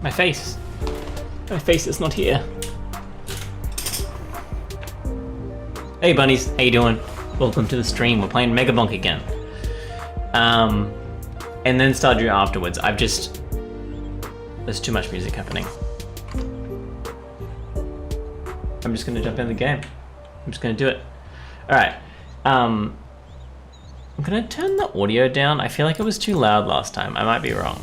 My face. My face is not here. Hey bunnies, how you doing? Welcome to the stream. We're playing Megabonk again. And then Stardew afterwards. There's too much music happening. I'm just gonna jump in the game. I'm just gonna do it. Alright. I'm gonna turn the audio down. I feel like it was too loud last time. I might be wrong.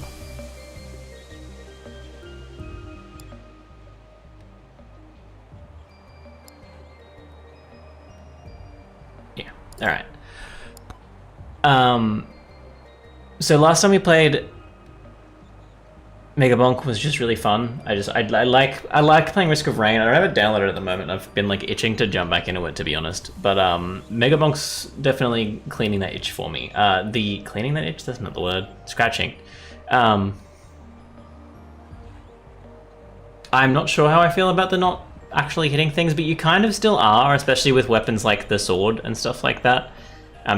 Yeah, alright. So last time we played Megabonk was just really fun. I like playing Risk of Rain. I don't have it downloaded at the moment. I've been like itching to jump back into it, to be honest. But Megabonk's definitely cleaning that itch for me. Cleaning that itch, that's not the word. Scratching. I'm not sure how I feel about the not actually hitting things, but you kind of still are, especially with weapons like the sword and stuff like that.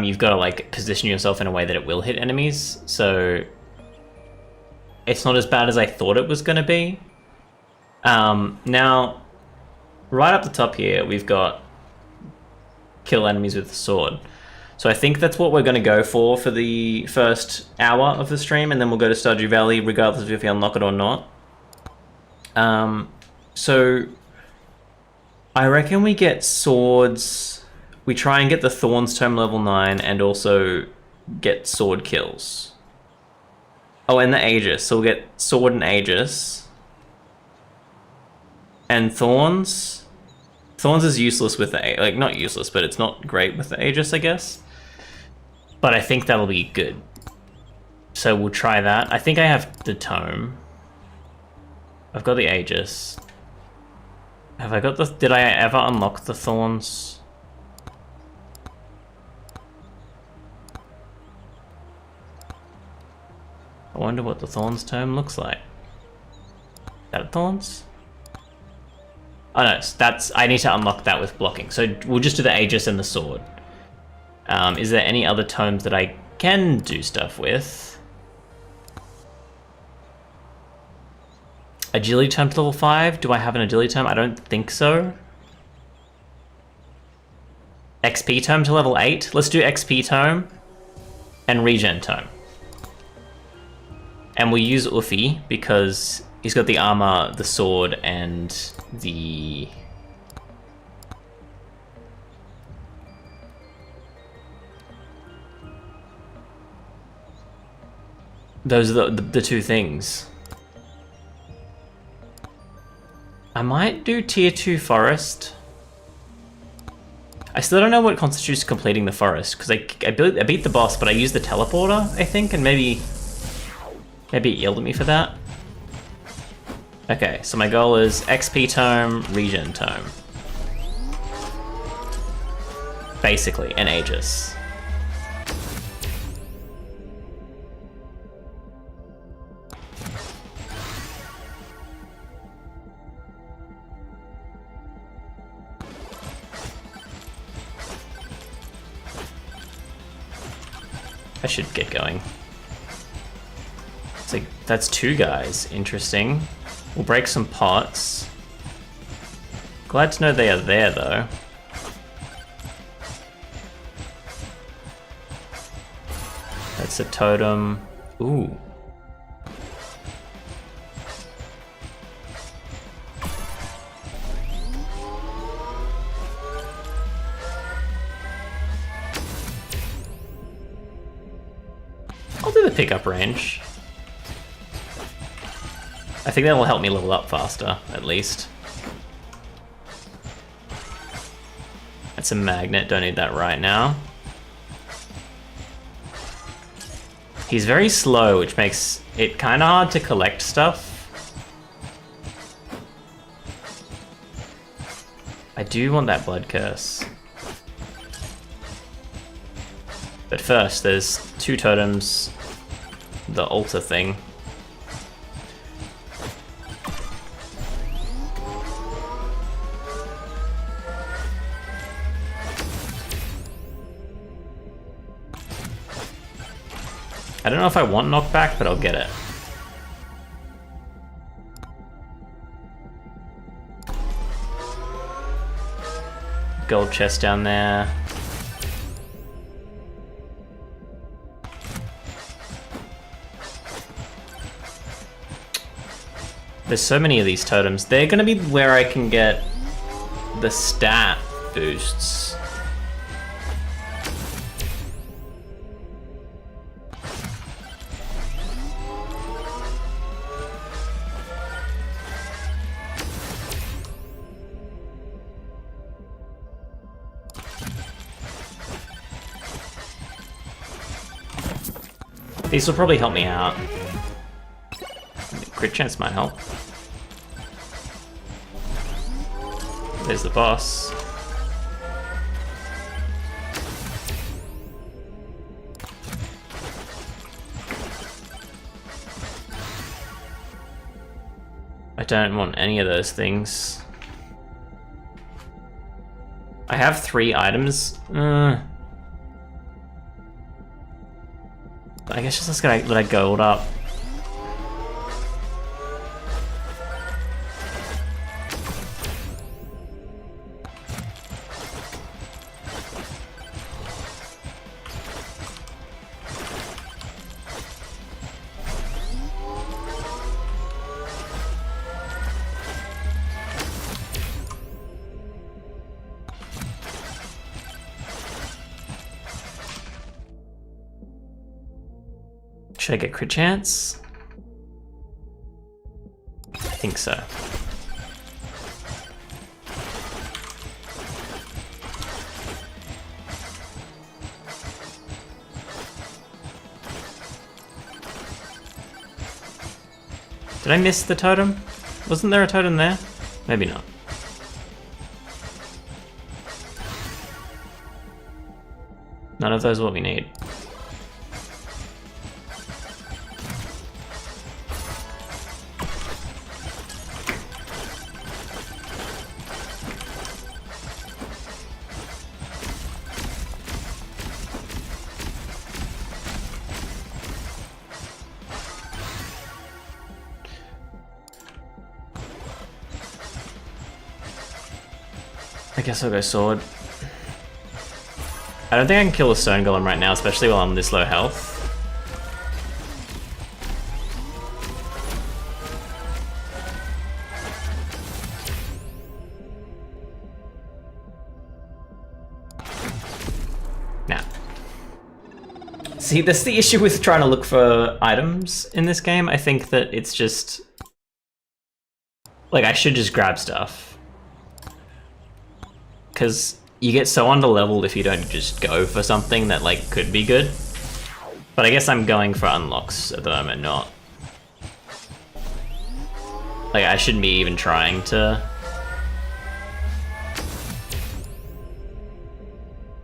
You've got to like position yourself in a way that it will hit enemies, so it's not as bad as I thought it was going to be. Now, right up the top here, we've got kill enemies with the sword. So I think that's what we're going to go for the first hour of the stream, and then we'll go to Stardew Valley, regardless of if we unlock it or not. So I reckon we get swords. We try and get the Thorns Tome level 9, and also get sword kills. Oh, and the Aegis. So we'll get Sword and Aegis. And Thorns. Thorns is useless with the like, not useless, but it's not great with the Aegis, I guess. But I think that'll be good. So we'll try that. I think I have the Tome. I've got the Aegis. Have I got the... Did I ever unlock the Thorns? I wonder what the Thorns Tome looks like. Is that Thorns? Oh no, I need to unlock that with blocking. So we'll just do the Aegis and the sword. Is there any other tomes that I can do stuff with? Agility Tome to level 5? Do I have an Agility Tome? I don't think so. XP Tome to level 8? Let's do XP Tome and Regen Tome. And we'll use Uffy because he's got the armor, the sword, and the... Those are the two things. I might do tier 2 forest. I still don't know what constitutes completing the forest, because I beat the boss, but I used the teleporter, I think, and maybe it yelled at me for that. Okay, so my goal is XP Tome, Regen Tome. Basically, and Aegis. I should get going. It's like, that's 2 guys. Interesting. We'll break some pots. Glad to know they are there, though. That's a totem. Ooh. I'll do the pickup range. I think that will help me level up faster, at least. That's a magnet, don't need that right now. He's very slow, which makes it kind of hard to collect stuff. I do want that blood curse. But first, there's 2 totems, the altar thing. I don't know if I want knockback, but I'll get it. gold chest down there. There's so many of these totems. They're gonna be where I can get the stat boosts. These will probably help me out. Crit chance might help. There's the boss. I don't want any of those things. I have 3 items. I guess just let's let I gold up. Should I get crit chance? I think so. Did I miss the totem? Wasn't there a totem there? Maybe not. None of those are what we need. I guess I'll go sword. I don't think I can kill a stone golem right now, especially while I'm this low health. Nah. See, that's the issue with trying to look for items in this game. I think that it's just... like, I should just grab stuff. Because you get so under-leveled if you don't just go for something that, like, could be good. But I guess I'm going for unlocks at the moment, not... like, I shouldn't be even trying to...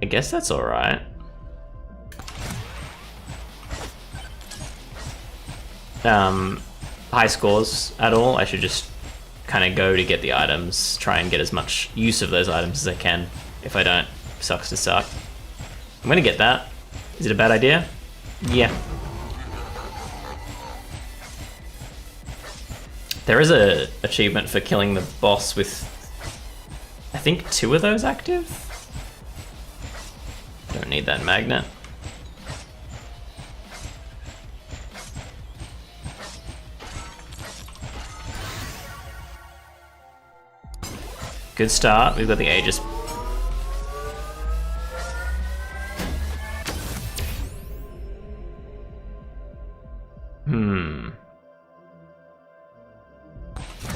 I guess that's alright. High scores at all, I should just kind of go to get the items, try and get as much use of those items as I can. If I don't, sucks to suck. I'm gonna get that. Is it a bad idea? Yeah. There is a achievement for killing the boss with, I think, 2 of those active? Don't need that magnet. Good start, we've got the Aegis.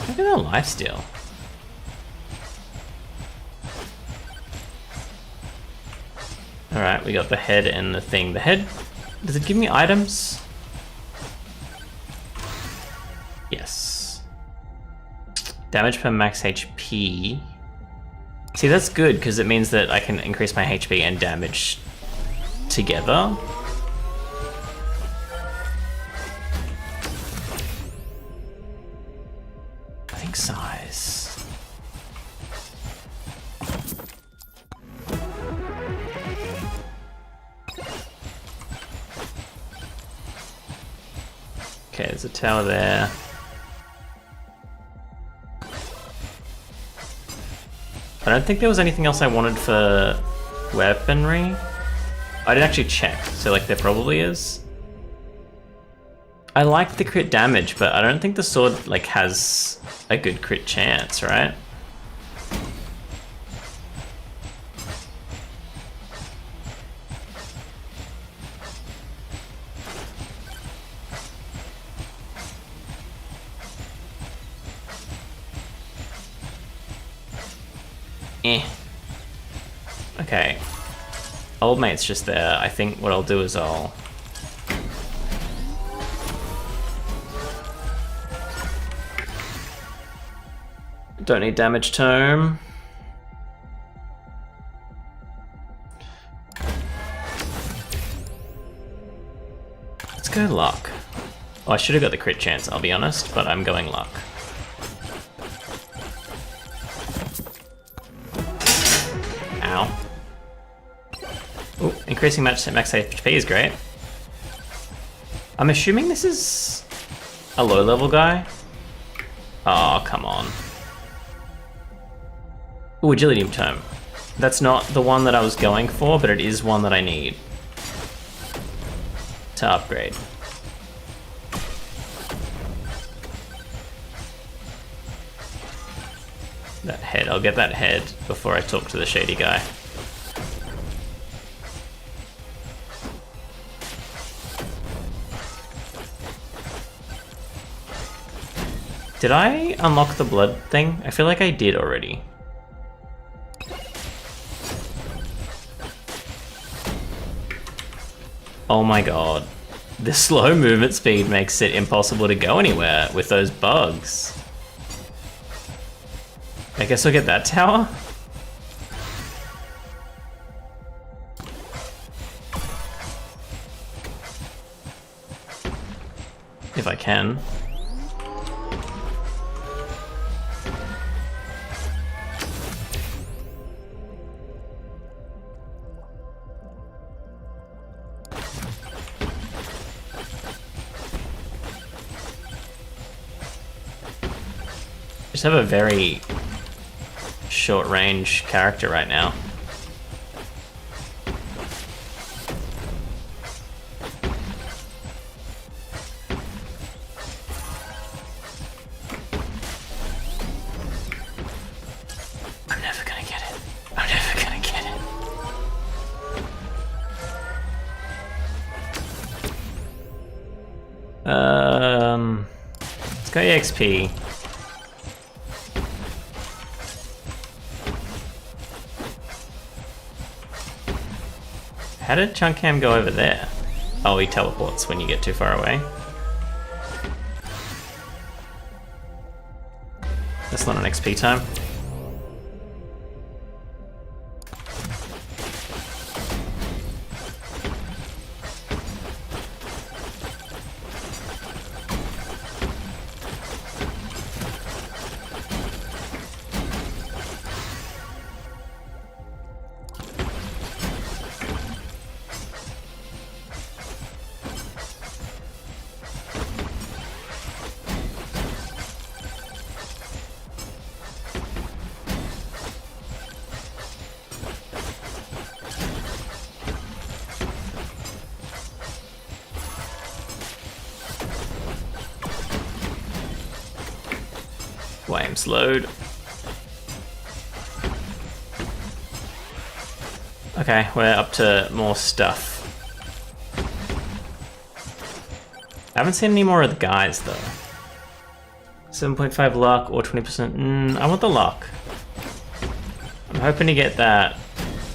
Look at the lifesteal. Alright, we got the head and the thing. The head, does it give me items? Yes. Damage per max HP. See, that's good, because it means that I can increase my HP and damage together. I think size. Okay, there's a tower there. I don't think there was anything else I wanted for weaponry. I didn't actually check, so like there probably is. I like the crit damage, but I don't think the sword like has a good crit chance, right? Okay. Old mate's just there. I think what I'll do is I'll... Don't need damage tome. Let's go luck. Oh, I should have got the crit chance, I'll be honest, but I'm going luck. Ow. Ooh, increasing max HP is great. I'm assuming this is a low level guy. Oh, come on. Ooh, agility tome. That's not the one that I was going for, but it is one that I need to upgrade. That head, I'll get that head before I talk to the shady guy. Did I unlock the blood thing? I feel like I did already. Oh my god. The slow movement speed makes it impossible to go anywhere with those bugs. I guess I'll get that tower? If I can. Just have a very short range character right now. I'm never gonna get it. I'm never gonna get it. Let's go EXP. How did Chunkam go over there? Oh, he teleports when you get too far away. That's not an XP time. Flames load. Okay, we're up to more stuff. I haven't seen any more of the guys though. 7.5 luck or 20%. I want the luck. I'm hoping to get that.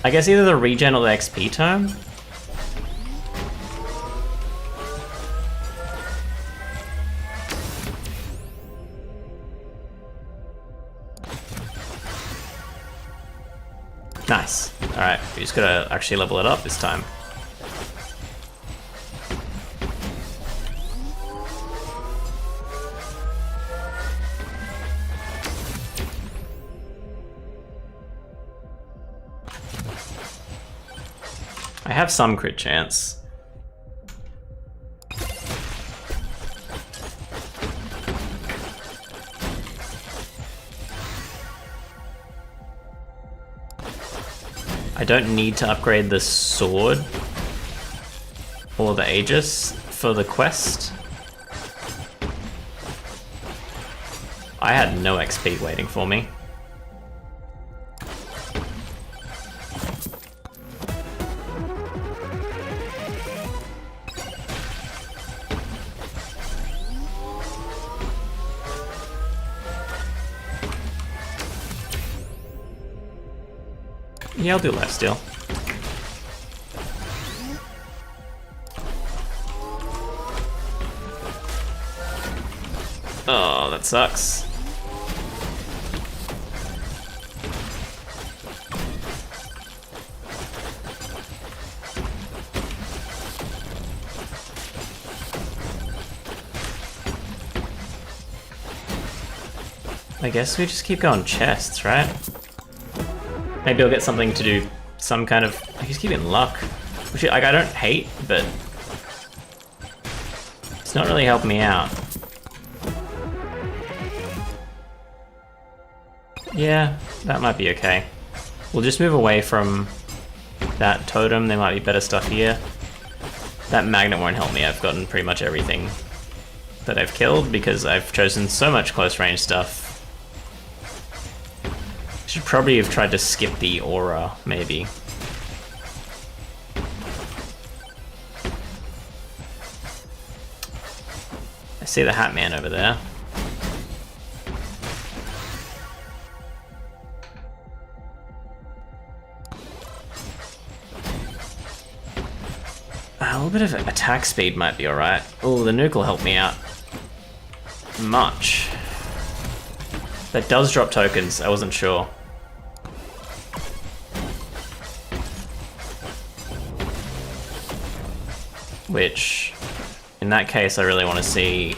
I guess either the regen or the XP tome. Nice. Alright, we just gotta actually level it up this time. I have some crit chance. I don't need to upgrade the sword or the Aegis for the quest. I had no XP waiting for me. Yeah, I'll do lifesteal. Oh, that sucks. I guess we just keep going chests, right? Maybe I'll get something to do some kind of... I just keep getting luck. Which, like, I don't hate, but... it's not really helping me out. Yeah, that might be okay. We'll just move away from that totem. There might be better stuff here. That magnet won't help me. I've gotten pretty much everything that I've killed because I've chosen so much close range stuff. Should probably have tried to skip the aura, maybe. I see the Hat Man over there. A little bit of attack speed might be alright. Oh, the nuke will help me out much. That does drop tokens, I wasn't sure. Which, in that case, I really want to see...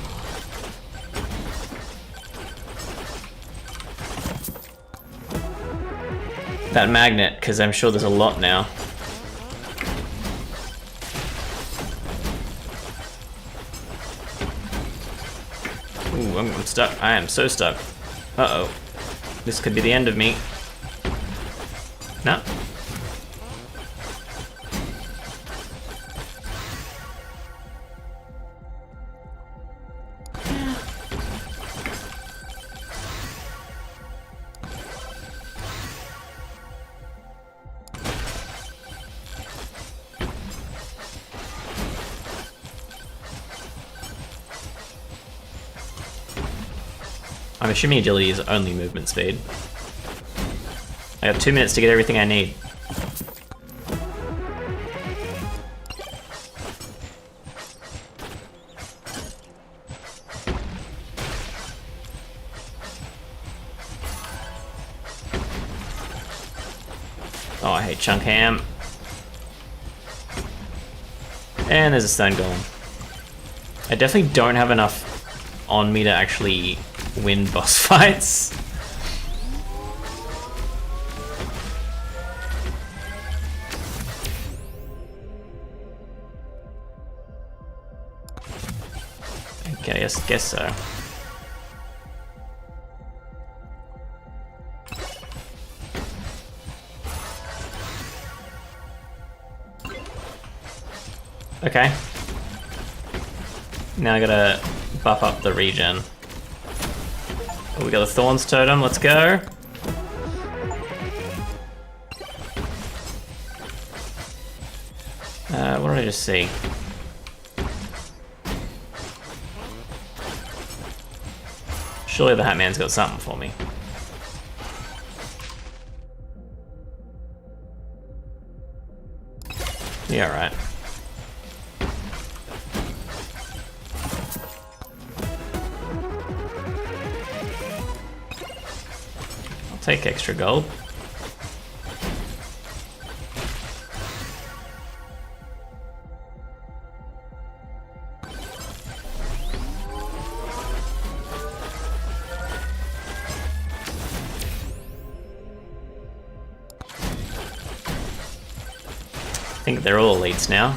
that magnet, because I'm sure there's a lot now. Ooh, I'm stuck. I am so stuck. Uh-oh. This could be the end of me. No. I'm assuming agility is only movement speed. I have 2 minutes to get everything I need. Oh, I hate chunk ham. And there's a stone golem. I definitely don't have enough on me to actually win boss fights. Okay, I guess so. Okay. Now I gotta buff up the regen. Oh, we got the Thorns totem, let's go. What did I just see? Surely the Hat Man's got something for me. Yeah, right. I'll take extra gold. I think they're all elites now.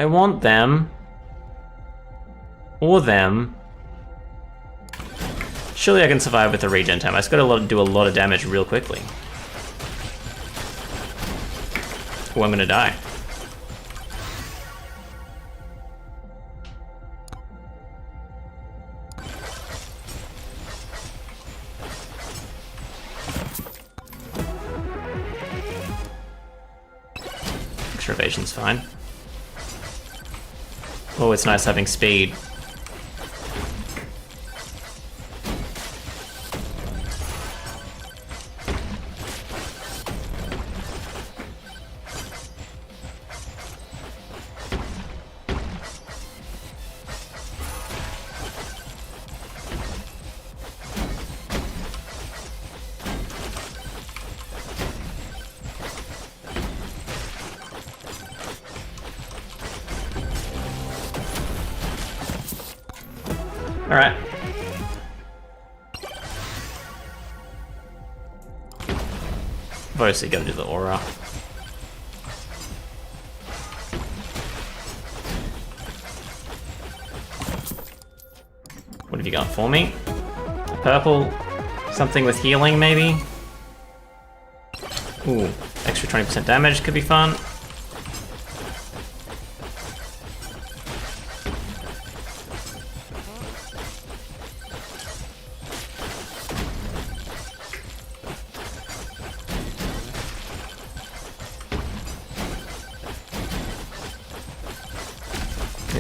I want them. Or them. Surely I can survive with the regen time. I just gotta do a lot of damage real quickly. Or I'm gonna die. Extra evasion's fine. Oh, it's nice having speed. Alright. I've obviously got to do the aura. What have you got for me? Purple? Something with healing, maybe? Ooh, extra 20% damage could be fun.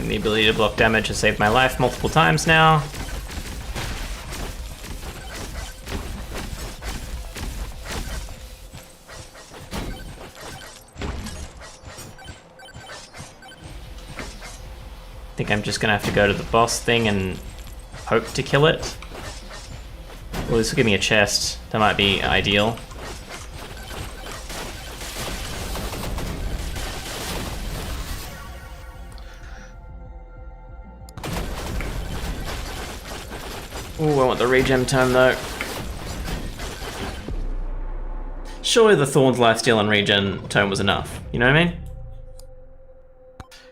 The ability to block damage has saved my life multiple times now. I think I'm just gonna have to go to the boss thing and hope to kill it. Well, this will give me a chest. That might be ideal. Ooh, I want the regen tome though. Surely the Thorns lifesteal and regen tome was enough, you know what I mean?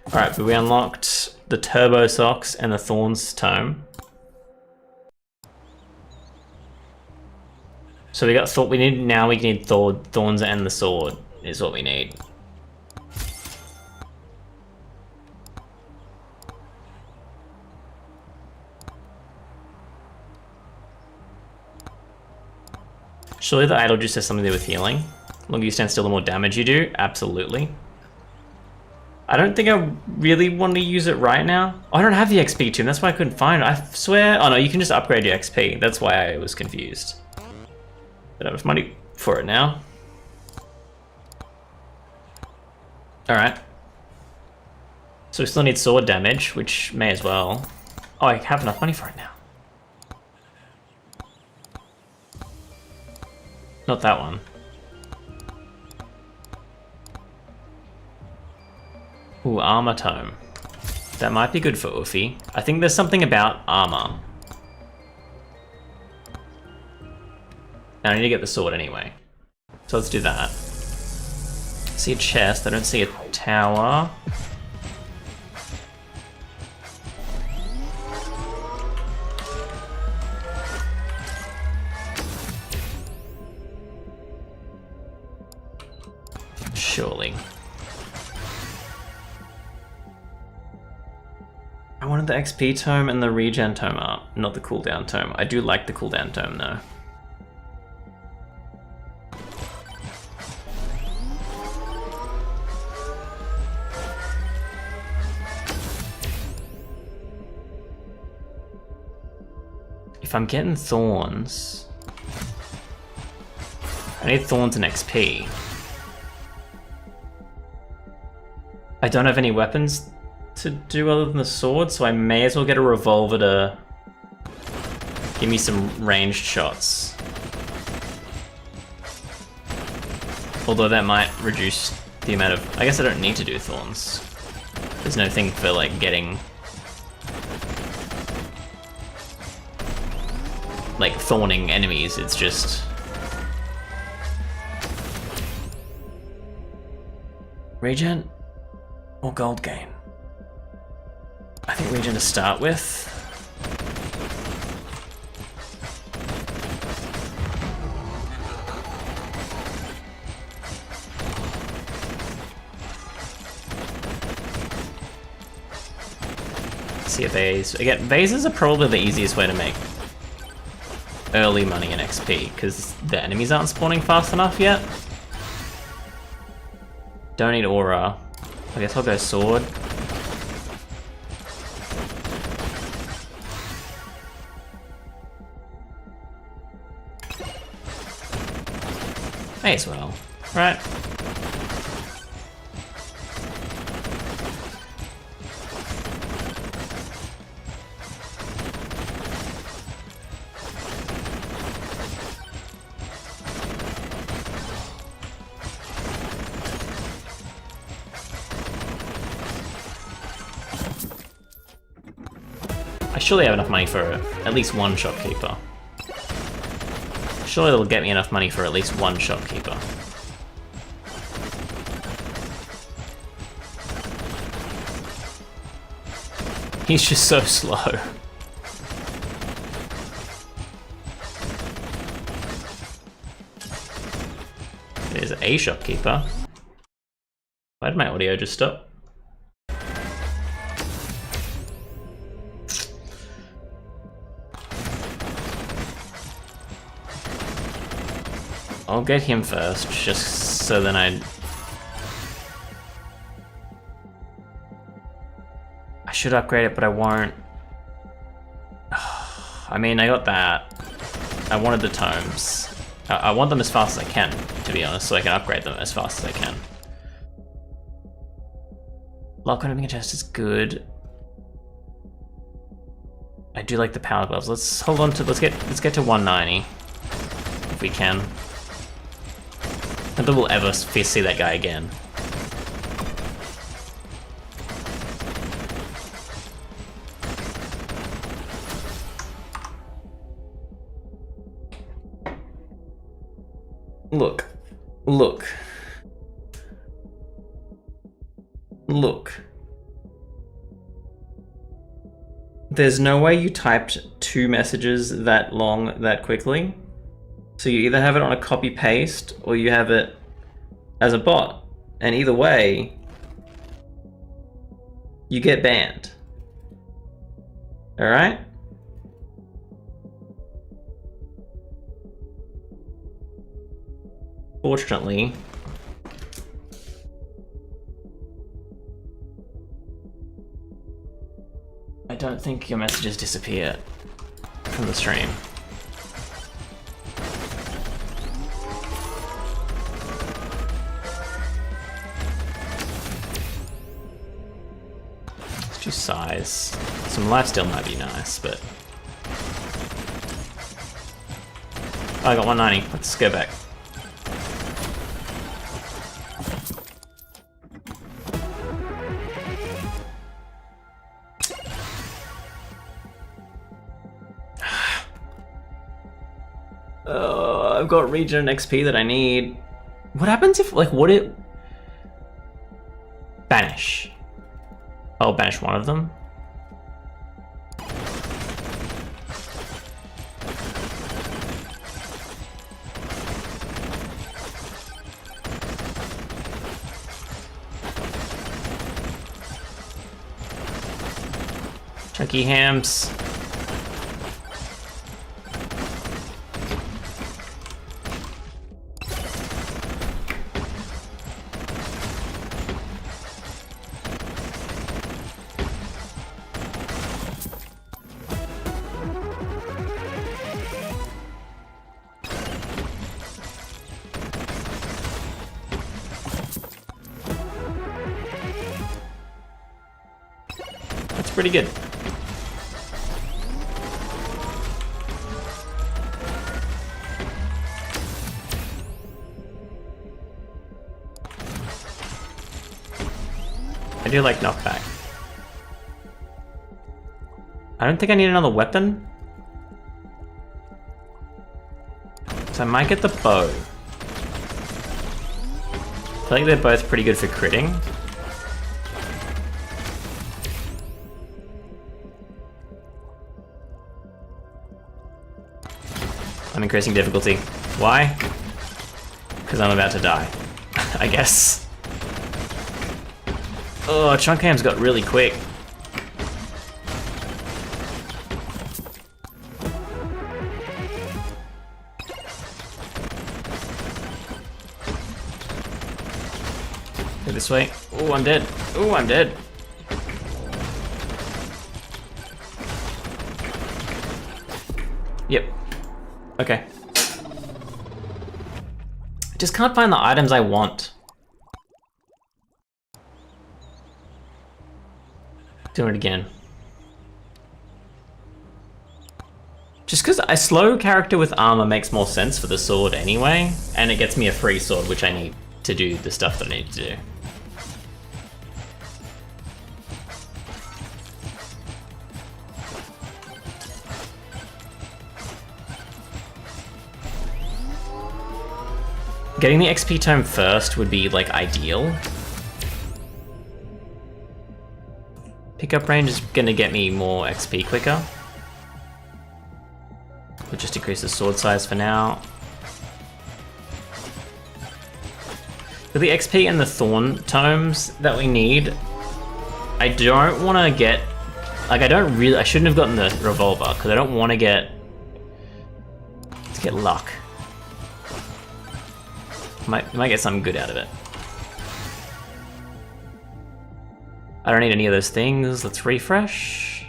Alright, but we unlocked the Turbo Socks and the Thorns tome. So we got we need Thorns and the sword is what we need. Surely the idol just has something to do with healing. The longer you stand still, the more damage you do. Absolutely. I don't think I really want to use it right now. Oh, I don't have the XP tome, that's why I couldn't find it. I swear. Oh no, you can just upgrade your XP. That's why I was confused. I don't have money for it now. Alright. So we still need sword damage, which may as well. Oh, I have enough money for it now. Not that one. Ooh, armor tome. That might be good for Uffy. I think there's something about armor. And I need to get the sword anyway. So let's do that. See a chest, I don't see a tower. Surely. I wanted the XP tome and the regen tome up, not the cooldown tome. I do like the cooldown tome though. If I'm getting thorns, I need thorns and XP. I don't have any weapons to do other than the sword, so I may as well get a revolver to give me some ranged shots. Although that might reduce the amount of... I guess I don't need to do thorns. There's no thing for like getting... like thorning enemies, it's just... Regen? Or gold gain? think region to start with. See a vase. Again, vases are probably the easiest way to make early money in XP, because the enemies aren't spawning fast enough yet. Don't need aura. I guess I'll go sword. May as well, right? I surely have enough money for at least one shopkeeper. Surely they'll get me enough money for at least one shopkeeper. He's just so slow. There's a shopkeeper. Why did my audio just stop? I'll get him first, just so then I should upgrade it, but I won't. I mean, I got that. I wanted the tomes. I want them as fast as I can, to be honest, so I can upgrade them as fast as I can. Lock on opening a chest is good. I do like the power gloves. Let's hold on to let's get to 190 if we can. I don't think we'll ever see that guy again. Look. There's no way you typed 2 messages that long that quickly. So you either have it on a copy paste or you have it as a bot. And either way, you get banned. Alright? Fortunately, I don't think your messages disappear from the stream. Let's do size. Some lifesteal might be nice, but... Oh, I got 190. Let's go back. I've got region and XP that I need. What happens if, like, what it... Banish. I'll banish one of them. Chunky hams. That's pretty good. I do like knockback. I don't think I need another weapon. So I might get the bow. I feel like they're both pretty good for critting. I'm increasing difficulty. Why? Because I'm about to die, I guess. Oh, Chunkham's got really quick. Go this way. Oh, I'm dead. Oh, I'm dead. Yep. Okay. Just can't find the items I want. Do it again. Just because a slow character with armor makes more sense for the sword anyway, and it gets me a free sword, which I need to do the stuff that I need to do. Getting the XP tome first would be, like, ideal. Pickup range is gonna get me more XP quicker. We'll just decrease the sword size for now. For the XP and the Thorn tomes that we need, I don't want to get... Like, I shouldn't have gotten the revolver, because I don't want to get luck. Might get something good out of it. I don't need any of those things. Let's refresh.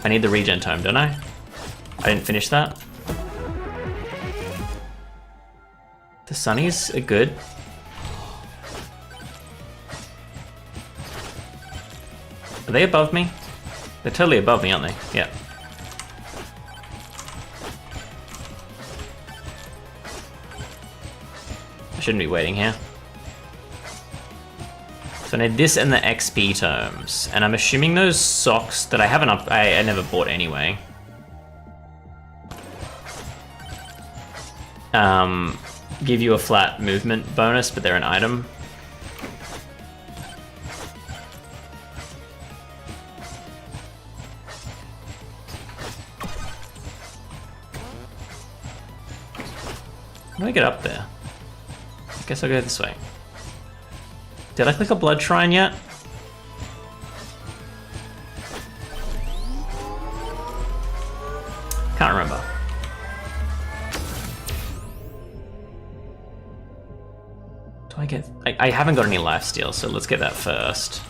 I need the regen tome, don't I? I didn't finish that. The sunnies are good. Are they above me? They're totally above me, aren't they? Yeah. I shouldn't be waiting here. So I need this and the XP tomes. And I'm assuming those socks that I haven't I never bought anyway. Give you a flat movement bonus, but they're an item. How do I get up there? I guess I'll go this way. Did I click a blood shrine yet? Can't remember. Do I get... I haven't got any lifesteal, so let's get that first.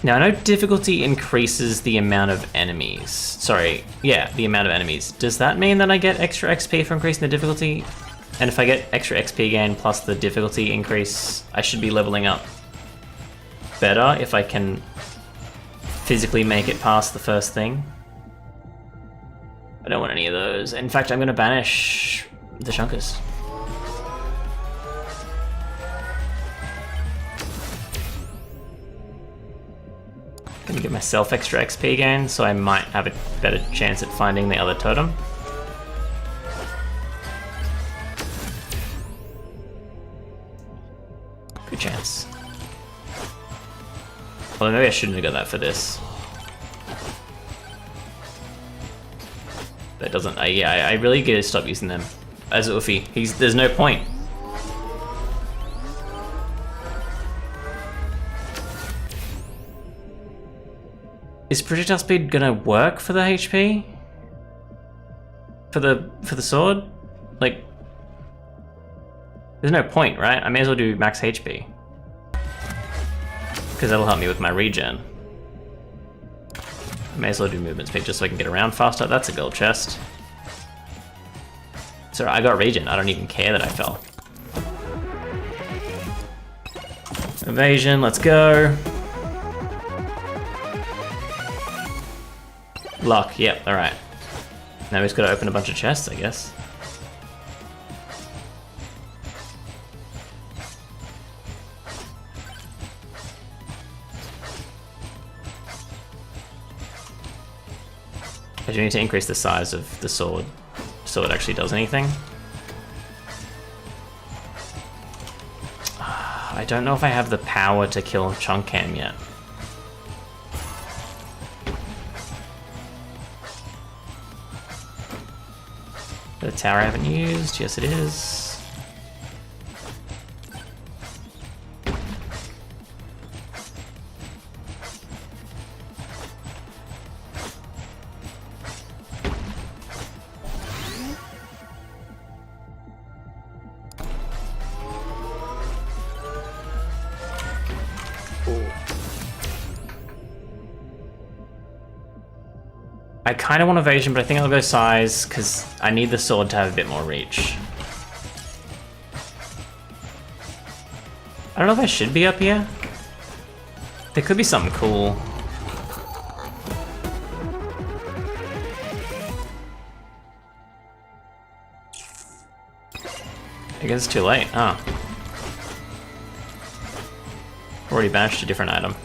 Now, I know difficulty increases the amount of enemies. Sorry, yeah, the amount of enemies. Does that mean that I get extra XP for increasing the difficulty? And if I get extra XP gain plus the difficulty increase, I should be leveling up better if I can physically make it past the first thing. I don't want any of those. In fact, I'm going to banish the Chunkers. Gonna give myself extra XP gain, so I might have a better chance at finding the other totem. Good chance. Well, maybe I shouldn't have got that for this. That doesn't... yeah, I really gotta stop using them as Uffy. There's no point. Is projectile speed gonna work for the HP? For the sword? Like, there's no point, right? I may as well do max HP. Because that'll help me with my regen. I may as well do movement speed just so I can get around faster. That's a gold chest. So I got regen, I don't even care that I fell. Evasion, let's go. Luck, yep, alright. Now we've got to open a bunch of chests, I guess. I do need to increase the size of the sword so it actually does anything. I don't know if I have the power to kill Chunkham yet. The tower I haven't used. Yes, it is. I kind of want evasion, but I think I'll go size because I need the sword to have a bit more reach. I don't know if I should be up here. There could be something cool. I guess it's too late. Oh. Already banished a different item.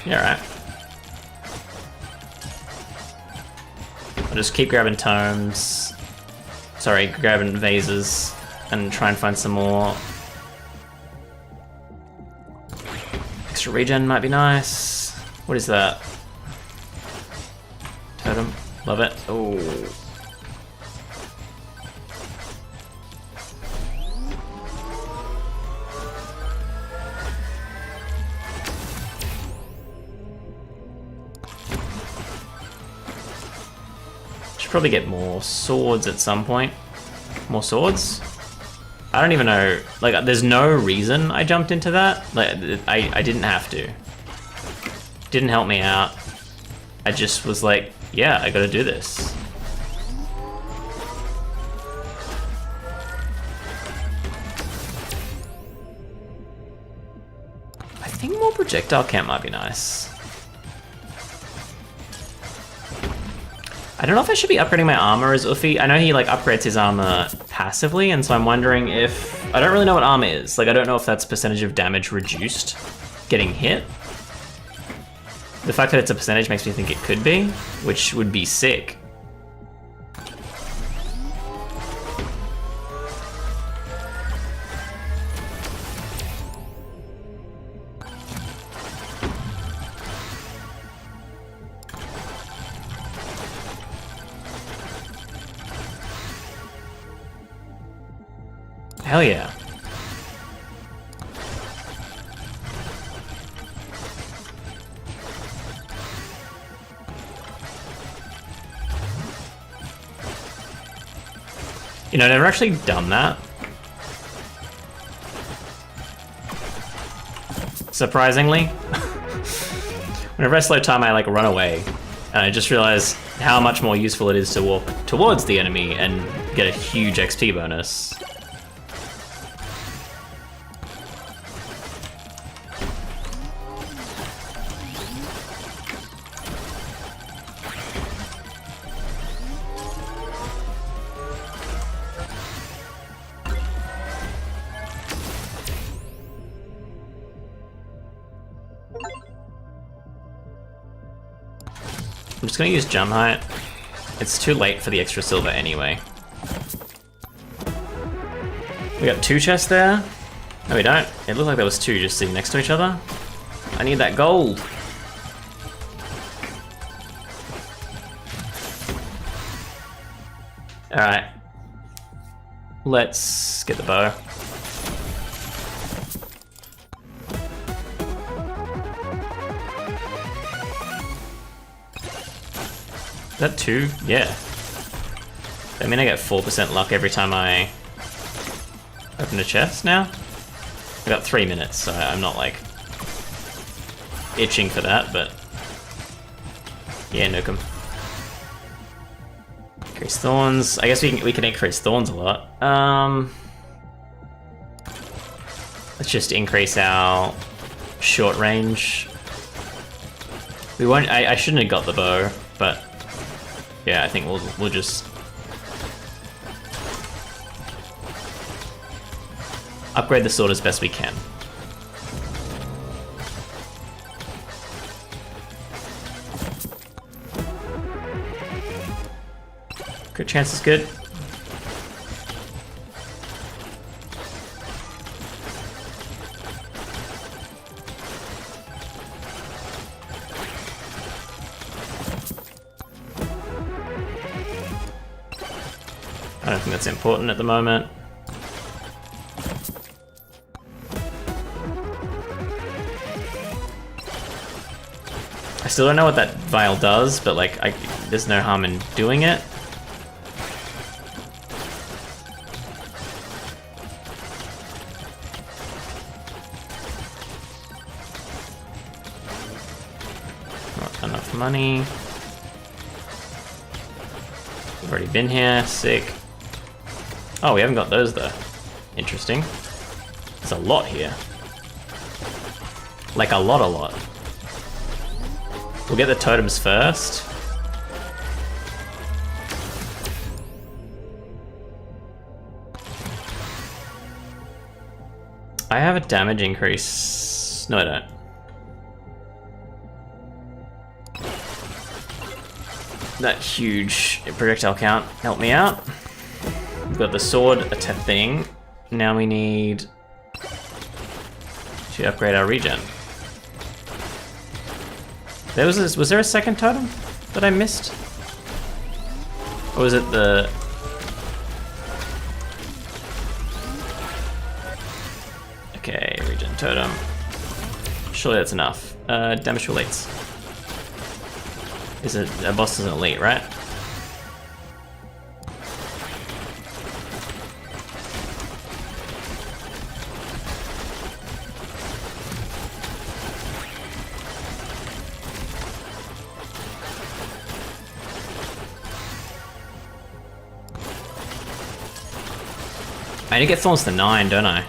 Yeah, alright. I'll just keep grabbing tomes. Sorry, grabbing vases and try and find some more. Extra regen might be nice. What is that? Totem. Love it. Oh. Probably get more swords at some point. More swords? I don't even know. Like, there's no reason I jumped into that. Like, I didn't have to. Didn't help me out. I just was like, yeah, I gotta do this. I think more projectile camp might be nice. I don't know if I should be upgrading my armor as Uffy. I know he like upgrades his armor passively, and so I'm wondering if... I don't really know what armor is. Like, I don't know if that's percentage of damage reduced getting hit. The fact that it's a percentage makes me think it could be, which would be sick. Hell yeah. You know, I've never actually done that. Surprisingly. Whenever I slow time, I like run away. And I just realized how much more useful it is to walk towards the enemy and get a huge XP bonus. I'm just gonna use jump height. It's too late for the extra silver anyway. We got 2 chests there. No, we don't. It looked like there was 2 just sitting next to each other. I need that gold. Alright. Let's get the bow. Is that 2? Yeah. I mean, I get 4% luck every time I open a chest now. I got 3 minutes, so I'm not like itching for that, but yeah, nuke 'em. Increase thorns. I guess we can increase thorns a lot. Let's just increase our short range. We won't. I shouldn't have got the bow, but yeah, I think we'll just upgrade the sword as best we can. Crit chance is good. I don't think that's important at the moment. I still don't know what that vial does, but like, there's no harm in doing it. Not enough money. We've already been here, sick. Oh, we haven't got those though. Interesting. There's a lot here. Like a lot. We'll get the totems first. I have a damage increase. No, I don't. That huge projectile count helped me out. We've got the sword thing. Now we need to upgrade our regen. Was there a second totem that I missed? Or was it the... Okay, regen totem. Surely that's enough. Damage to elites. Is it a boss is an elite, right? I need to get thorns to 9, don't I?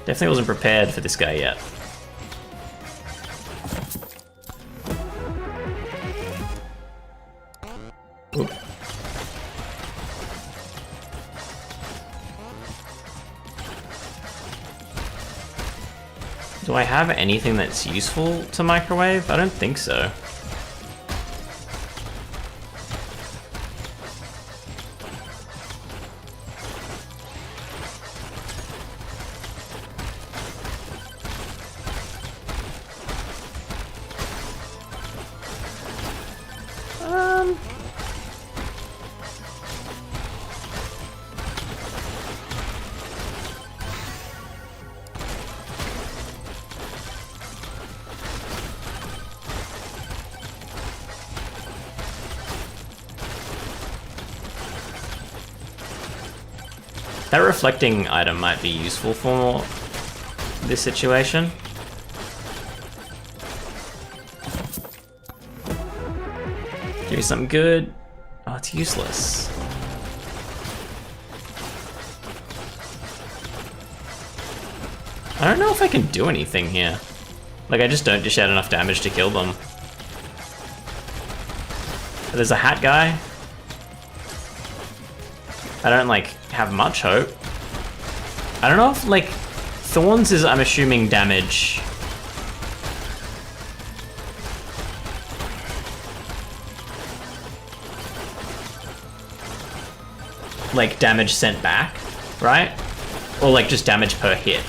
Definitely wasn't prepared for this guy yet. Oop. Do I have anything that's useful to microwave? I don't think so. That reflecting item might be useful for this situation. Give me something good. Oh, it's useless. I don't know if I can do anything here. Like, I just don't dish out enough damage to kill them. There's a hat guy. I don't, like, have much hope. I don't know if, like, Thorns is, I'm assuming, damage. Like, damage sent back, right? Or, like, just damage per hit.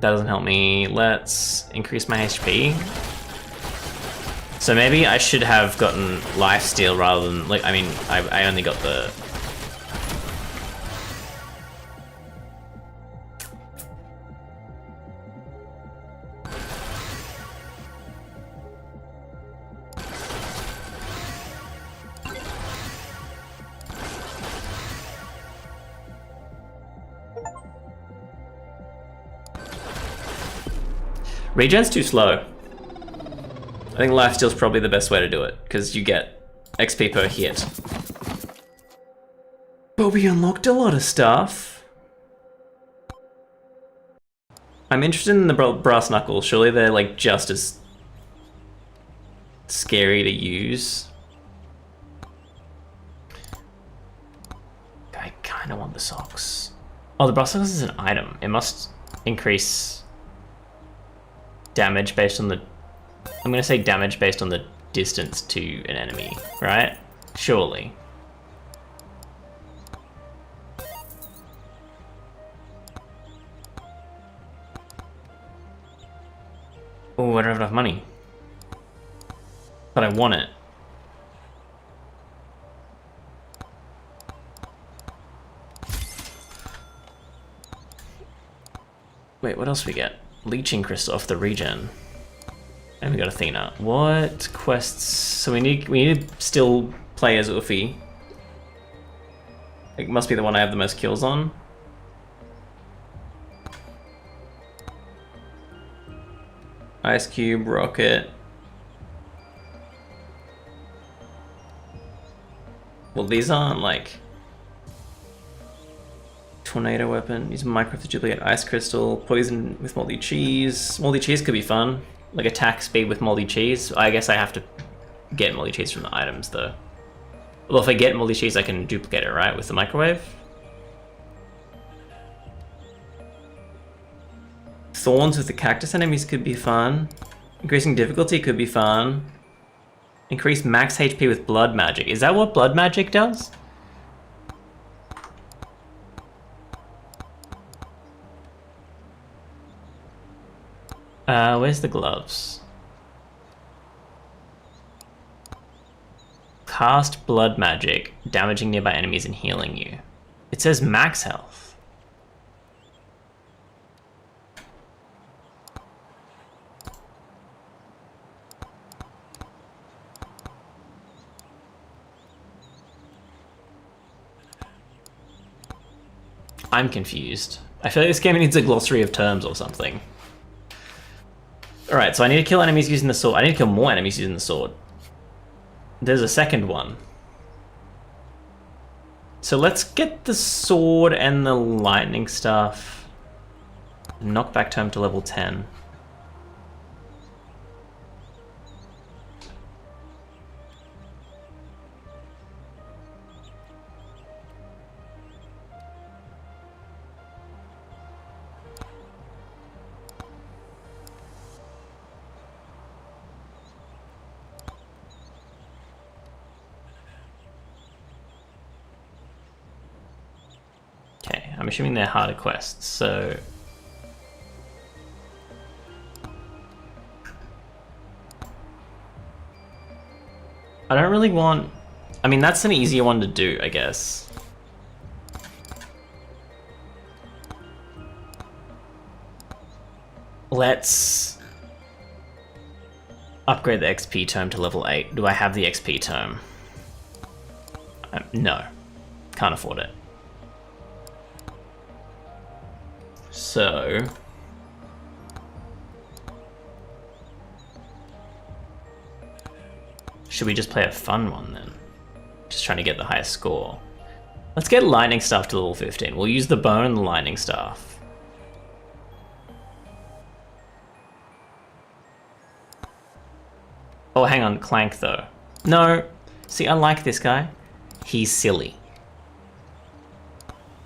That doesn't help me. Let's increase my HP. So maybe I should have gotten lifesteal rather than, like, I mean, I only got the... Regen's too slow. I think lifesteal's probably the best way to do it, because you get XP per hit. But we unlocked a lot of stuff. I'm interested in the brass knuckles. Surely they're like just as scary to use. I kind of want the socks. Oh, the brass knuckles is an item. It must increase damage based on the... I'm gonna say damage based on the distance to an enemy, right? Surely. Oh, I don't have enough money. But I want it. Wait, what else we get? Leeching crystal off the regen. And we got Athena. What quests? So we need to still play as Uffy. It must be the one I have the most kills on. Ice Cube, Rocket. Well, these aren't like... Tornado weapon, use micro to duplicate ice crystal, poison with moldy cheese. Moldy cheese could be fun. Like attack speed with moldy cheese. I guess I have to get moldy cheese from the items though. Well, if I get moldy cheese, I can duplicate it, right? With the microwave? Thorns with the cactus enemies could be fun. Increasing difficulty could be fun. Increase max HP with blood magic. Is that what blood magic does? Where's the gloves? Cast blood magic, damaging nearby enemies and healing you. It says max health. I'm confused. I feel like this game needs a glossary of terms or something. Alright, so I need to kill enemies using the sword. I need to kill more enemies using the sword. There's a second one. So let's get the sword and the lightning stuff. Knock back time to level 10. I'm assuming they're harder quests, so... I don't really want... I mean, that's an easier one to do, I guess. Let's... upgrade the XP tome to level 8. Do I have the XP tome? No. Can't afford it. So... should we just play a fun one then? Just trying to get the highest score. Let's get lightning staff to level 15. We'll use the bone and the lightning staff. Oh, hang on, Clank though. No, see, I like this guy. He's silly.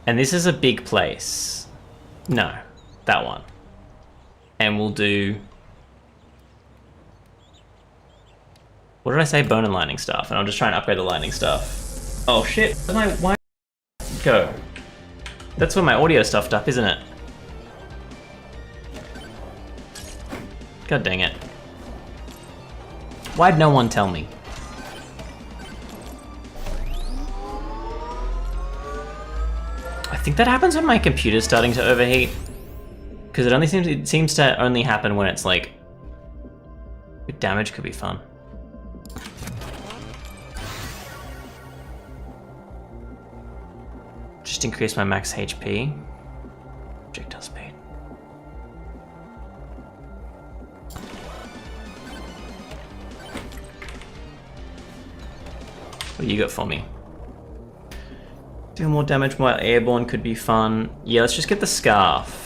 And this is a big place. No, that one. And we'll do... what did I say? Bone and lightning staff. And I'll just try and upgrade the lightning staff. Oh shit, why go? That's where my audio stuffed up, isn't it? God dang it. Why'd no one tell me? I think that happens when my computer's starting to overheat. Because it seems to only happen when it's like... damage could be fun. Just increase my max HP. Projectile speed. What you got for me? Do more damage while airborne could be fun. Yeah, let's just get the scarf.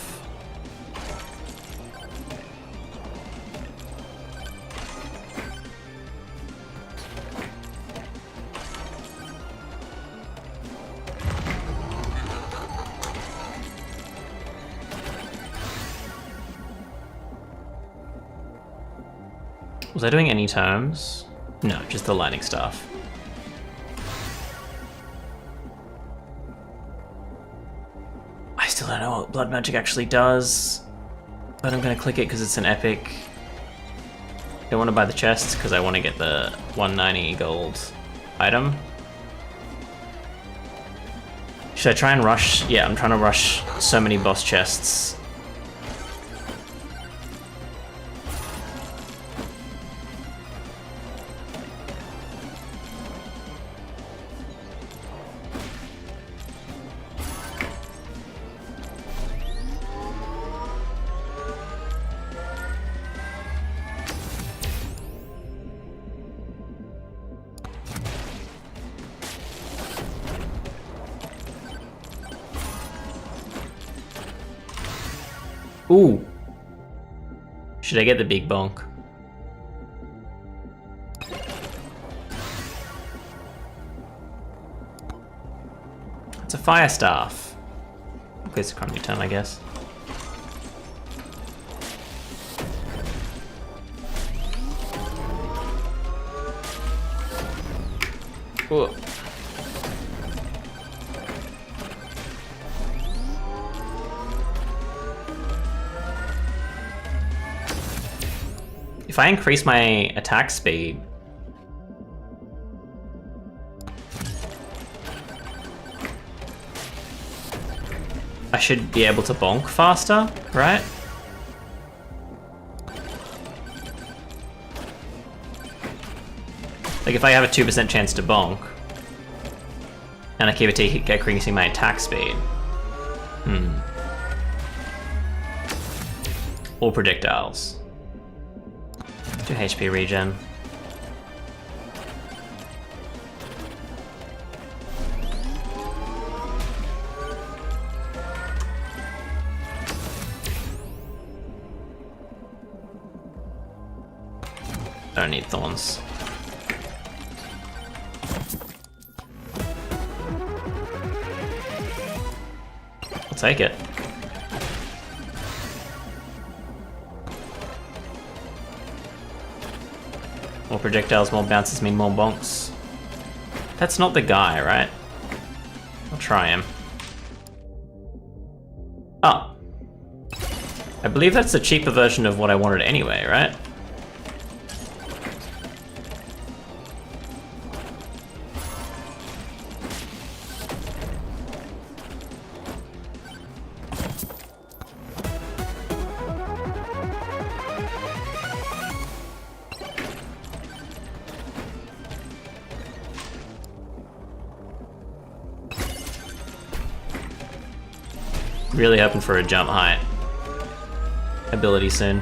Was I doing any terms? No, just the lightning staff. I still don't know what blood magic actually does, but I'm gonna click it because it's an epic. Don't want to buy the chests because I want to get the 190 gold item. Should I try and rush? Yeah, I'm trying to rush so many boss chests. Ooh. Should I get the big bonk? It's a fire staff. Okay, it's a crummy turn, I guess. Ooh. If I increase my attack speed, I should be able to bonk faster, right? Like if I have a 2% chance to bonk, and I keep increasing my attack speed. Or projectiles. 2 HP regen. Don't need thorns. I'll take it. More projectiles, more bounces mean more bonks. That's not the guy, right? I'll try him. Oh. I believe that's the cheaper version of what I wanted anyway, right? Really hoping for a jump height ability soon.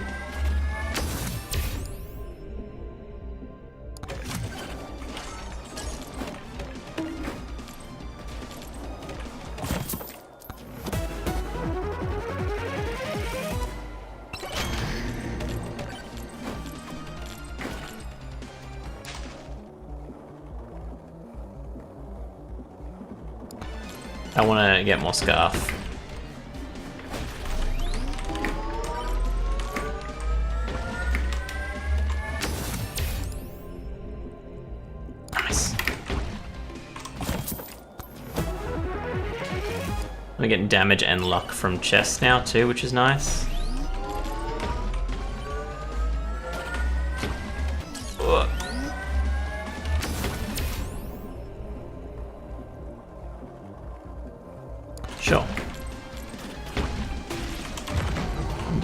I want to get more scarf. I'm getting damage and luck from chests now too, which is nice. Ugh.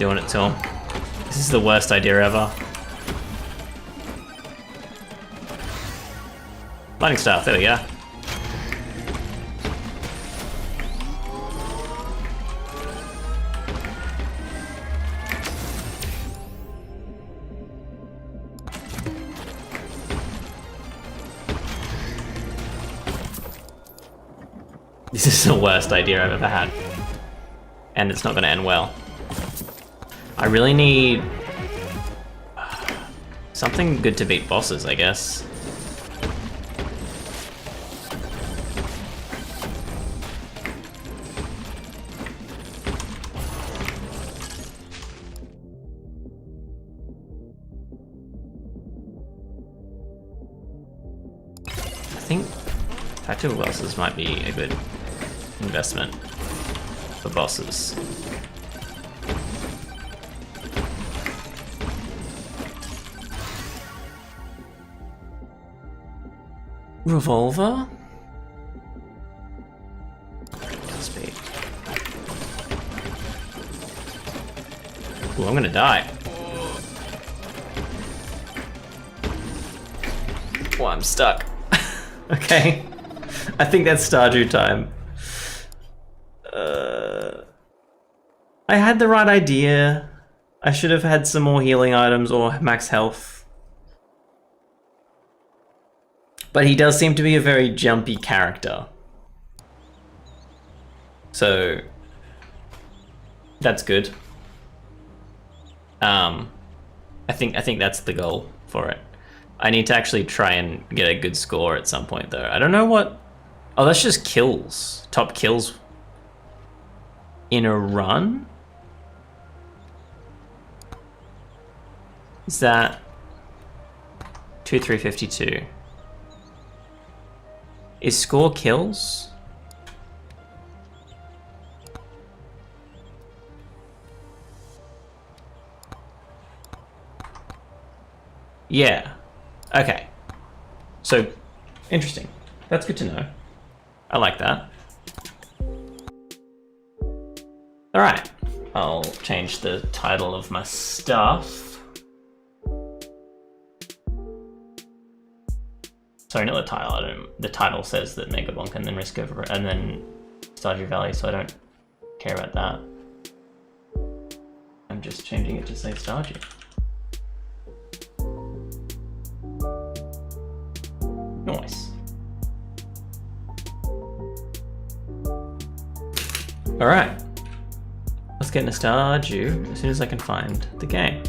doing it to him. This is the worst idea ever. Lightning Staff, there we go. This is the worst idea I've ever had. And it's not going to end well. I really need something good to beat bosses, I guess. I think tactical bosses might be a good investment for bosses. Revolver? Speed. Ooh, I'm gonna die. Oh, I'm stuck. Okay. I think that's Stardew time. I had the right idea. I should have had some more healing items or max health. But he does seem to be a very jumpy character. So that's good. I think that's the goal for it. I need to actually try and get a good score at some point though. I don't know what... Oh, that's just kills. Top kills in a run? Is that 2352? Is score kills? Yeah. Okay. So, interesting. That's good to know. I like that. Alright. I'll change the title of my stuff. Sorry, not the title. The title says that Megabonk and then Risk Over and then Stardew Valley, so I don't care about that. I'm just changing it to say Stardew. Nice. Alright. Let's get into Stardew as soon as I can find the game.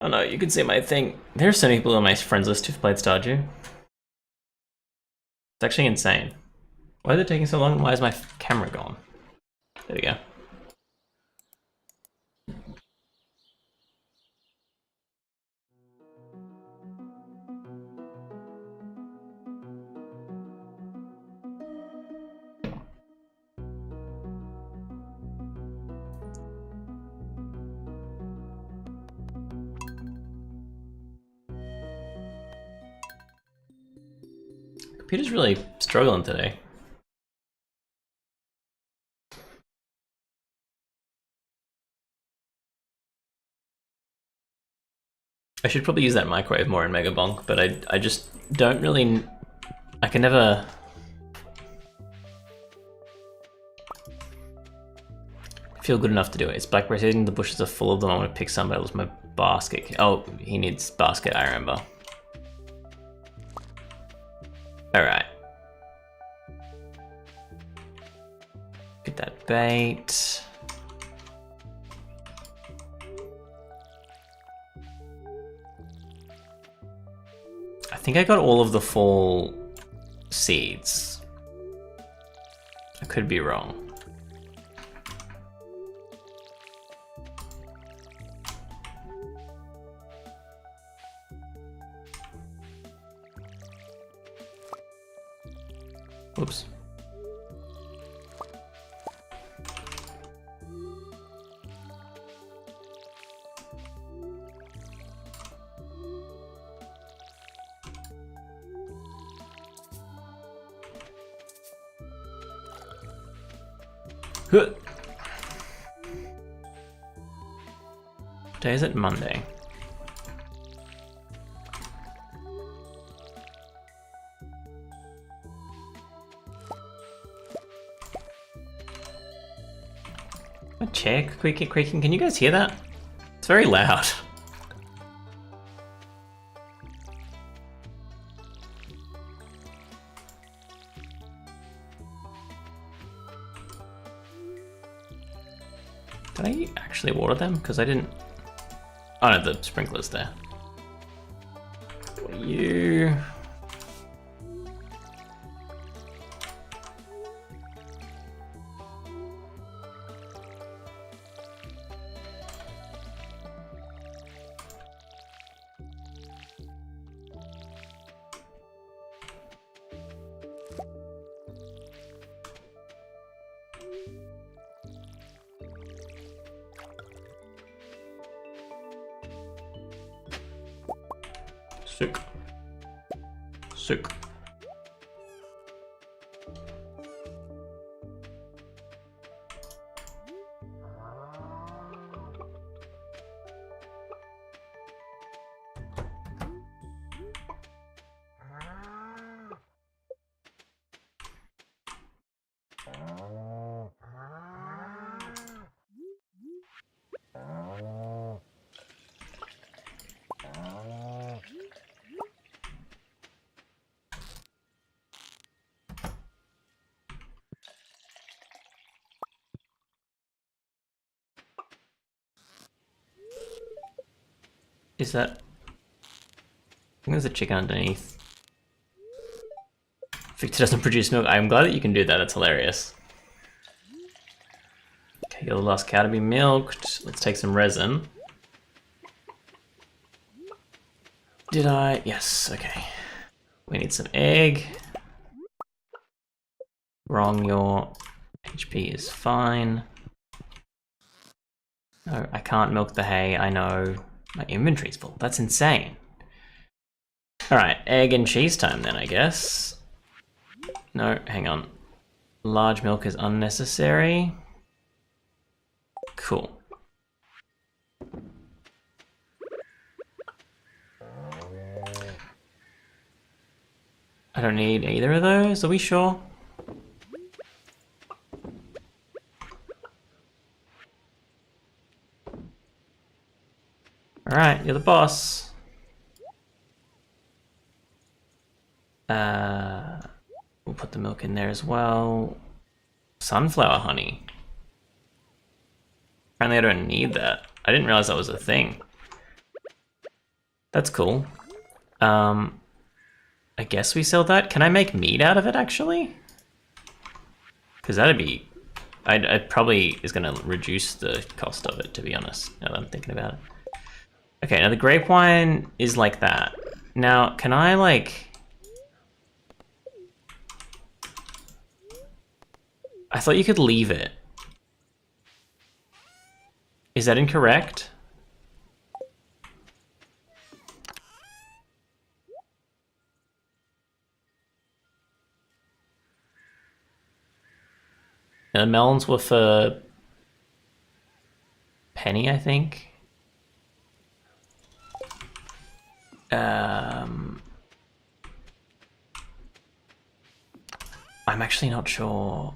Oh no, you can see my thing. There are so many people on my friends list who've played Stardew. It's actually insane. Why is it taking so long? Why is my camera gone? There we go. Computer's really struggling today. I should probably use that microwave more in Megabonk, but I just don't really... I can never... feel good enough to do it. It's blackberries hitting, the bushes are full of them. I want to pick some, but I lost my basket. Oh, he needs basket, I remember. Alright. Get that bait. I think I got all of the fall seeds. I could be wrong. Whoops. Huh. Today is it Monday? A chair creaking. Can you guys hear that? It's very loud. Did I actually water them? Because I didn't... Oh no, the sprinkler's there. What are you? Sick. Is that... I think there's a chicken underneath. Victor doesn't produce milk. I'm glad that you can do that, that's hilarious. Okay, you're the last cow to be milked. Let's take some resin. Did I? Yes, okay. We need some egg. Wrong, your HP is fine. No, I can't milk the hay, I know. My inventory's full, that's insane. Alright, egg and cheese time then, I guess. No, hang on. Large milk is unnecessary. Cool. I don't need either of those, are we sure? Alright, you're the boss. We'll put the milk in there as well. Sunflower honey. Apparently I don't need that. I didn't realize that was a thing. That's cool. I guess we sell that. Can I make meat out of it, actually? Because that'd be... It probably is going to reduce the cost of it, to be honest, now that I'm thinking about it. Okay, now the grape wine is like that. Now, can I, like... I thought you could leave it. Is that incorrect? And the melons were for Penny, I think. I'm actually not sure.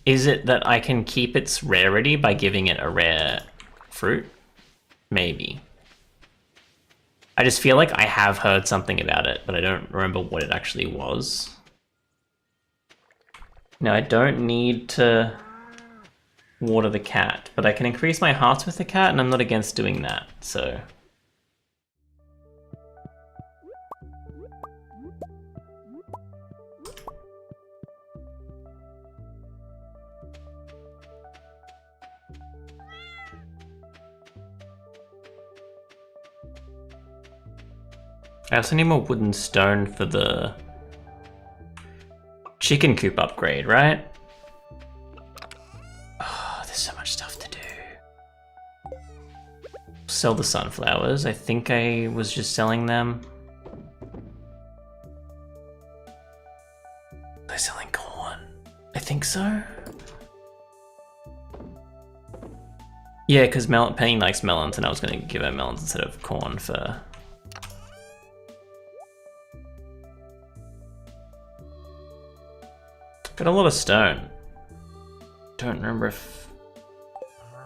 Is it that I can keep its rarity by giving it a rare fruit? Maybe. I just feel like I have heard something about it, but I don't remember what it actually was. No, I don't need to water the cat, but I can increase my hearts with the cat, and I'm not against doing that, so... I also need more wood and stone for the chicken coop upgrade, right? Oh, there's so much stuff to do. Sell the sunflowers. I think I was just selling them. They're selling corn. I think so. Yeah, because Penny likes melons, and I was going to give her melons instead of corn for... Got a lot of stone. Don't remember if...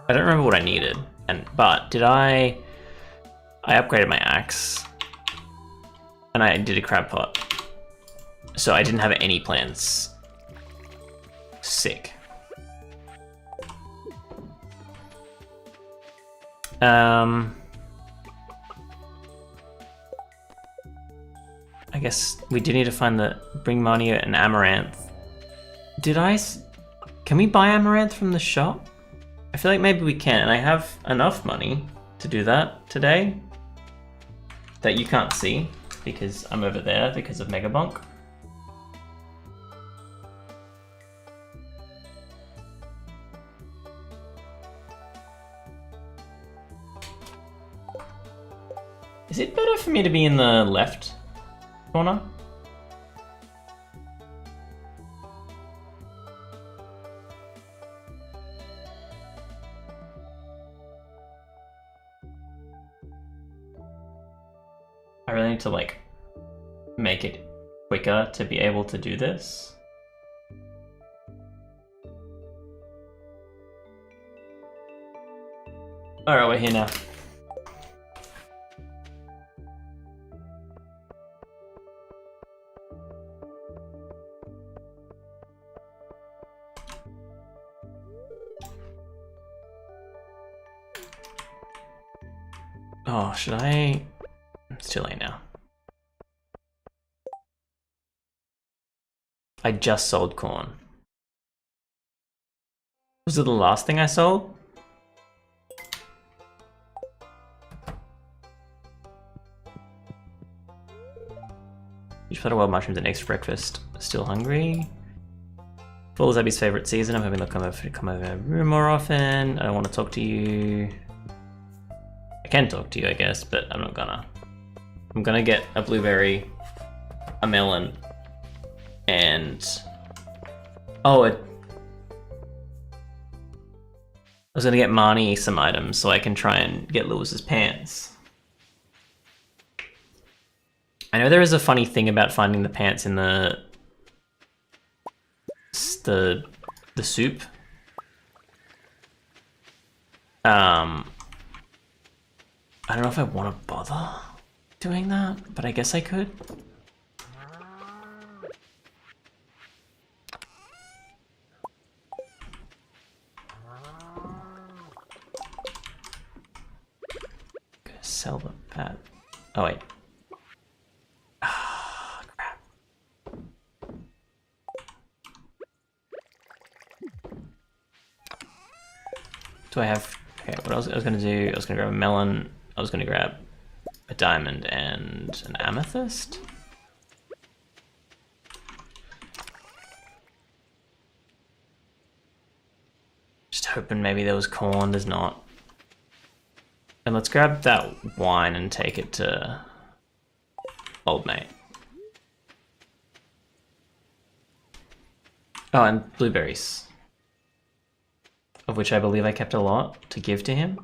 I don't remember what I needed. But did I upgraded my axe. And I did a crab pot. So I didn't have any plants. Sick. I guess we do need to find bring Marnia and Amaranth. Can we buy Amaranth from the shop? I feel like maybe we can, and I have enough money to do that today. That you can't see, because I'm over there because of Megabonk. Is it better for me to be in the left corner? I really need to like make it quicker to be able to do this. Alright, we're here now. Oh, should I? It's too late now. I just sold corn. Was it the last thing I sold? Huge platter of wild mushrooms and eggs for breakfast. Still hungry? Fall is Abby's favorite season. I'm hoping they'll come over the room more often. I don't want to talk to you. I can talk to you, I guess, but I'm not gonna. I'm gonna get a blueberry, a melon, and... Oh, I was gonna get Marnie some items so I can try and get Lewis's pants. I know there is a funny thing about finding the pants in the soup. I don't know if I want to bother doing that, but I guess I could. Gonna sell the pad. Oh wait. Ah, crap. Do I have? Okay, what else I was gonna do? I was gonna grab a melon. I was gonna grab a diamond and an amethyst. Just hoping maybe there was corn, there's not. And let's grab that wine and take it to Old Mate. Oh, and blueberries. Of which I believe I kept a lot to give to him.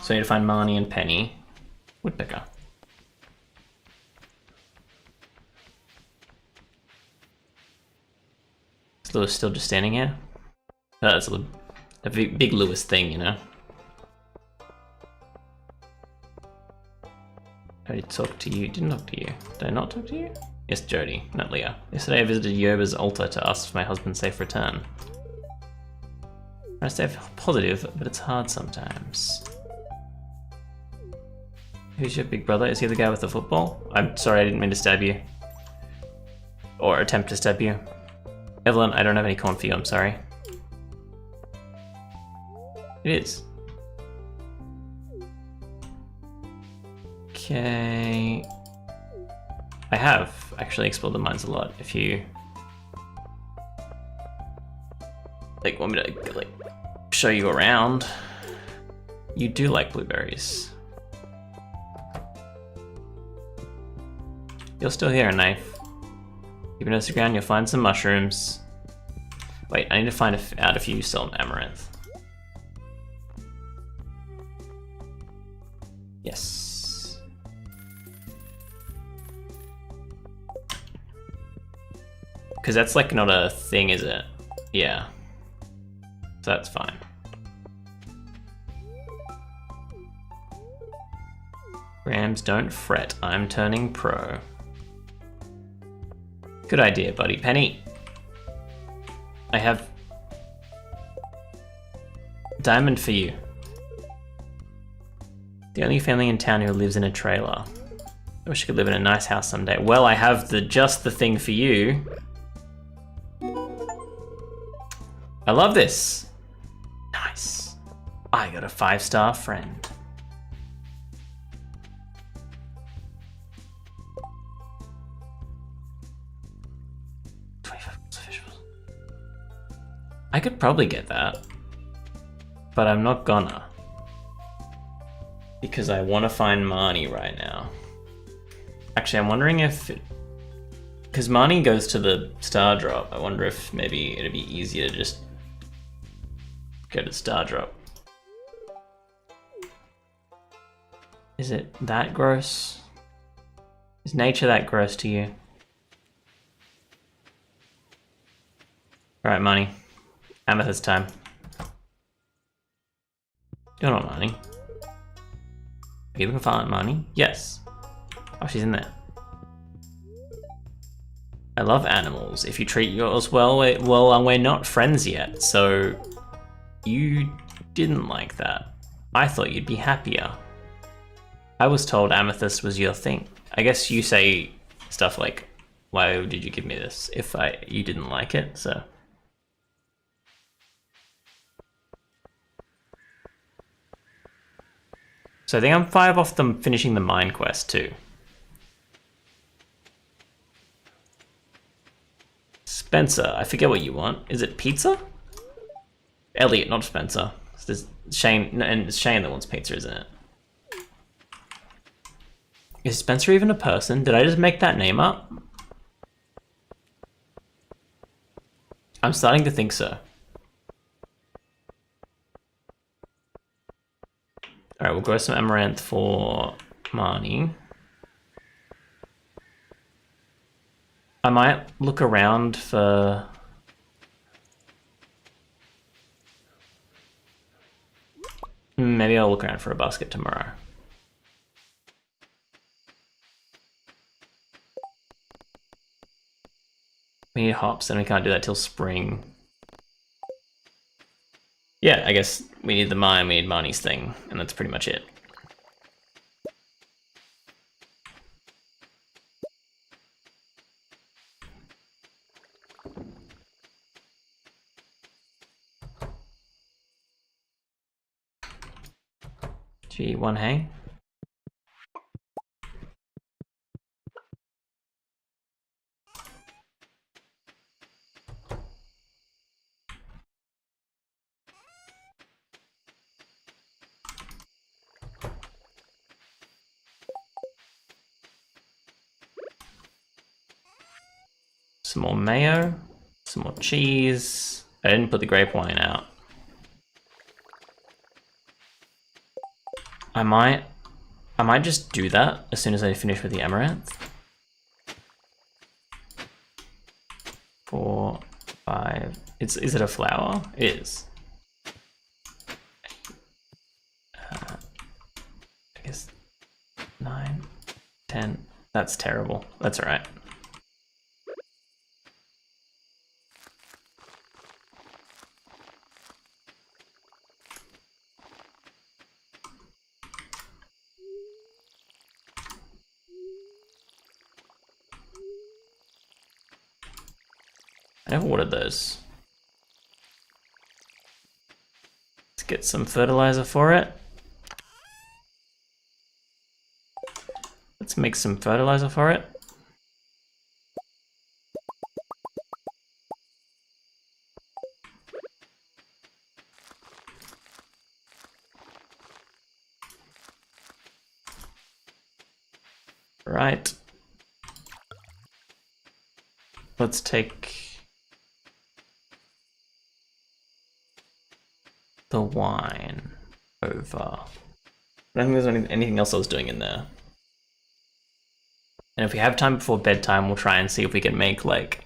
So I need to find Marnie and Penny. Woodpecker. Is Lewis still just standing here? Oh, that's a big Lewis thing, you know? I talked to you. Didn't talk to you. Did I not talk to you? Yes, Jody, not Leah. Yesterday I visited Yerba's altar to ask for my husband's safe return. I stay positive, but it's hard sometimes. Who's your big brother? Is he the guy with the football? I'm sorry, I didn't mean to stab you. Or attempt to stab you. Evelyn, I don't have any corn for you, I'm sorry. It is. Okay. I have actually explored the mines a lot. If you like want me to like show you around, you do like blueberries. You're still here, Knife. Keep it nose to the ground, you'll find some mushrooms. Wait, I need to find out if you sell amaranth. Yes. Because that's like not a thing, is it? Yeah. So that's fine. Grams, don't fret, I'm turning pro. Good idea, buddy. Penny. I have diamond for you. The only family in town who lives in a trailer. I wish I could live in a nice house someday. Well, I have just the thing for you. I love this. Nice. I got a 5-star friend. I could probably get that, but I'm not gonna. Because I want to find Marnie right now. Actually, I'm wondering if... Because Marnie goes to the star drop. I wonder if maybe it'd be easier to just go to star drop. Is it that gross? Is nature that gross to you? Alright, Marnie. Amethyst time. You're not Marnie. Are you looking for Aunt Marnie? Yes. Oh, she's in there. I love animals. If you treat yours well, we're not friends yet, so you didn't like that. I thought you'd be happier. I was told amethyst was your thing. I guess you say stuff like, why did you give me this if you didn't like it, so. So I think I'm 5 off them finishing the mine quest too. Spencer, I forget what you want. Is it pizza? Elliot, not Spencer. There's Shane, and it's Shane that wants pizza, isn't it? Is Spencer even a person? Did I just make that name up? I'm starting to think so. Alright, we'll grow some amaranth for Marnie. I might look around for... Maybe I'll look around for a basket tomorrow. We need hops, and we can't do that till spring. Yeah, I guess we need the mine, we need Marnie's thing, and that's pretty much it. Gee, one hay. Some more mayo, some more cheese. I didn't put the grape wine out. I might just do that as soon as I finish with the amaranth. 4, 5. Is it a flower? It is. I guess 9, 10. That's terrible. That's all right. I never watered those. Let's get some fertilizer for it. Let's make some fertilizer for it. Right. Let's take the wine over. I don't think there's anything else I was doing in there. And if we have time before bedtime, we'll try and see if we can make like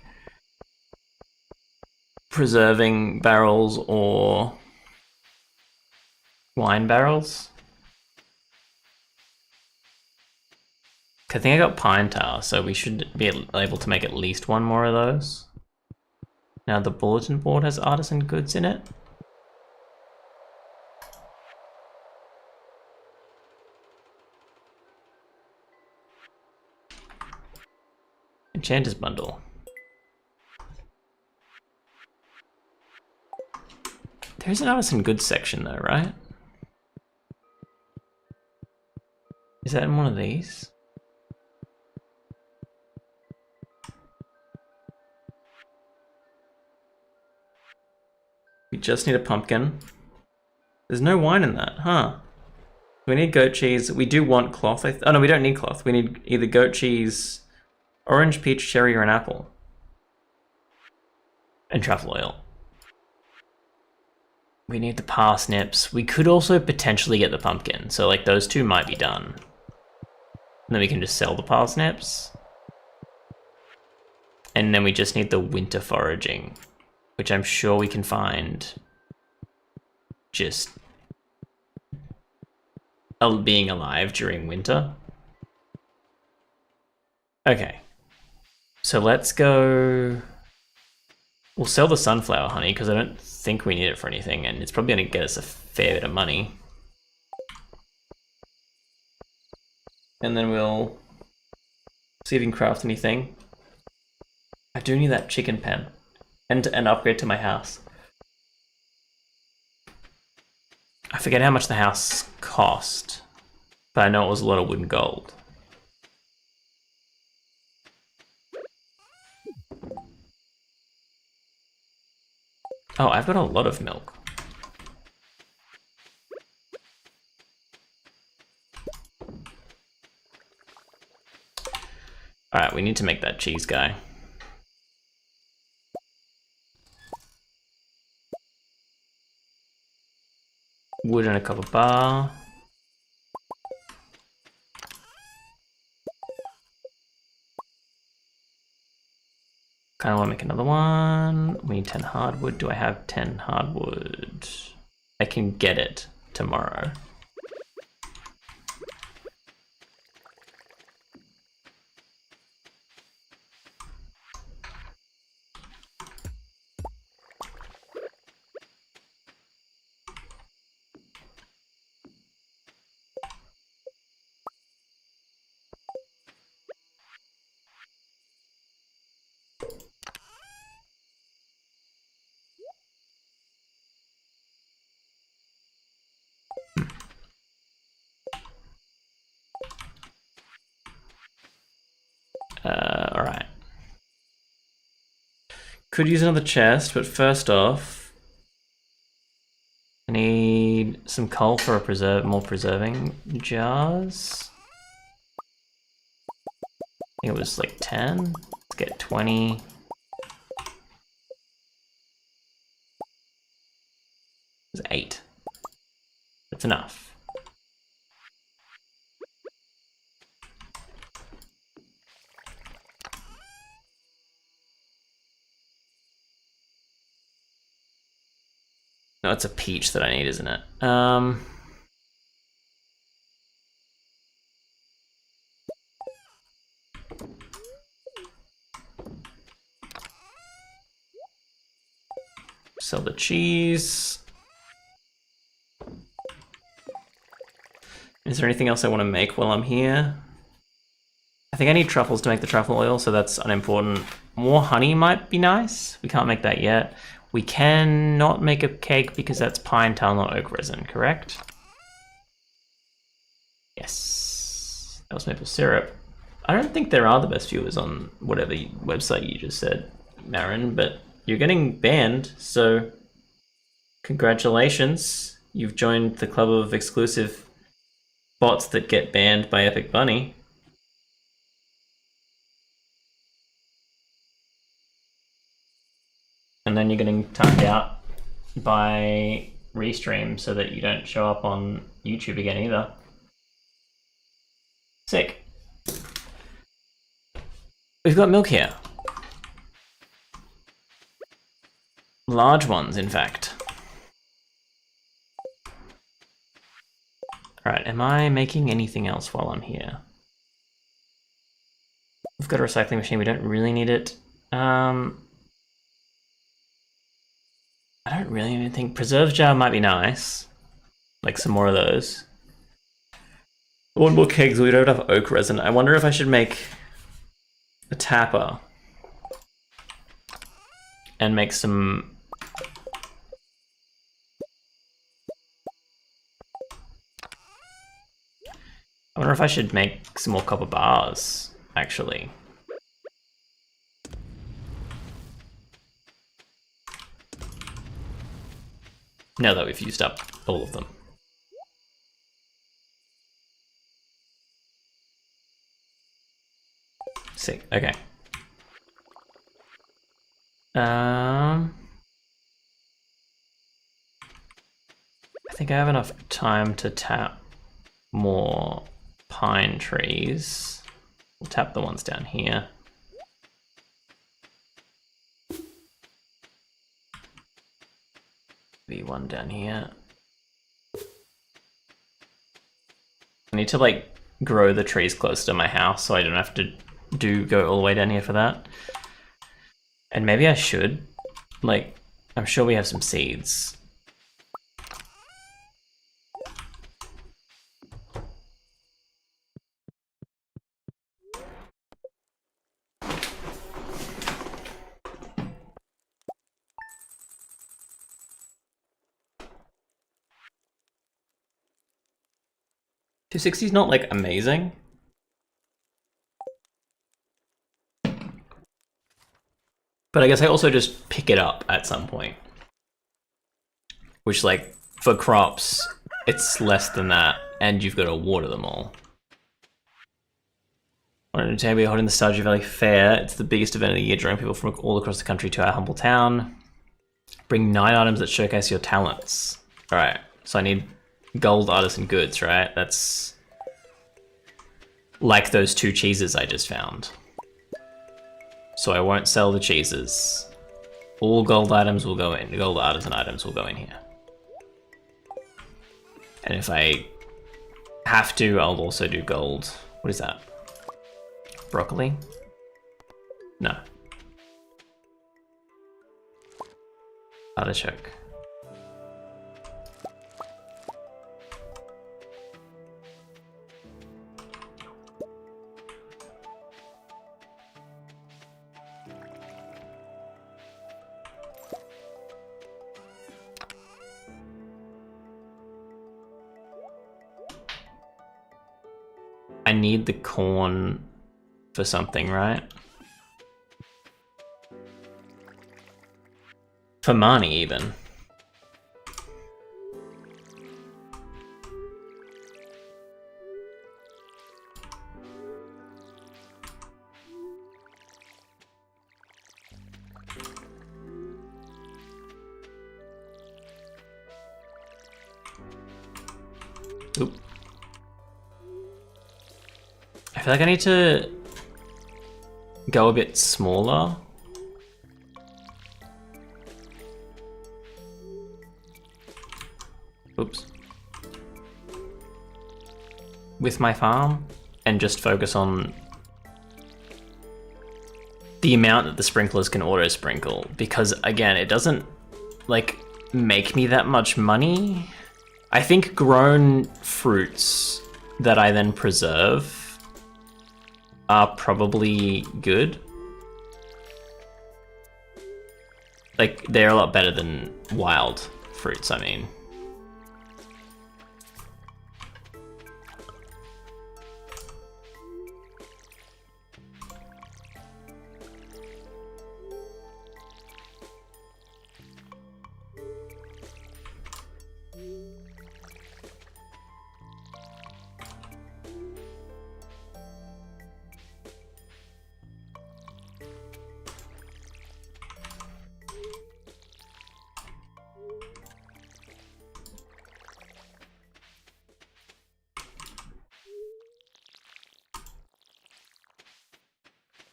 preserving barrels or wine barrels. I think I got pine tar, so we should be able to make at least one more of those. Now the bulletin board has artisan goods in it. Enchanter's bundle. There's an artisan goods section though, right? Is that in one of these? We just need a pumpkin. There's no wine in that, huh? We need goat cheese. We do want cloth. Oh no, we don't need cloth. We need either goat cheese, orange, peach, cherry, or an apple. And truffle oil. We need the parsnips. We could also potentially get the pumpkin. So like those two might be done. And then we can just sell the parsnips. And then we just need the winter foraging, which I'm sure we can find just being alive during winter. Okay. So let's go... We'll sell the sunflower honey because I don't think we need it for anything, and it's probably going to get us a fair bit of money. And then we'll see if we can craft anything. I do need that chicken pen and an upgrade to my house. I forget how much the house cost, but I know it was a lot of wood and gold. Oh, I've got a lot of milk. Alright, we need to make that cheese guy. Wood and a copper bar. Kind of want to make another one. We need 10 hardwood. Do I have 10 hardwood? I can get it tomorrow. Alright. Could use another chest, but first off, I need some coal for a more preserving jars. I think it was like 10. Let's get 20. It was 8. That's enough. No, it's a peach that I need, isn't it? Sell the cheese. Is there anything else I want to make while I'm here? I think I need truffles to make the truffle oil, so that's unimportant. More honey might be nice. We can't make that yet. We can not make a cake because that's pine tar, not oak resin, correct? Yes. That was maple syrup. I don't think there are the best viewers on whatever website you just said, Marin, but you're getting banned, so congratulations. You've joined the club of exclusive bots that get banned by Epic Bunny. then you're getting timed out by Restream so that you don't show up on YouTube again either. Sick. We've got milk here. Large ones, in fact. Alright, am I making anything else while I'm here? We've got a recycling machine, we don't really need it. I don't really even think preserve jar might be nice. Like some more of those. One more kegs, we don't have oak resin. I wonder if I should make a tapper and make some I wonder if I should make some more copper bars, actually. Now that we've used up all of them. Sick, okay. I think I have enough time to tap more pine trees. We'll tap the ones down here. Be one down here. I need to like grow the trees close to my house so I don't have to go all the way down here for that. And maybe I should. Like, I'm sure we have some seeds. $260 is not like amazing. But I guess I also just pick it up at some point. Which, like, for crops, it's less than that, and you've got to water them all. Today we are holding the Stardew Valley Fair. It's the biggest event of the year, drawing people from all across the country to our humble town. Bring 9 items that showcase your talents. Alright, so I need gold artisan goods, right? That's like those 2 cheeses I just found. So I won't sell the cheeses. All gold items will go in. Gold artisan items will go in here. And if I have to, I'll also do gold. What is that? Broccoli? No. Artichoke. I need the corn for something, right? For money, even. Oop. I feel like I need to go a bit smaller. Oops. With my farm and just focus on the amount that the sprinklers can auto sprinkle, because again, it doesn't like make me that much money. I think grown fruits that I then preserve are probably good. Like, they're a lot better than wild fruits, I mean.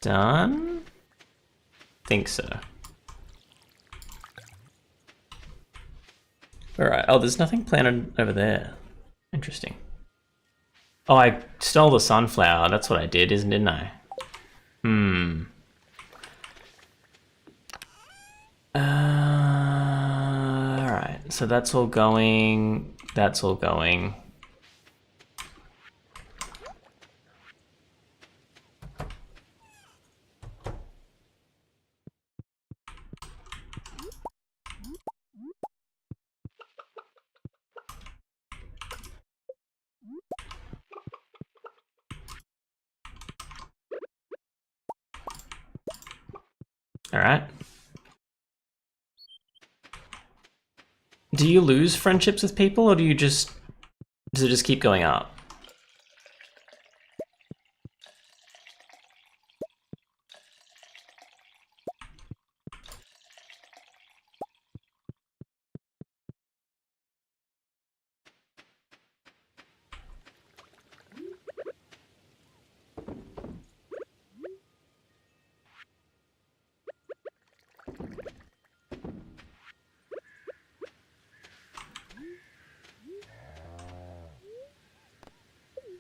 done? Think so. Alright, oh, there's nothing planted over there. Interesting. Oh, I stole the sunflower, that's what I did, didn't I? Alright, so that's all going, that's all going. Alright. Do you lose friendships with people, or does it just keep going up?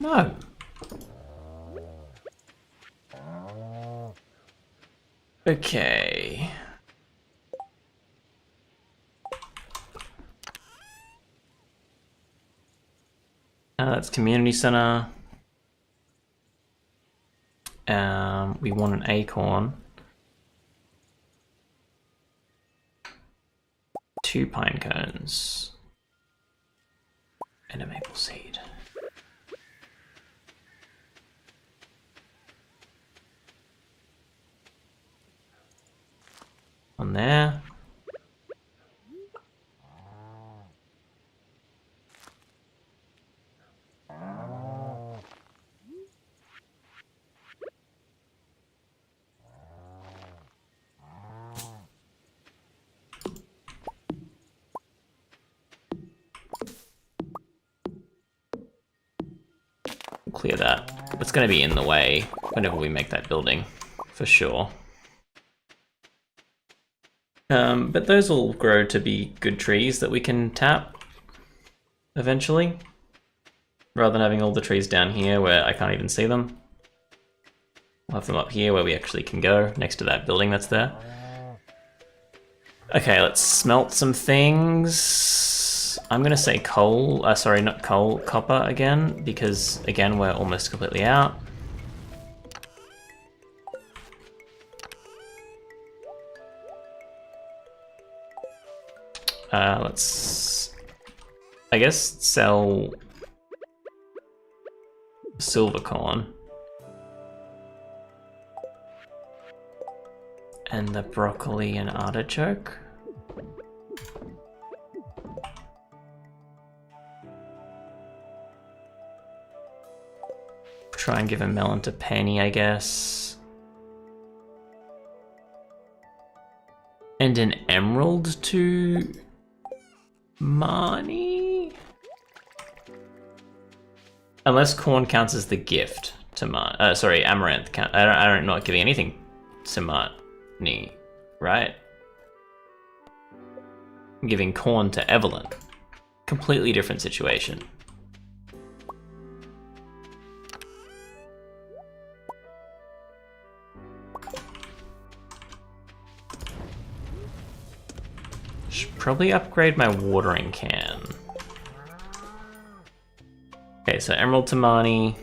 No. Okay. That's community center. We want an acorn. 2 pine cones. And a maple seed. On there. Clear that. It's going to be in the way whenever we make that building, for sure. But those will grow to be good trees that we can tap eventually, rather than having all the trees down here where I can't even see them. We'll have them up here where we actually can go, next to that building that's there. Okay, let's smelt some things. I'm gonna say coal, sorry, not coal, copper again, because again, we're almost completely out. Let's, I guess, sell silver corn. And the broccoli and artichoke. Try and give a melon to Penny, I guess. And an emerald to Marnie? Unless corn counts as the gift to Marnie. Sorry, amaranth count. I'm not giving anything to Marnie, right? I'm giving corn to Evelyn. Completely different situation. Should probably upgrade my watering can. Okay, so emerald to Marnie,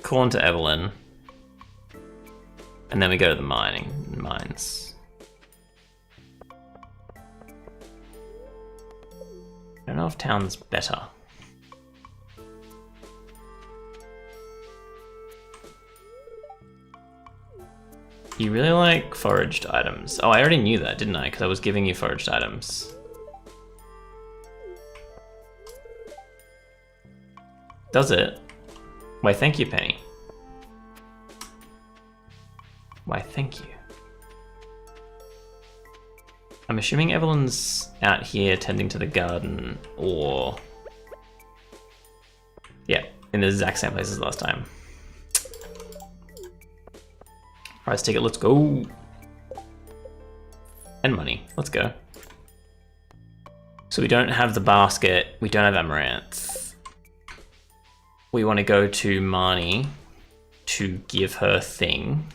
corn to Evelyn, and then we go to the mines. I don't know if town's better. You really like foraged items. Oh, I already knew that, didn't I? Because I was giving you foraged items. Does it? Why, thank you, Penny. Why, thank you. I'm assuming Evelyn's out here tending to the garden, or... yeah, in the exact same place as last time. Prize ticket, let's go. And money, let's go. So we don't have the basket, we don't have Amaranth. We want to go to Marnie to give her thing.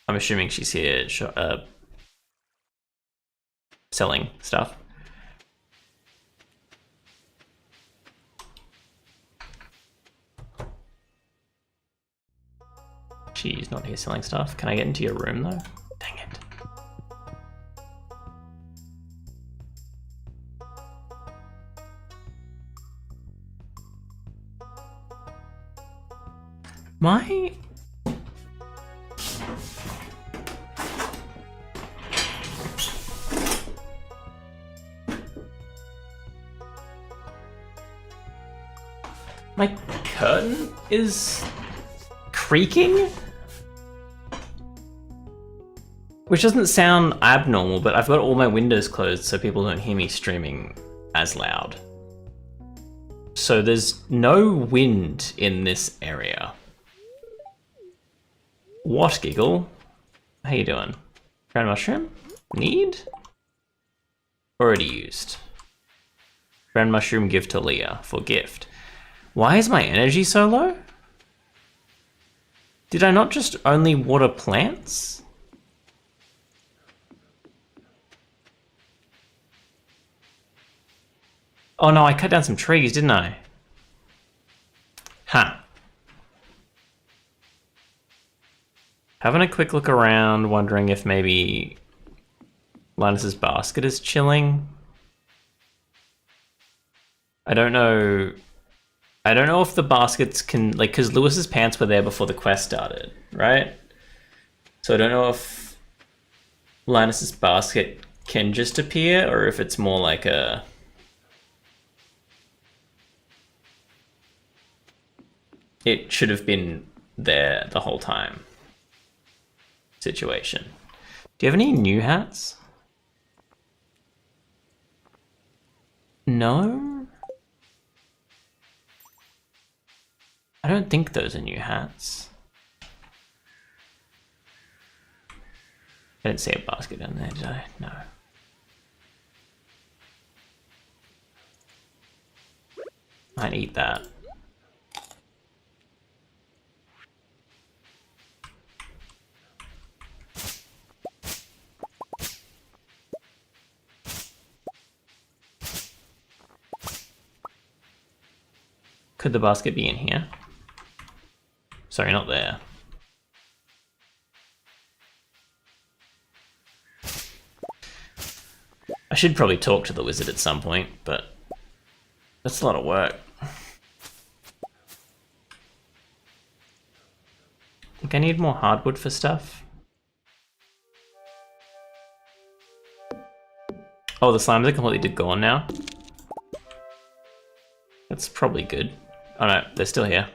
I'm assuming she's here selling stuff. She's not here selling stuff. Can I get into your room though? Dang it. My curtain is creaking? Which doesn't sound abnormal, but I've got all my windows closed so people don't hear me streaming as loud. So there's no wind in this area. What, Giggle? How you doing? Grand Mushroom? Need? Already used. Grand Mushroom give to Leah for gift. Why is my energy so low? Did I not just only water plants? Oh no, I cut down some trees, didn't I? Huh. Having a quick look around, wondering if maybe Linus's basket is chilling. I don't know if the baskets can, like, because Lewis's pants were there before the quest started, right? So I don't know if Linus's basket can just appear, or if it's more like a... It should have been there the whole time situation. Do you have any new hats? No? I don't think those are new hats. I didn't see a basket down there, did I? No. Might eat that. Could the basket be in here? Sorry, not there. I should probably talk to the wizard at some point, but that's a lot of work. I think I need more hardwood for stuff. Oh, the slimes are completely gone now. That's probably good. Oh no, they're still here.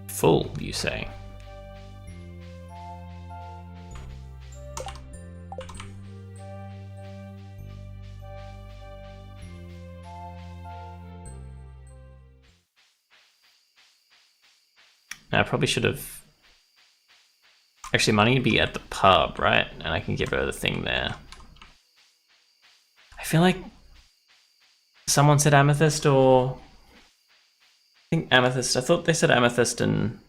Full, you say? Now, I probably should have... Actually, money would be at the pub, right? And I can give her the thing there. I feel like someone said amethyst, or... I think amethyst. I thought they said amethyst and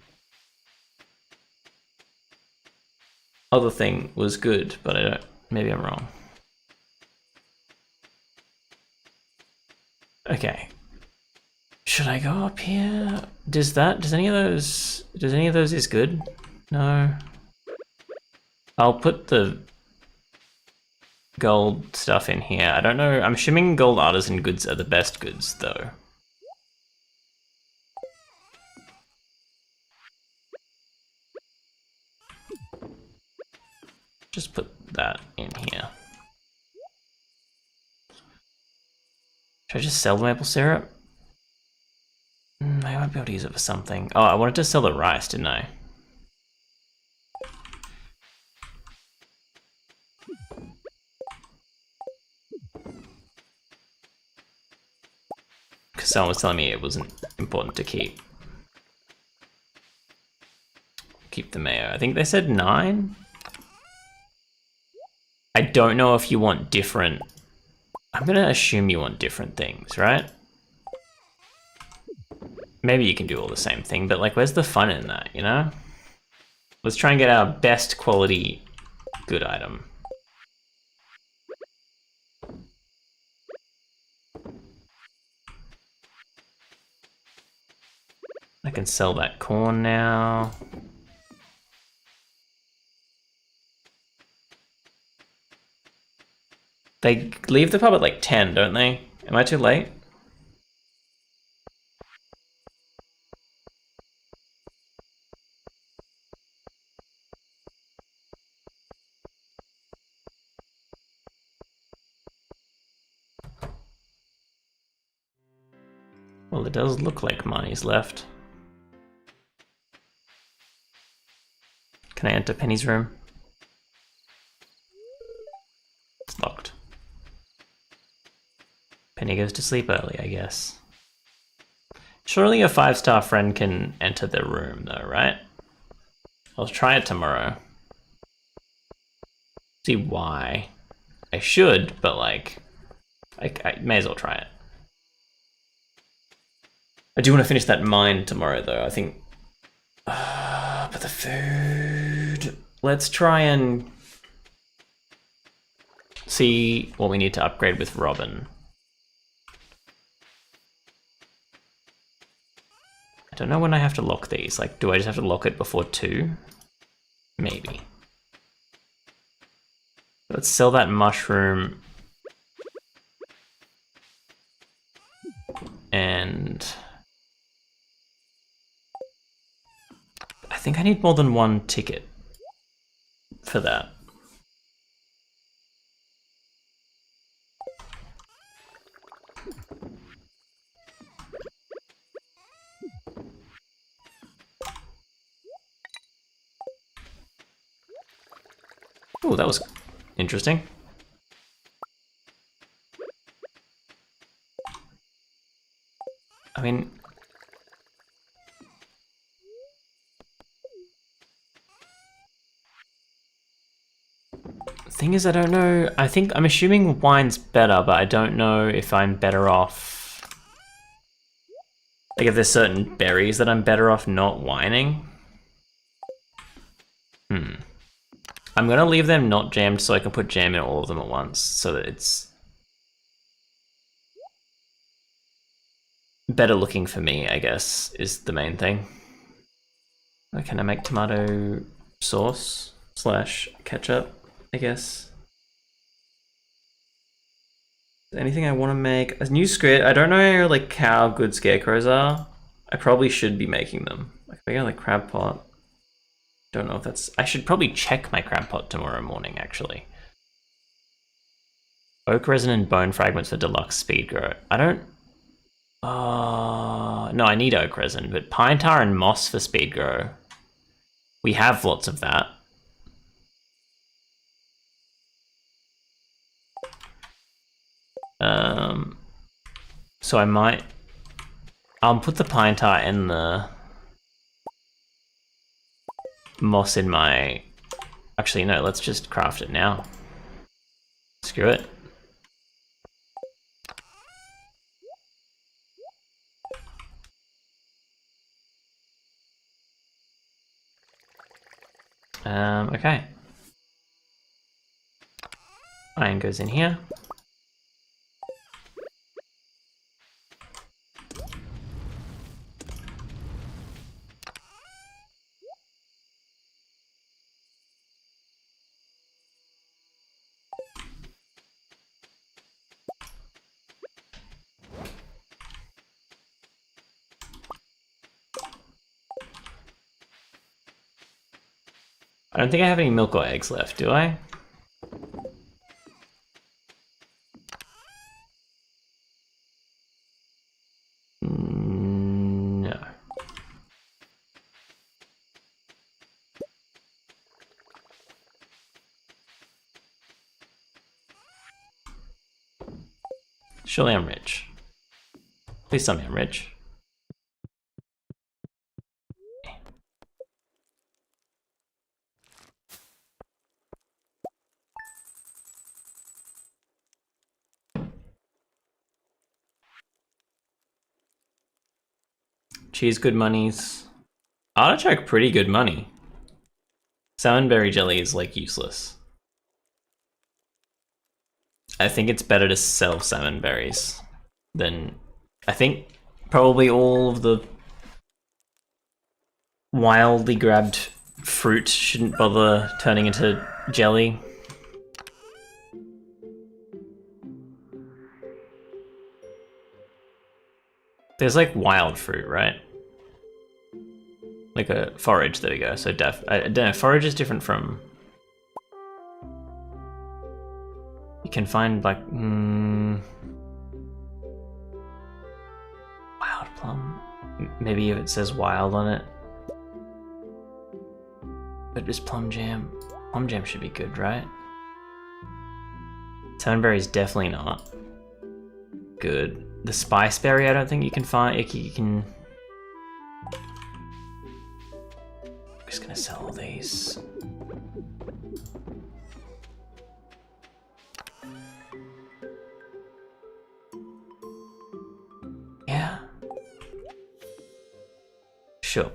other thing was good, but I don't. Maybe I'm wrong. Okay. Should I go up here? Does any of those is good? No. I'll put the gold stuff in here. I don't know. I'm assuming gold artisan goods are the best goods though. Just put that in here. Should I just sell the maple syrup? I might be able to use it for something. Oh, I wanted to sell the rice, didn't I? Because someone was telling me it wasn't important to keep the mayo. I think they said 9. I don't know if you want different. I'm gonna assume you want different things, right? Maybe you can do all the same thing, but like, where's the fun in that, you know? Let's try and get our best quality good item. I can sell that corn now. They leave the pub at like 10, don't they? Am I too late? Well, it does look like money's left. Can I enter Penny's room? It's locked. Penny goes to sleep early, I guess. Surely a 5-star friend can enter their room though, right? I'll try it tomorrow. See why. I should, but like, I may as well try it. I do want to finish that mine tomorrow though, I think. But the food... Let's try and see what we need to upgrade with Robin. I don't know when I have to lock these. Like, do I just have to lock it before 2? Maybe. Let's sell that mushroom. And I think I need more than 1 ticket for that. Oh, that was interesting. I mean, the thing is, I don't know. I think I'm assuming wine's better, but I don't know if I'm better off. Like, if there's certain berries that I'm better off not wining. I'm gonna leave them not jammed so I can put jam in all of them at once, so that it's better looking for me, I guess, is the main thing. Can I make tomato sauce / ketchup, I guess? Anything I want to make? A new squid. I don't know like how good scarecrows are. I probably should be making them. Like, if I get like crab pot. Don't know if that's... I should probably check my crab pot tomorrow morning, actually. Oak resin and bone fragments for deluxe speed grow. I don't... no, I need oak resin, but pine tar and moss for speed grow. We have lots of that. So I might... I'll put the pine tar and the moss in my... Actually, no, let's just craft it now. Screw it. Okay. Iron goes in here. I don't think I have any milk or eggs left, do I? No. Surely I'm rich. Please tell me I'm rich. Cheese good monies. Artichoke pretty good money. Salmonberry jelly is like useless. I think it's better to sell salmon berries than... I think probably all of the wildly grabbed fruit shouldn't bother turning into jelly. There's like wild fruit, right? Like a forage, there we go. So I don't know, forage is different from... You can find like... wild plum? Maybe if it says wild on it. But just plum jam. Plum jam should be good, right? Salmonberry is definitely not good. The spice berry I don't think you can find. You can... I'm just gonna sell all these. Yeah. Sure.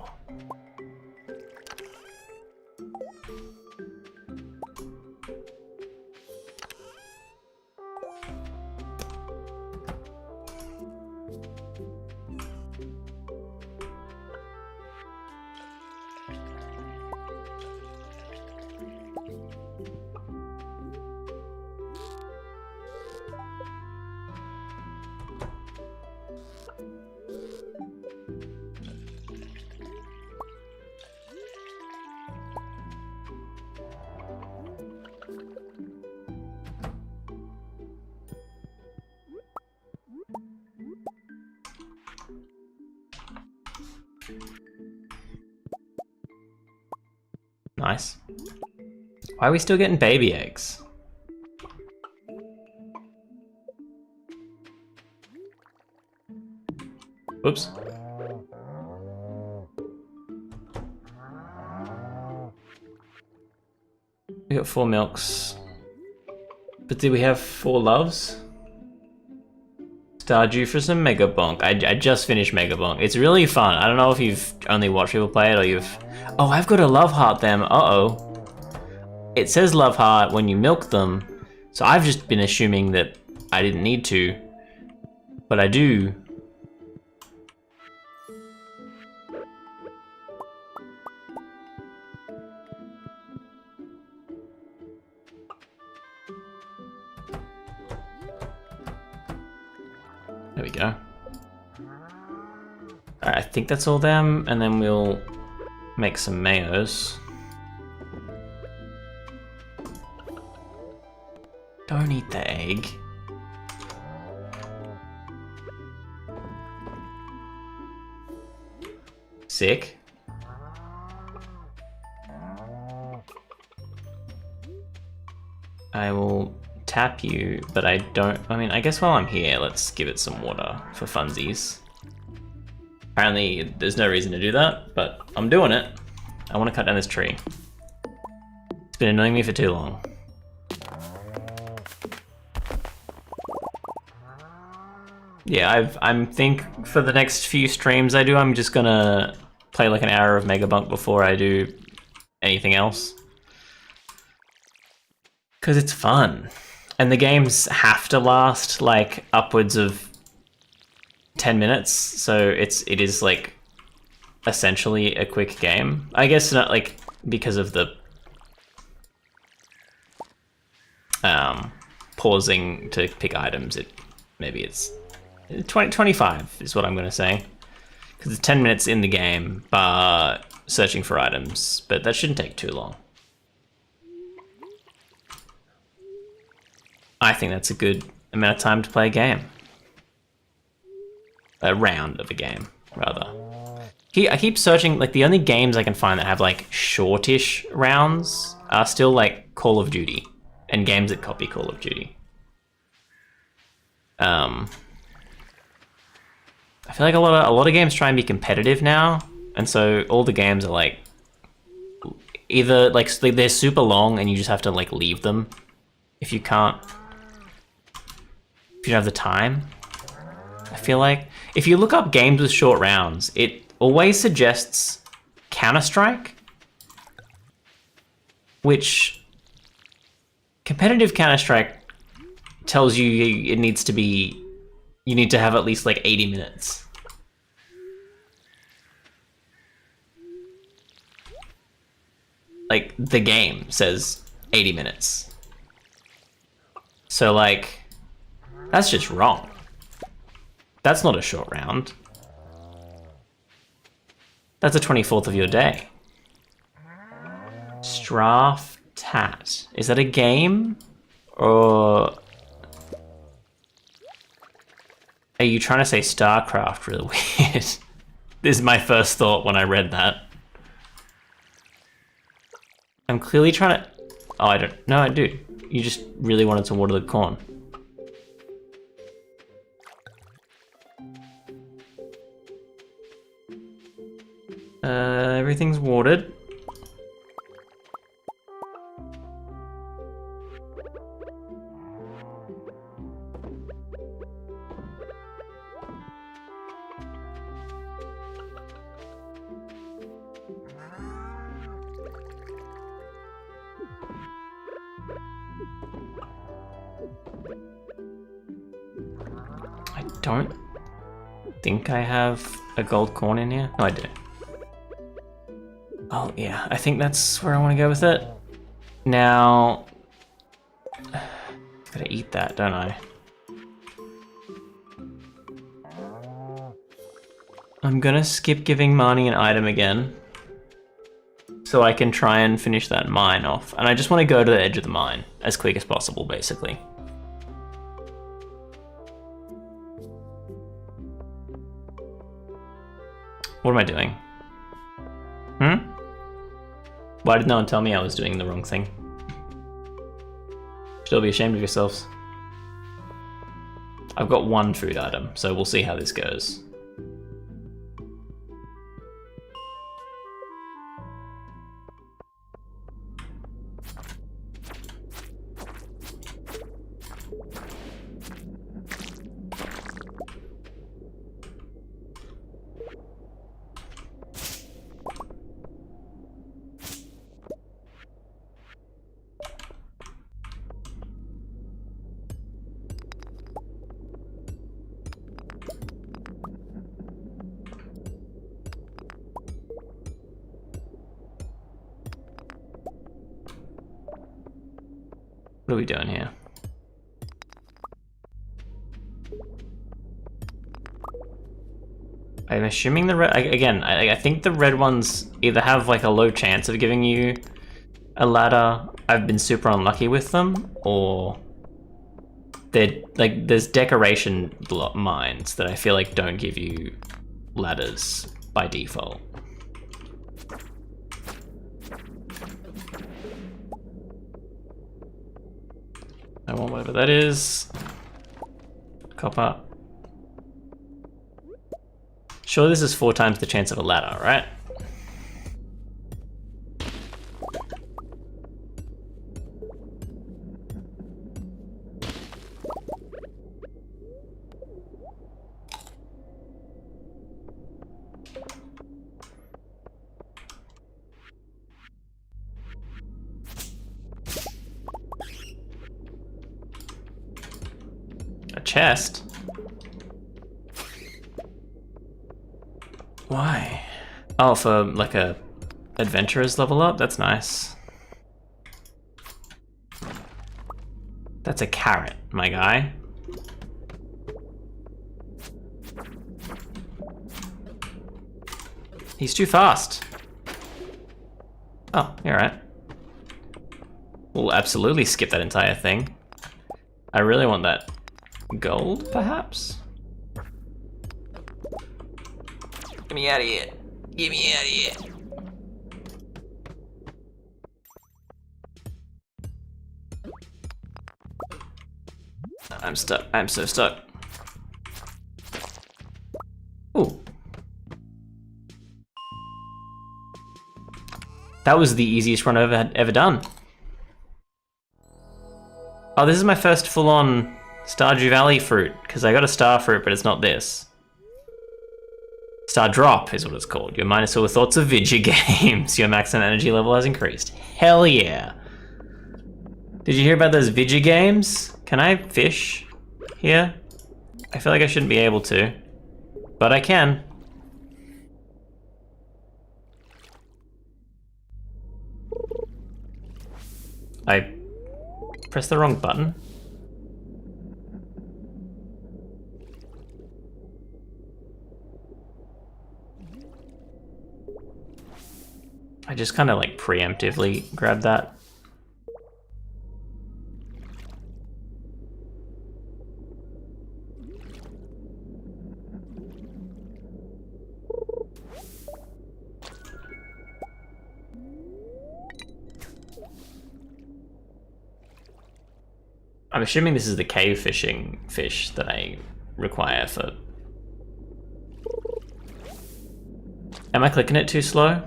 Nice. Why are we still getting baby eggs? Oops. We got 4 milks. But did we have 4 loves? Stardew for some Megabonk. I just finished Megabonk. It's really fun. I don't know if you've only watched people play it or you've... Oh, I've got a love heart them. Uh-oh. It says love heart when you milk them. So I've just been assuming that I didn't need to. But I do. There we go. Alright, I think that's all them, and then we'll make some mayos. Don't eat the egg. Sick. I will tap you, but I don't... I mean, I guess while I'm here, let's give it some water for funsies. Apparently, there's no reason to do that, but I'm doing it. I want to cut down this tree. It's been annoying me for too long. Yeah, I think for the next few streams I do, I'm just gonna play like an hour of Megabonk before I do anything else. Because it's fun. And the games have to last like upwards of 10 minutes, so it is like essentially a quick game. I guess not like because of the pausing to pick items, maybe it's 25 is what I'm gonna say. Because it's 10 minutes in the game, but searching for items, but that shouldn't take too long. I think that's a good amount of time to play a game. A round of a game, rather. I keep searching, like, the only games I can find that have, like, shortish rounds are still, like, Call of Duty, and games that copy Call of Duty. I feel like a lot of games try and be competitive now, and so all the games are, like, either, like, they're super long and you just have to, like, leave them if you don't have the time. I feel like if you look up games with short rounds, it always suggests Counter-Strike, which competitive Counter-Strike tells you it needs to be, you need to have at least like 80 minutes. Like the game says 80 minutes. So like, that's just wrong. That's not a short round. That's the 24th of your day. Straff Tat. Is that a game? Or are you trying to say StarCraft? Really weird. This is my first thought when I read that. I'm clearly trying to... Oh, I don't... No, dude. You just really wanted to water the corn. Everything's watered. I don't think I have a gold corn in here. No, I do. Oh, yeah, I think that's where I want to go with it. Now, gotta eat that, don't I? I'm gonna skip giving Marnie an item again, so I can try and finish that mine off. And I just want to go to the edge of the mine as quick as possible, basically. What am I doing? Why did no one tell me I was doing the wrong thing? Should all be ashamed of yourselves. I've got one food item, so we'll see how this goes. What are we doing here? I'm assuming the red, I think the red ones either have like a low chance of giving you a ladder. I've been super unlucky with them, or they're like, there's decoration mines that I feel like don't give you ladders by default. I want whatever that is. Copper. Sure, this is 4 times the chance of a ladder, right? A chest? Why? Oh, for like a adventurer's level up? That's nice. That's a carrot, my guy. He's too fast. Oh, you're right. We'll absolutely skip that entire thing. I really want that gold, perhaps? Get me out of here. Get me out of here. I'm stuck. I'm so stuck. Ooh. That was the easiest run I've ever done. Oh, this is my first full-on Stardew Valley fruit, because I got a star fruit, but it's not this. Star Drop is what it's called. Your mind is filled with thoughts of video games. Your maximum energy level has increased. Hell yeah. Did you hear about those video games? Can I fish here? I feel like I shouldn't be able to, but I can. I pressed the wrong button. I just kind of like preemptively grabbed that. I'm assuming this is the cave fishing fish that I require for... Am I clicking it too slow?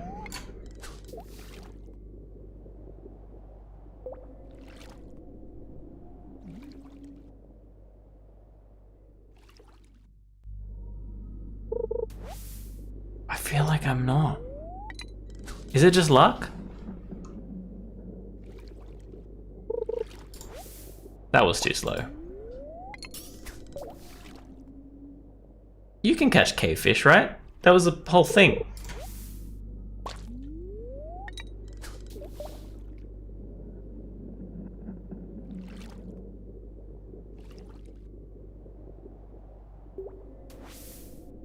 I feel like I'm not. Is it just luck? That was too slow. You can catch cave fish, right? That was the whole thing.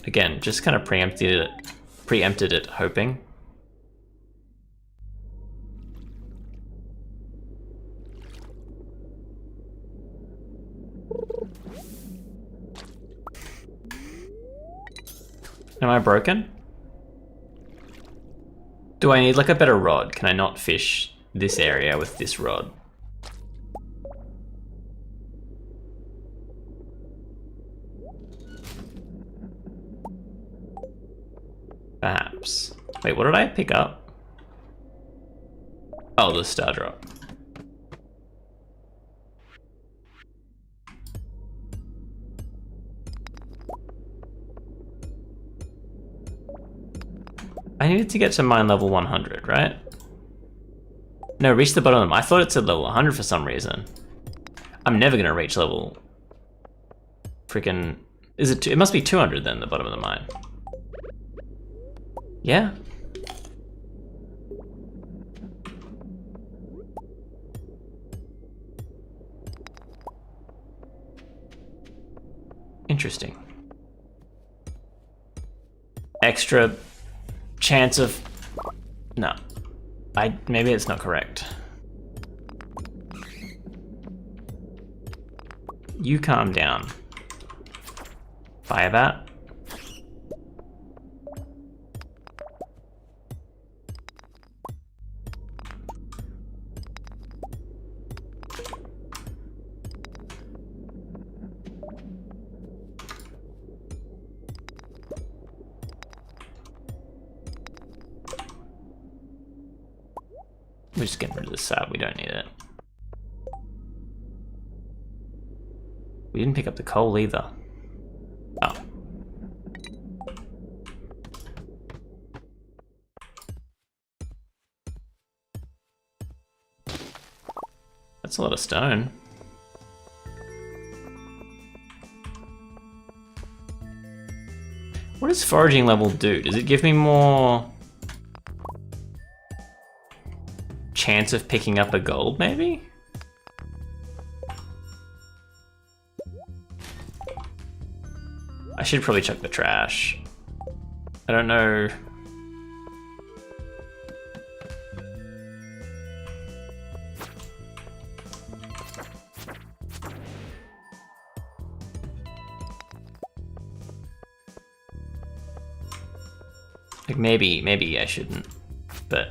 Again, just kind of preempted it, hoping. Am I broken? Do I need like a better rod? Can I not fish this area with this rod? Perhaps. Wait, what did I pick up? Oh, the star drop. I needed to get to mine level 100, right? No, reach the bottom of them. I thought it said level 100 for some reason. I'm never gonna reach level... Freaking... Is it... It must be 200 then, the bottom of the mine. Yeah? Interesting. Extra chance of... No. Maybe it's not correct. You calm down. Fire bat. We're just getting rid of the sap, we don't need it. We didn't pick up the coal either. Oh. That's a lot of stone. What does foraging level do? Does it give me more chance of picking up a gold, maybe? I should probably check the trash. I don't know. Like maybe I shouldn't, but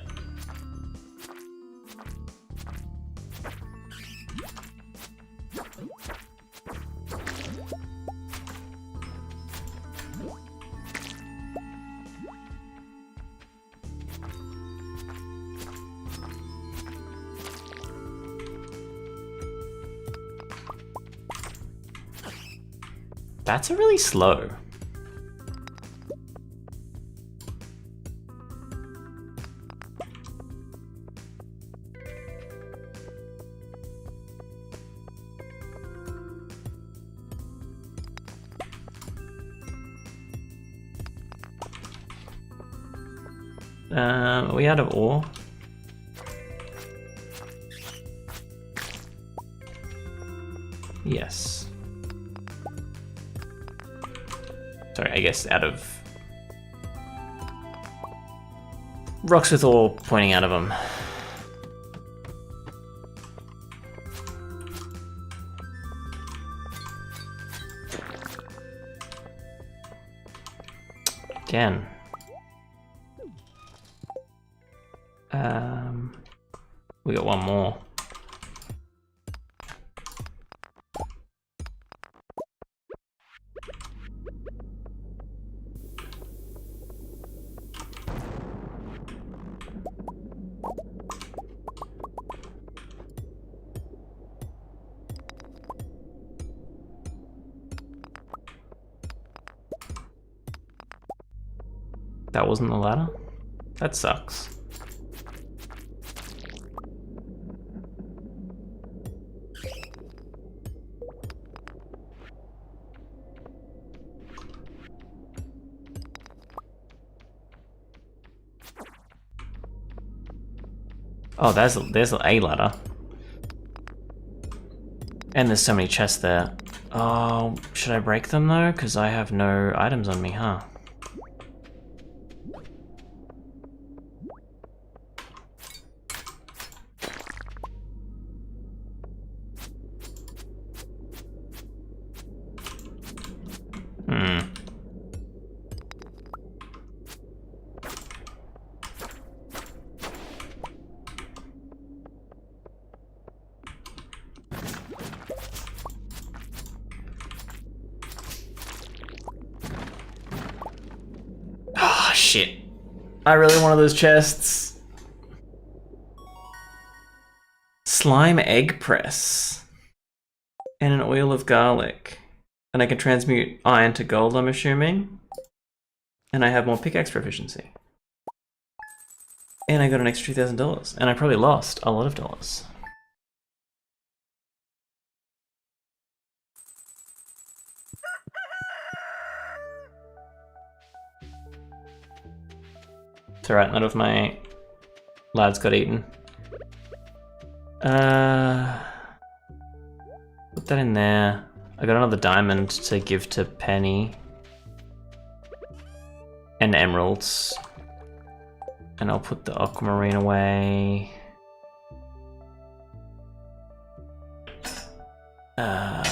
that's a really slow. Are we out of ore? Yes. Sorry, I guess out of rocks with ore pointing out of them. Again. We got one more. That wasn't the ladder? That sucks. Oh, there's a ladder. And there's so many chests there. Oh, should I break them though? Because I have no items on me, huh? Shit. I really wanted those chests. Slime egg press. And an oil of garlic. And I can transmute iron to gold, I'm assuming. And I have more pickaxe proficiency. And I got an extra $2,000. And I probably lost a lot of dollars. It's alright, none of my lads got eaten. Put that in there. I got another diamond to give to Penny. And emeralds. And I'll put the aquamarine away. I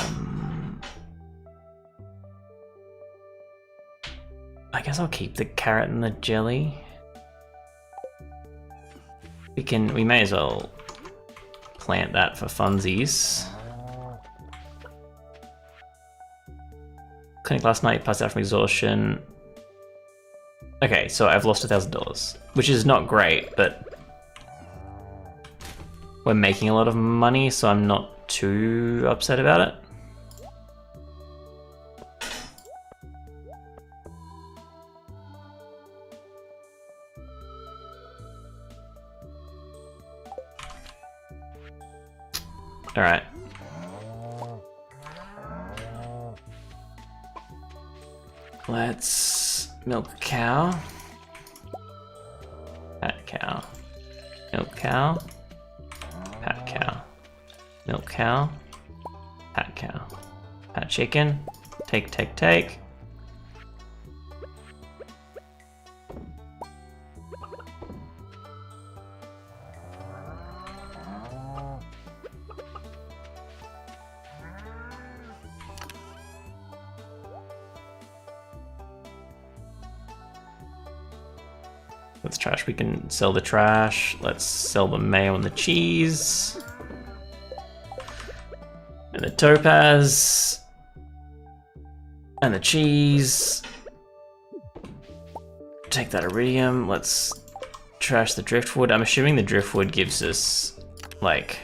guess I'll keep the carrot and the jelly. We may as well plant that for funsies. Clinic last night, passed out from exhaustion. Okay, so I've lost $1,000, which is not great, but we're making a lot of money, so I'm not too upset about it. All right. Let's milk a cow. Pat cow. Milk cow. Pat cow. Milk cow. Pat cow. Pat chicken. Take, take, take. That's trash. We can sell the trash. Let's sell the mayo and the cheese. And the topaz. And the cheese. Take that iridium. Let's trash the driftwood. I'm assuming the driftwood gives us, like...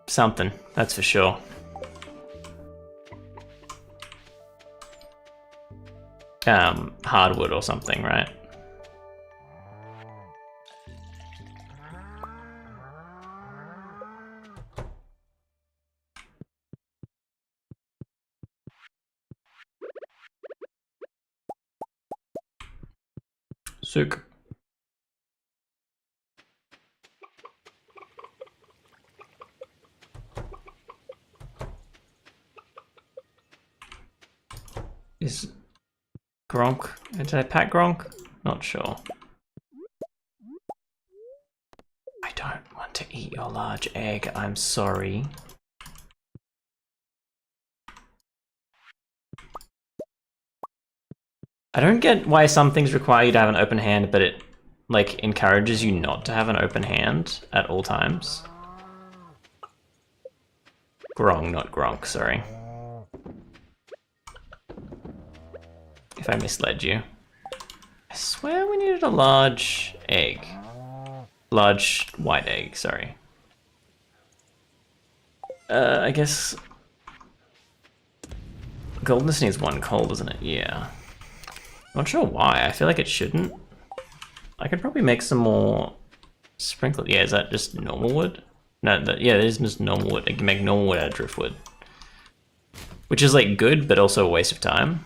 something, that's for sure. Hardwood or something, right? Sook. Is Gronk? Did I pack Gronk? Not sure. I don't want to eat your large egg, I'm sorry. I don't get why some things require you to have an open hand, but it, like, encourages you not to have an open hand at all times. Grong, not Gronk, sorry. If I misled you. I swear we needed a large egg. Large white egg, sorry. I guess... Goldness needs one coal, doesn't it? Yeah. Not sure why, I feel like it shouldn't. I could probably make some more sprinkler. Yeah, is that just normal wood? No, yeah, it is just normal wood. I can make normal wood out of driftwood. Which is like good, but also a waste of time.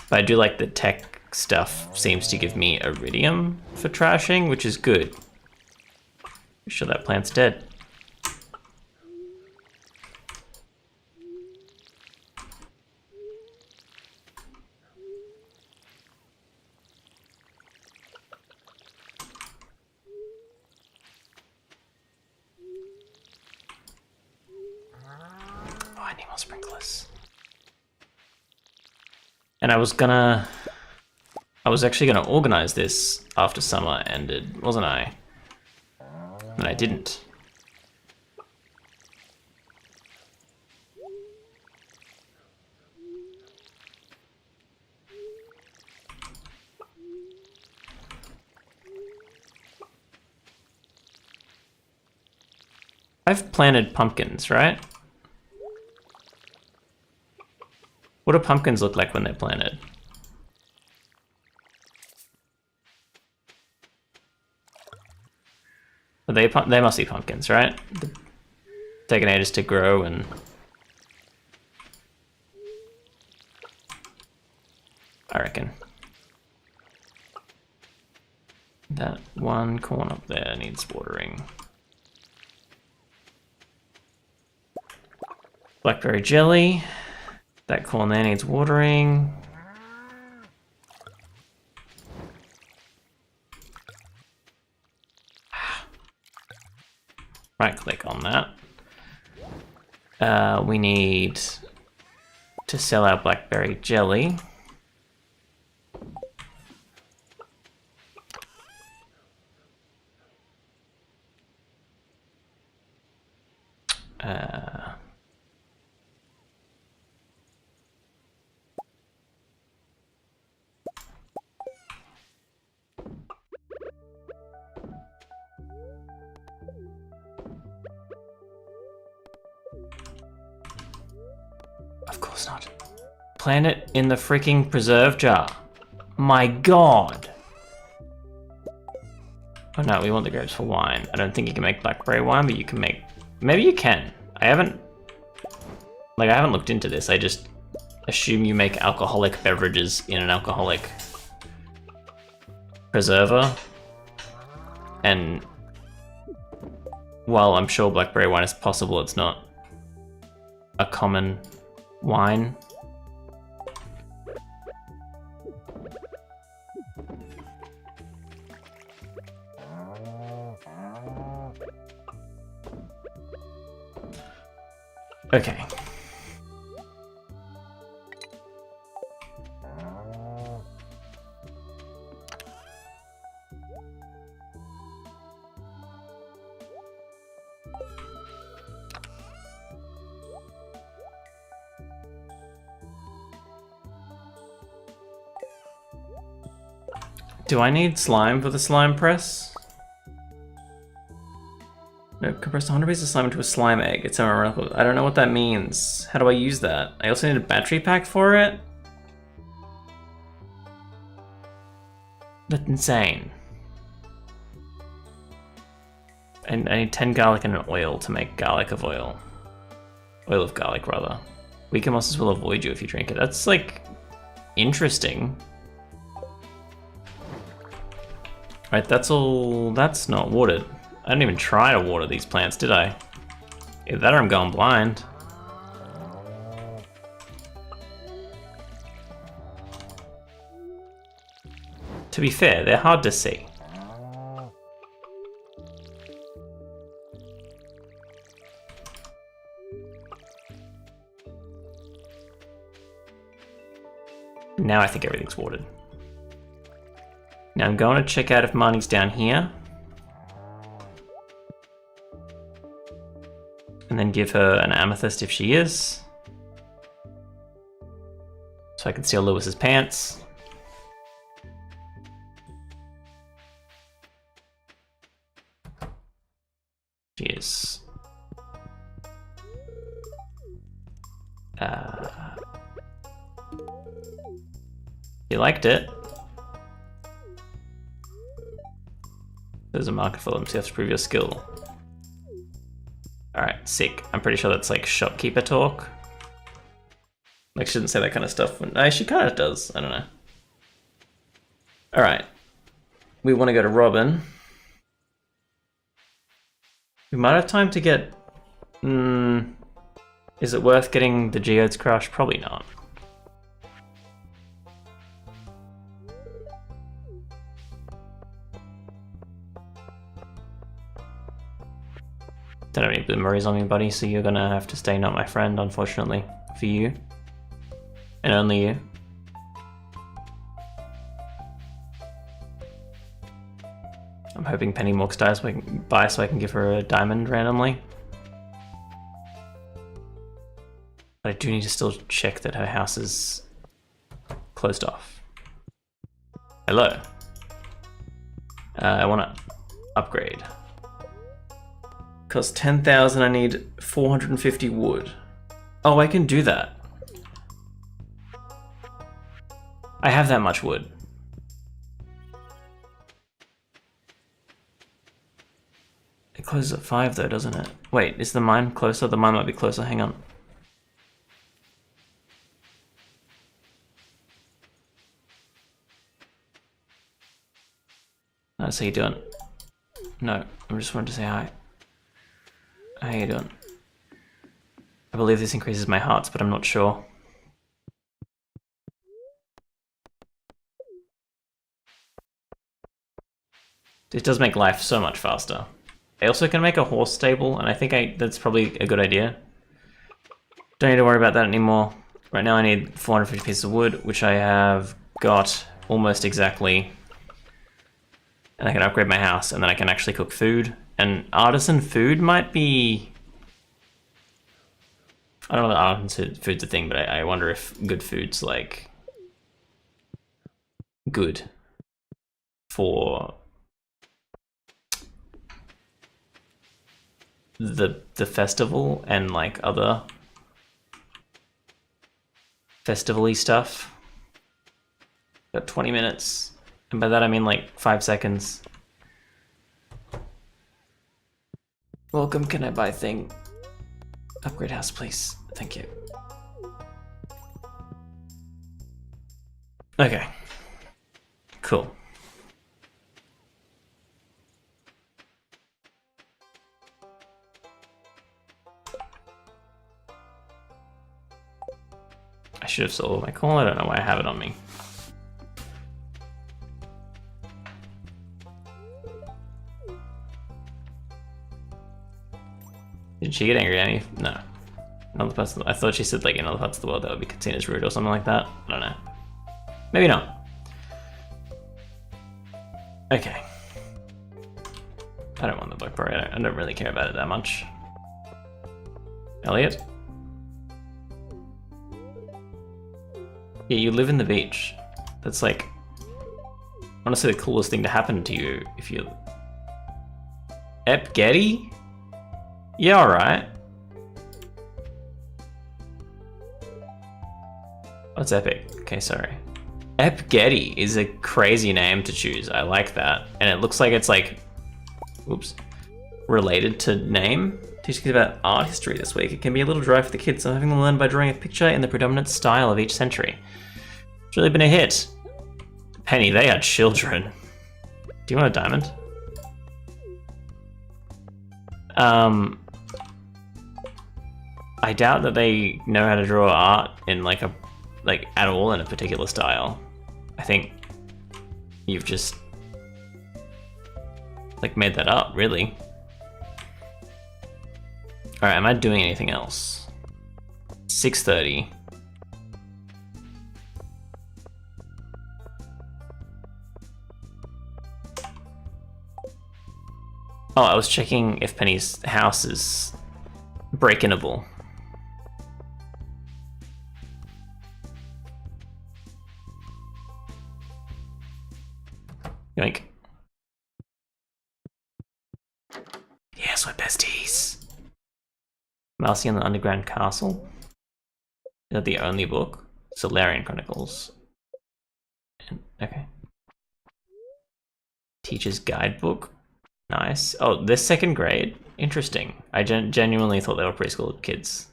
But I do like the tech stuff seems to give me iridium for trashing, which is good. I'm sure that plant's dead. Oh, I need more sprinklers. And I was actually gonna organize this after summer ended, wasn't I? And I didn't. I've planted pumpkins, right? What do pumpkins look like when they're planted? They must be pumpkins, right? Taking ages to grow and... I reckon. That one corn up there needs watering. Blackberry jelly. That corn there needs watering. Right click on that. We need to sell our blackberry jelly. Of course not. Plant it in the freaking preserve jar. My god. Oh no, we want the grapes for wine. I don't think you can make blackberry wine, but you can make... Maybe you can. I haven't looked into this. I just assume you make alcoholic beverages in an alcoholic preserver. And while I'm sure blackberry wine is possible, it's not a common wine. Okay. Do I need slime for the slime press? No, compressed 100 pieces of slime into a slime egg. It's unremarkable. I don't know what that means. How do I use that? I also need a battery pack for it? That's insane. And I need 10 garlic and an oil to make garlic of oil. Oil of garlic, rather. Weaker monsters will avoid you if you drink it. That's, like, interesting. Right, that's all... That's not watered. I didn't even try to water these plants, did I? Either that or I'm going blind. To be fair, they're hard to see. Now I think everything's watered. Now I'm going to check out if Marnie's down here. And then give her an amethyst if she is. So I can steal Lewis's pants. She is. You liked it. There's a market for them, so you have to prove your skill. Alright, sick. I'm pretty sure that's like shopkeeper talk. Like, she shouldn't say that kind of stuff. She kind of does. I don't know. Alright. We want to go to Robin. We might have time to get... is it worth getting the Geodes Crush? Probably not. Don't have any bloomeries on me, buddy, so you're gonna have to stay not my friend, unfortunately. For you. And only you. I'm hoping Penny Morks dies so I can give her a diamond randomly. But I do need to still check that her house is closed off. Hello. I wanna upgrade. Costs 10,000, I need 450 wood. Oh, I can do that. I have that much wood. It closes at 5 though, doesn't it? Wait, is the mine closer? The mine might be closer, hang on. Nice, how you doing? No, I just wanted to say hi. How you doing? I believe this increases my hearts, but I'm not sure. This does make life so much faster. I also can make a horse stable, and I think that's probably a good idea. Don't need to worry about that anymore. Right now I need 450 pieces of wood, which I have got almost exactly. And I can upgrade my house, and then I can actually cook food. And artisan food might be... I don't know if artisan food's a thing, but I wonder if good food's like... good for the festival and like other festival-y stuff. Got 20 minutes. And by that I mean like 5 seconds. Welcome, can I buy thing? Upgrade house, please. Thank you. Okay. Cool. I should have sold my coal. I don't know why I have it on me. Did she get angry at me? No. In other parts of the, I thought she said like in other parts of the world that would be seen as rude or something like that. I don't know. Maybe not. Okay. I don't want the book, bro. I don't really care about it that much. Elliot? Yeah, you live in the beach. That's like, honestly, the coolest thing to happen to you if you... Ep Getty? Yeah, alright. What's epic? Okay, sorry. Ep Getty is a crazy name to choose. I like that. And it looks like it's like, oops, related to name. Teaching kids about art history this week. It can be a little dry for the kids, so having them learn by drawing a picture in the predominant style of each century. It's really been a hit. Penny, they are children. Do you want a diamond? I doubt that they know how to draw art in like at all in a particular style. I think you've just like made that up, really. Alright, am I doing anything else? 6:30. Oh, I was checking if Penny's house is break-inable. Yoink. Yes, we're besties. Marcy and the Underground Castle. Is that the only book? Solarian Chronicles. Okay. Teacher's Guidebook. Nice. Oh, they're second grade. Interesting. I genuinely thought they were preschool kids.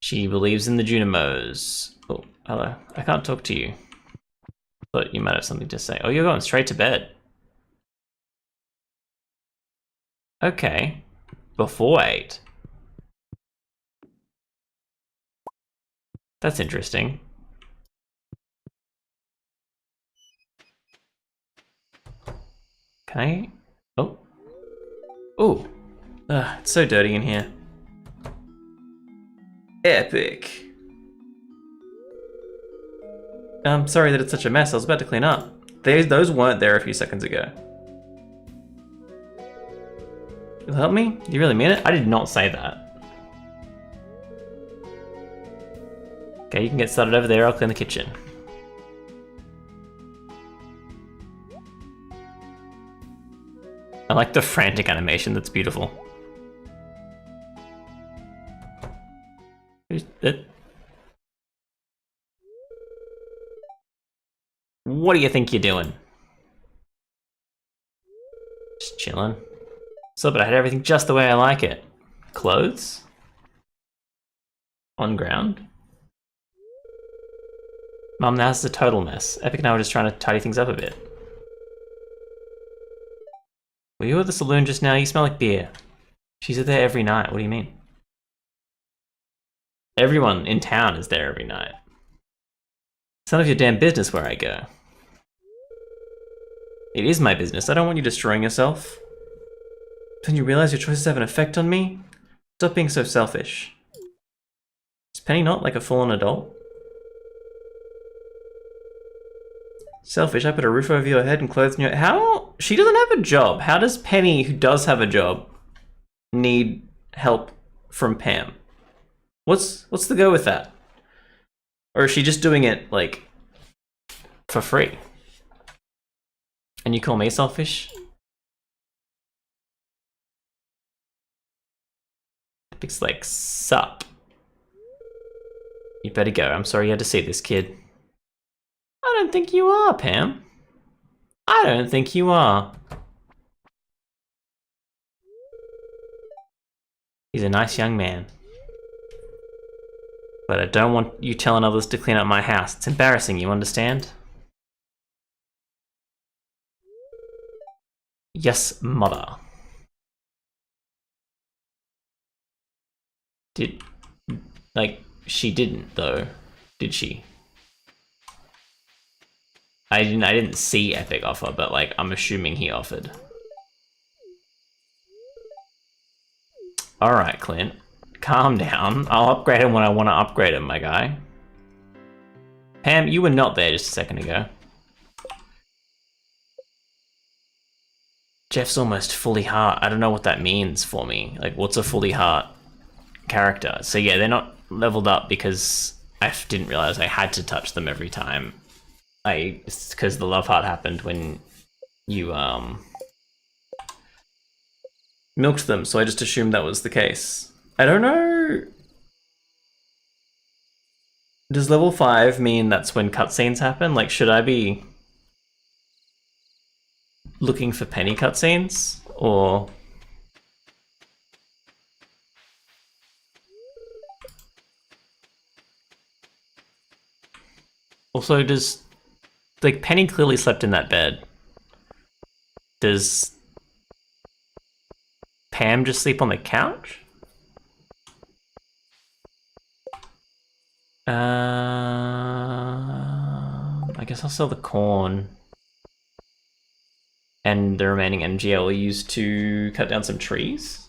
She believes in the Junimos. Oh, hello. I can't talk to you. But you might have something to say. Oh, you're going straight to bed. Okay. Before 8. That's interesting. Can I? Oh. Oh. It's so dirty in here. Epic. I'm sorry that it's such a mess. I was about to clean up. Those weren't there a few seconds ago. You'll help me? Do you really mean it? I did not say that. Okay, you can get started over there. I'll clean the kitchen. I like the frantic animation. That's beautiful. Who's that? What do you think you're doing? Just chilling. So, but I had everything just the way I like it. Clothes? On ground? Mum, the house is a total mess. Epic and I were just trying to tidy things up a bit. Were you at the saloon just now? You smell like beer. She's there every night. What do you mean? Everyone in town is there every night. It's none of your damn business where I go. It is my business. I don't want you destroying yourself. Don't you realize your choices have an effect on me? Stop being so selfish. Is Penny not like a full-on adult? Selfish, I put a roof over your head and clothes in your... How? She doesn't have a job. How does Penny, who does have a job, need help from Pam? What's the go with that? Or is she just doing it, like, for free? And you call me selfish? Epic's like, sup. You better go. I'm sorry you had to see this, kid. I don't think you are, Pam. I don't think you are. He's a nice young man. But I don't want you telling others to clean up my house. It's embarrassing, you understand? Yes, mother. She didn't, though, did she? I didn't see Epic offer, but, like, I'm assuming he offered. Alright, Clint. Calm down. I'll upgrade him when I want to upgrade him, my guy. Pam, you were not there just a second ago. Jeff's almost fully heart. I don't know what that means for me. Like, what's a fully heart character? So yeah, they're not leveled up because I didn't realize I had to touch them every time. It's because the love heart happened when you milked them, so I just assumed that was the case. I don't know. Does level 5 mean that's when cutscenes happen? Like, should I be looking for penny cutscenes? Or... Also, does... Like, Penny clearly slept in that bed. Does Pam just sleep on the couch? I guess I'll sell the corn. And the remaining energy I will use to cut down some trees.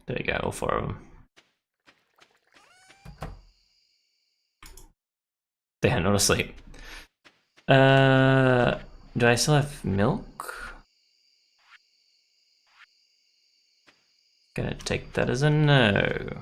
There you go, all 4 of them. They're not asleep. Do I still have milk? Gonna take that as a no.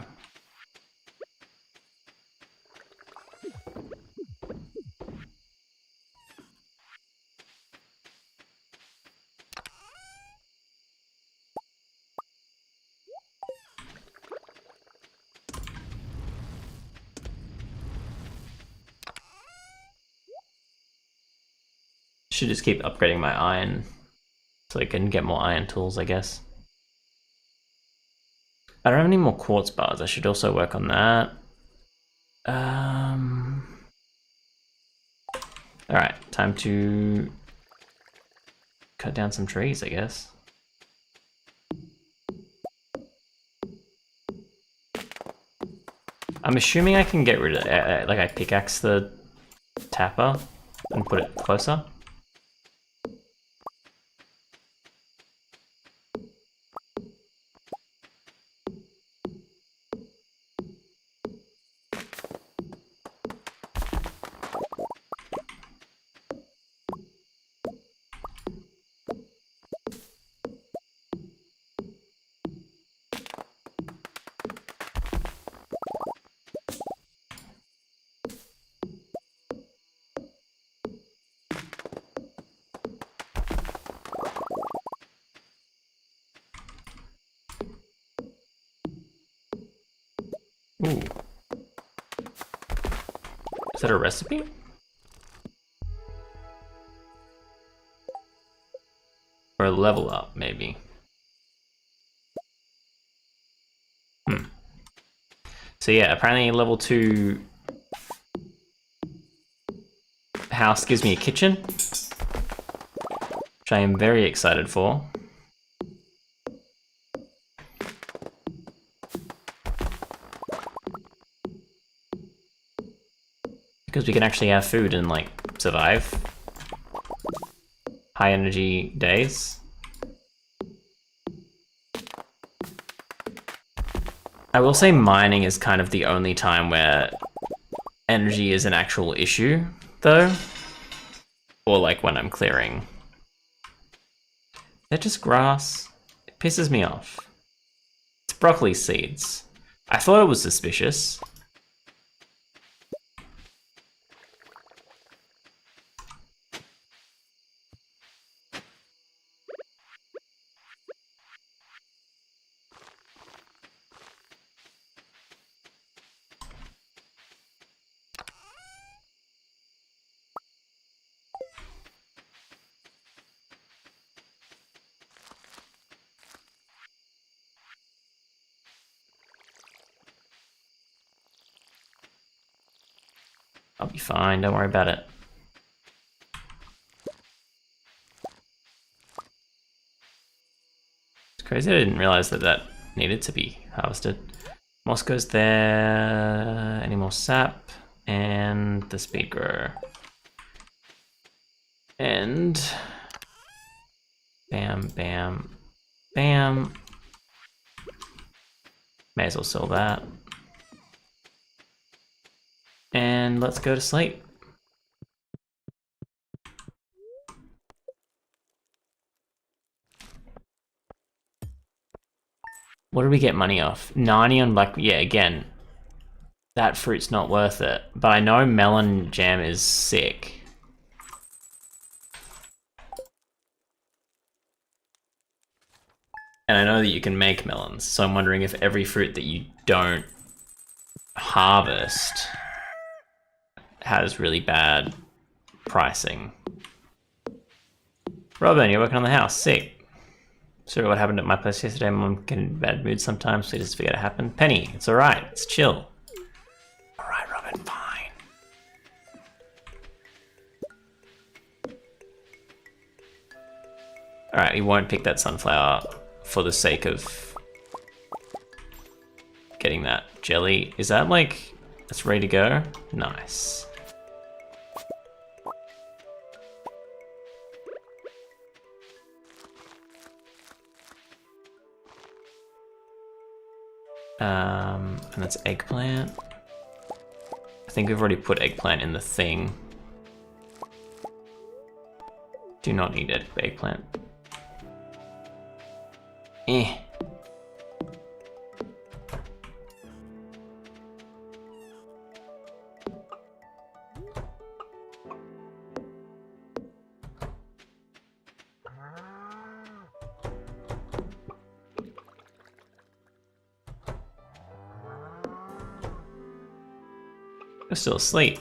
Should just keep upgrading my iron so I can get more iron tools, I guess. I don't have any more quartz bars. I should also work on that. Alright, time to cut down some trees, I guess. I'm assuming I can get rid of it, like I pickaxe the tapper and put it closer. Ooh. Is that a recipe? Or a level up, maybe. So yeah, apparently level 2 house gives me a kitchen, which I am very excited for. Because we can actually have food and, like, survive high energy days. I will say mining is kind of the only time where energy is an actual issue, though. Or, like, when I'm clearing. They're just grass. It pisses me off. It's broccoli seeds. I thought it was suspicious. I'll be fine, don't worry about it. It's crazy I didn't realize that that needed to be harvested. Moss goes there, any more sap, and the speed grower. And bam, bam, bam. May as well sell that. And let's go to sleep. What did we get money off? 90 on black, yeah, again. That fruit's not worth it. But I know melon jam is sick. And I know that you can make melons, so I'm wondering if every fruit that you don't harvest has really bad pricing. Robin, you're working on the house, sick. Sorry what happened at my place yesterday, Mom getting in bad mood sometimes, so just forget it happened. Penny, it's alright, it's chill. Alright, Robin, fine. Alright, we won't pick that sunflower for the sake of getting that jelly. Is that like, that's ready to go? Nice. And that's eggplant. I think we've already put eggplant in the thing. Do not need eggplant. Eh. We're still asleep.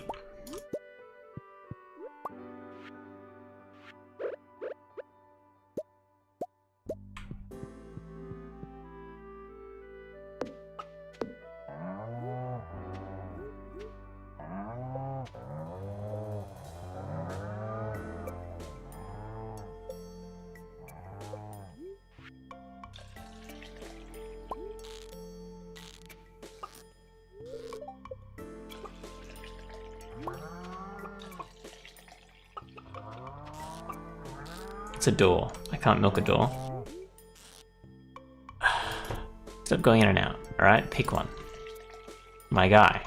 It's a door. I can't milk a door. Stop going in and out. Alright, pick one. My guy.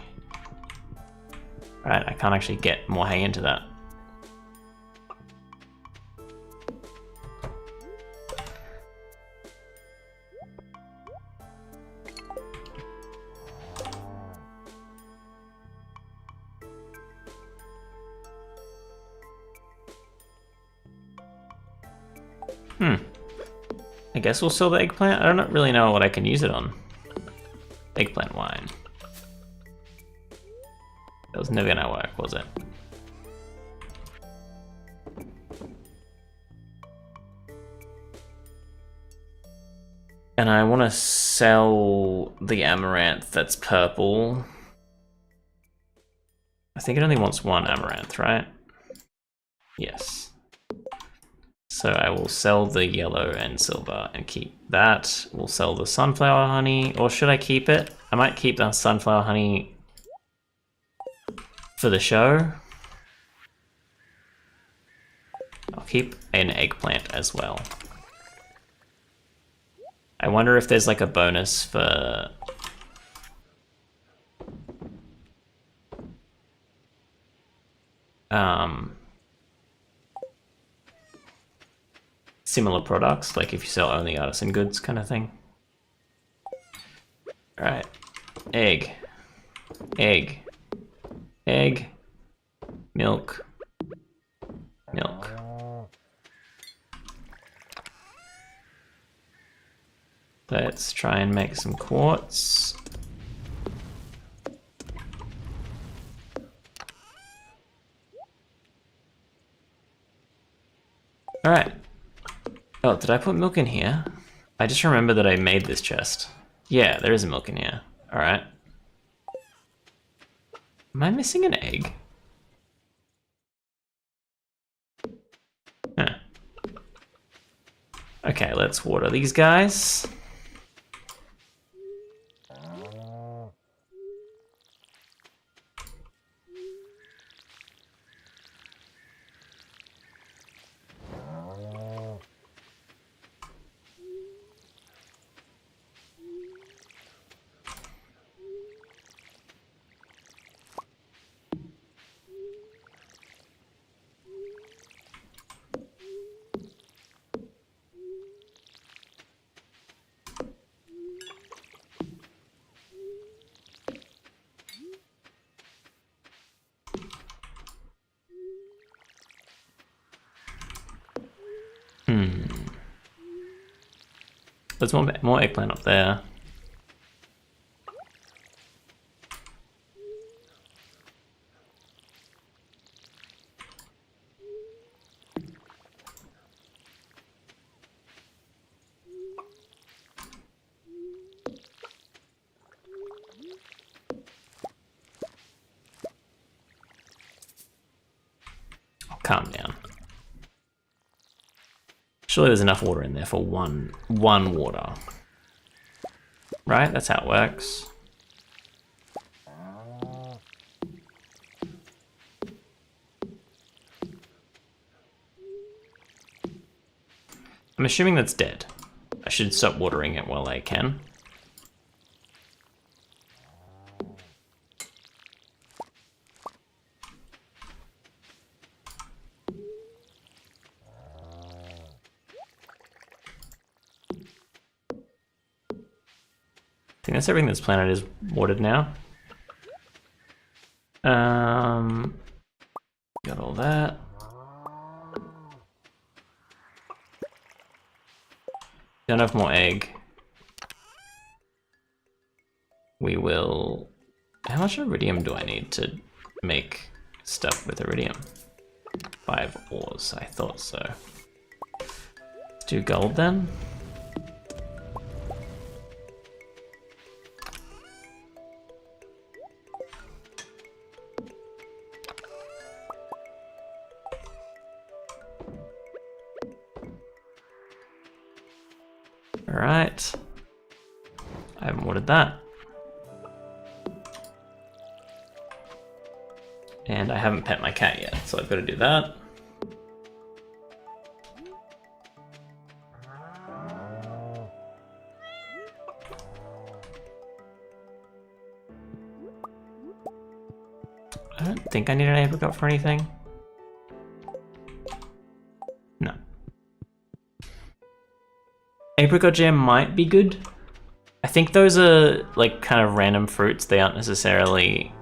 Alright, I can't actually get more hay into that. I guess we'll sell the eggplant. I don't really know what I can use it on. Eggplant wine. That was never gonna work, was it? And I want to sell the amaranth that's purple. I think it only wants one amaranth, right? Yes. So I will sell the yellow and silver and keep that. We'll sell the sunflower honey, or should I keep it? I might keep the sunflower honey for the show. I'll keep an eggplant as well. I wonder if there's like a bonus for similar products, like if you sell only artisan goods kind of thing. Alright. Egg. Egg. Egg. Milk. Milk. Let's try and make some quartz. Alright. Oh, did I put milk in here? I just remember that I made this chest. Yeah, there is a milk in here. Alright. Am I missing an egg? Okay, let's water these guys. There's more eggplant up there. Oh, calm down. Surely there's enough water in there for one water. Right? That's how it works. I'm assuming that's dead. I should stop watering it while I can. I think that's everything this planet is watered now. Got all that. Don't have more egg. We will... How much iridium do I need to make stuff with iridium? 5 ores, I thought so. Let's do gold then. Alright. I haven't watered that. And I haven't pet my cat yet, so I've got to do that. I don't think I need an apricot for anything. No. Apricot jam might be good. I think those are like kind of random fruits. They aren't necessarily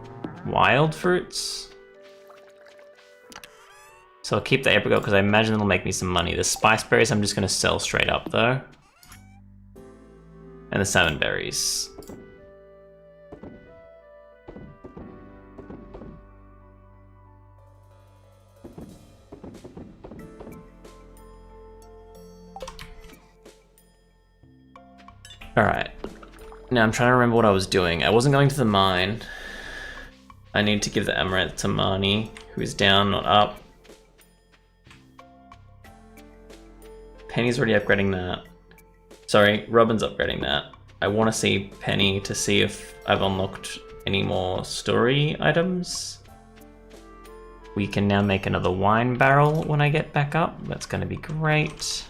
wild fruits. So I'll keep the apricot because I imagine it'll make me some money. The spice berries I'm just going to sell straight up though. And the salmon berries. Alright. Now I'm trying to remember what I was doing. I wasn't going to the mine. I need to give the amaranth to Marnie, who is down, not up. Penny's already upgrading that. Sorry, Robin's upgrading that. I want to see Penny to see if I've unlocked any more story items. We can now make another wine barrel when I get back up. That's going to be great.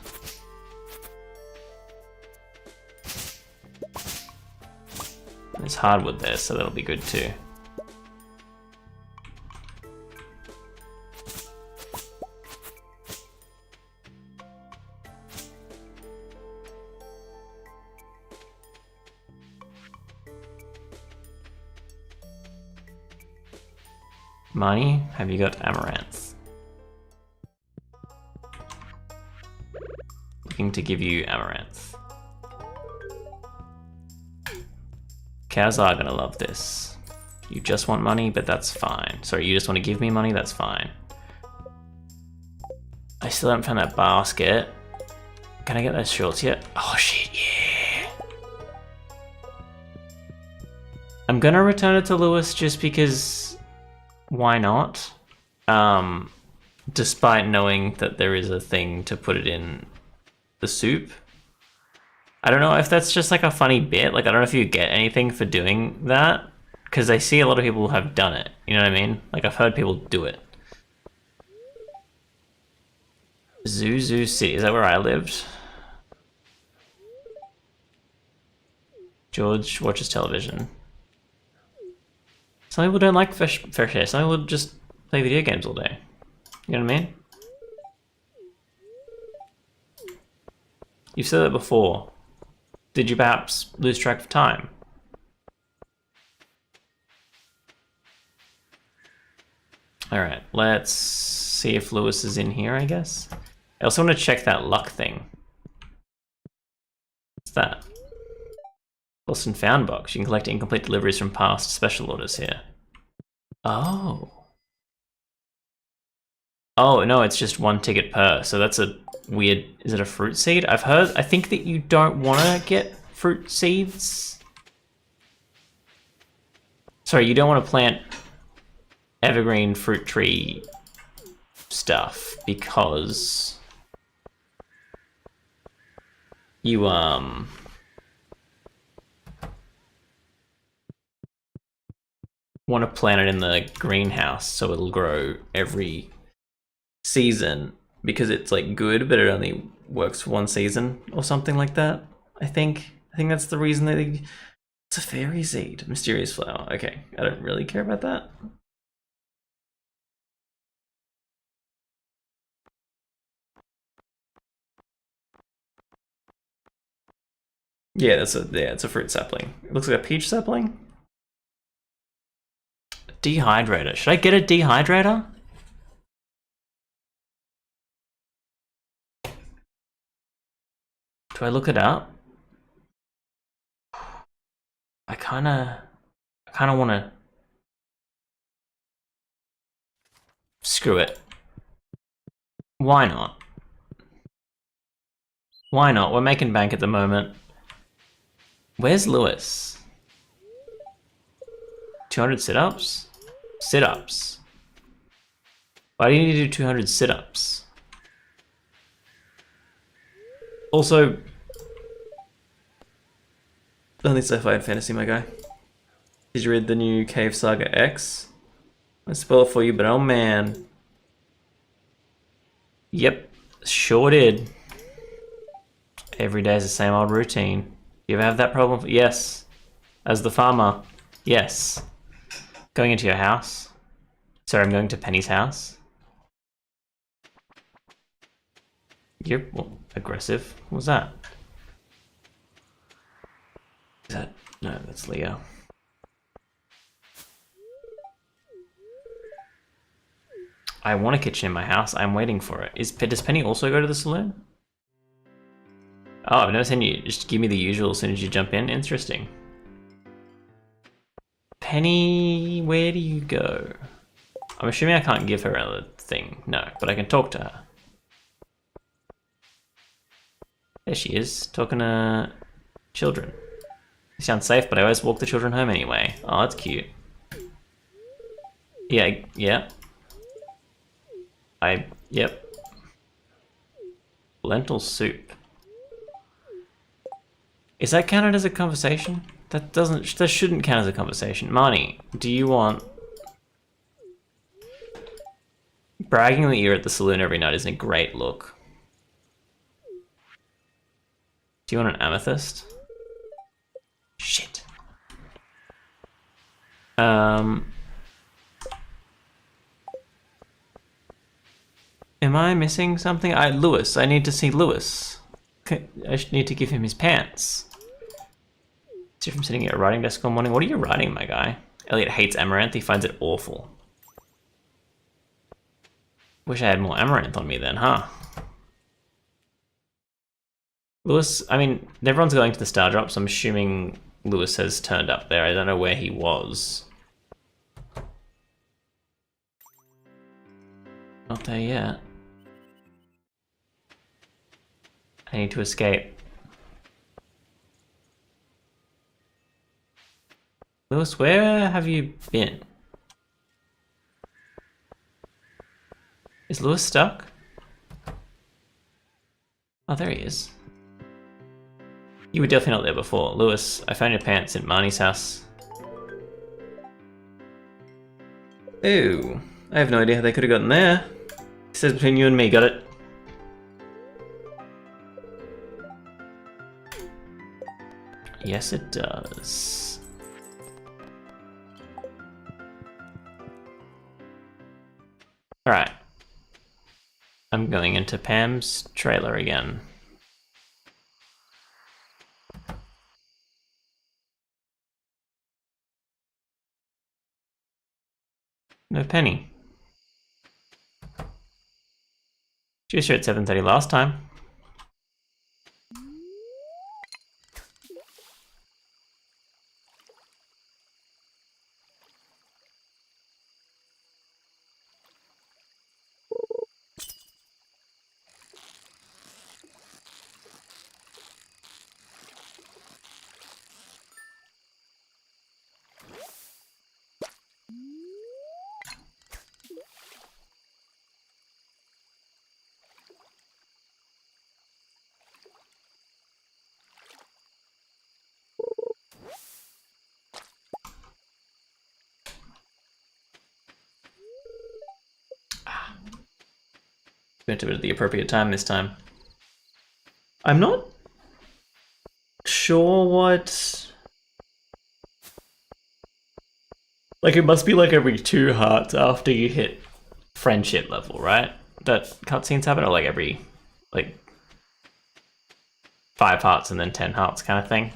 There's hardwood there, so that'll be good too. Marnie, have you got amaranth? Looking to give you amaranth. Cows are gonna love this. You just want money, but that's fine. Sorry, you just want to give me money? That's fine. I still haven't found that basket. Can I get those shorts yet? Oh shit, yeah! I'm gonna return it to Lewis just because... why not? Despite knowing that there is a thing to put it in the soup. I don't know if that's just like a funny bit. Like, I don't know if you get anything for doing that, because I see a lot of people have done it. You know what I mean? Like, I've heard people do it. Zoo City, is that where I lived? George watches television. Some people don't like fresh air. Some people just play video games all day. You know what I mean? You've said that before. Did you perhaps lose track of time? Alright, let's see if Lewis is in here, I guess. I also want to check that luck thing. What's that? Lost and found box. You can collect incomplete deliveries from past special orders here. Oh. Oh, no, it's just 1 ticket per. So that's a weird... Is it a fruit seed? I think that you don't want to get fruit seeds. Sorry, you don't want to plant evergreen fruit tree stuff because you want to plant it in the greenhouse so it'll grow every season because it's like good, but it only works for 1 season or something like that. I think that's the reason that it's a fairy seed, mysterious flower. Okay, I don't really care about that. Yeah, it's a fruit sapling. It looks like a peach sapling. Dehydrator. Should I get a dehydrator? Do I look it up? I kinda wanna... Screw it. Why not? Why not? We're making bank at the moment. Where's Lewis? 200 sit-ups? Sit-ups. Why do you need to do 200 sit-ups? Also, only sci-fi and fantasy, my guy. Did you read the new Cave Saga X? I spoil it for you, but oh man. Yep, sure did. Every day is the same old routine. You ever have that problem? Yes. As the farmer, yes. Going into your house. Sorry, I'm going to Penny's house. You're aggressive. What was that? Is that... No, that's Leo. I want a kitchen in my house. I'm waiting for it. Does Penny also go to the saloon? Oh, I've never seen you. Just give me the usual as soon as you jump in. Interesting. Penny, where do you go? I'm assuming I can't give her a thing. No, but I can talk to her. There she is, talking to children. You sound safe, but I always walk the children home anyway. Oh, that's cute. Yeah. Yep. Lentil soup. Is that counted as a conversation? That shouldn't count as a conversation. Marnie, do you want... Bragging that you're at the saloon every night isn't a great look. Do you want an amethyst? Shit. Am I missing something? Lewis. I need to see Lewis. I should need to give him his pants. See if I'm sitting at a writing desk all morning. What are you writing, my guy? Elliot hates amaranth. He finds it awful. Wish I had more amaranth on me then, huh? Lewis, I mean, everyone's going to the star drop, so I'm assuming Lewis has turned up there. I don't know where he was. Not there yet. I need to escape. Lewis, where have you been? Is Lewis stuck? Oh, Oh, there he is. You were definitely not there before. Lewis, I found your pants in Marnie's house. Ooh, I have no idea how they could have gotten there. It says between you and me, got it? Yes, it does. Alright. I'm going into Pam's trailer again. No Penny. She was here at 7:30 last time. Went to it at the appropriate time this time. I'm not sure what... Like, it must be like every 2 hearts after you hit friendship level, right? That cutscenes happen, or like every, like, 5 hearts and then 10 hearts kind of thing.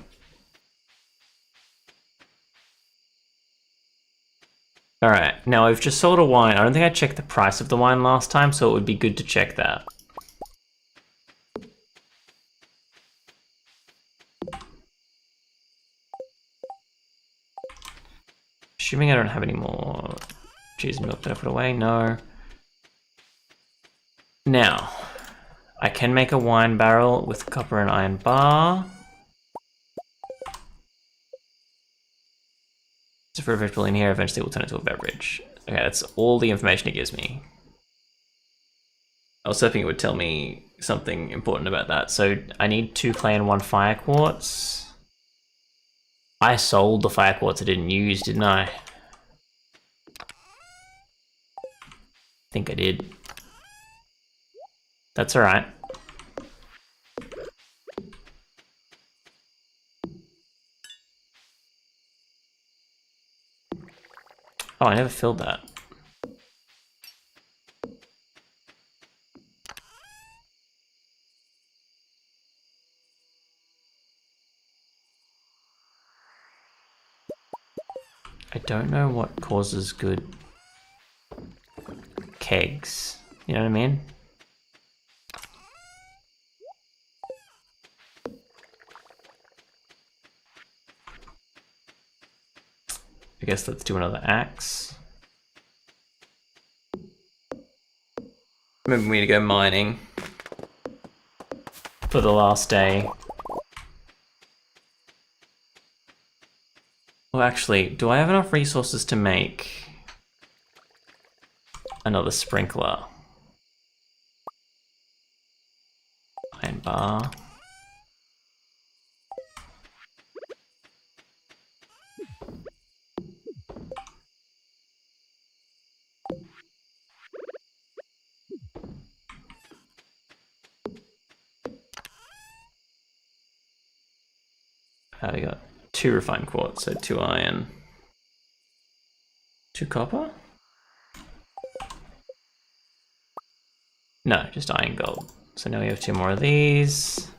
Alright, now I've just sold a wine. I don't think I checked the price of the wine last time, so it would be good to check that. Assuming I don't have any more cheese and milk that I put away, no. Now, I can make a wine barrel with copper and iron bar. It's for a vegetable in here, eventually we'll turn it into a beverage. Okay, that's all the information it gives me. I was hoping it would tell me something important about that. So I need 2 clay and 1 fire quartz. I sold the fire quartz I didn't use, didn't I? I think I did. That's alright. Oh, I never filled that. I don't know what causes good kegs. You know what I mean? I guess let's do another axe. Remember me to go mining for the last day. Well, actually, do I have enough resources to make another sprinkler? Iron bar. We got 2 refined quartz, so 2 iron, 2 copper? No, just iron gold. So now we have 2 more of these.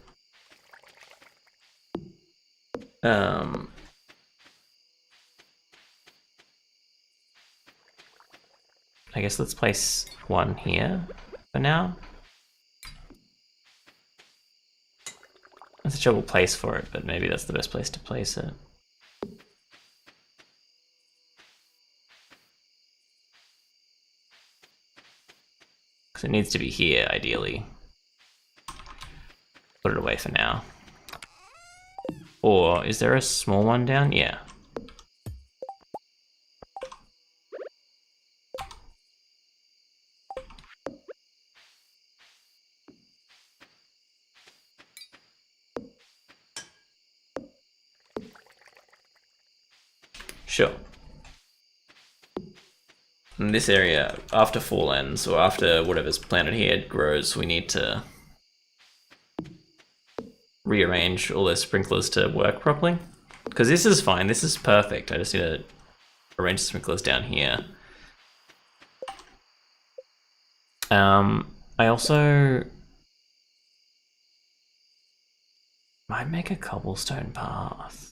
I guess let's place 1 here for now. That's a trouble place for it, but maybe that's the best place to place it. Because it needs to be here, ideally. Put it away for now. Or, is there a small one down? Yeah. Sure. In this area, after fall ends, or after whatever's planted here grows, we need to rearrange all those sprinklers to work properly. Because this is fine, this is perfect. I just need to arrange the sprinklers down here. I also might make a cobblestone path.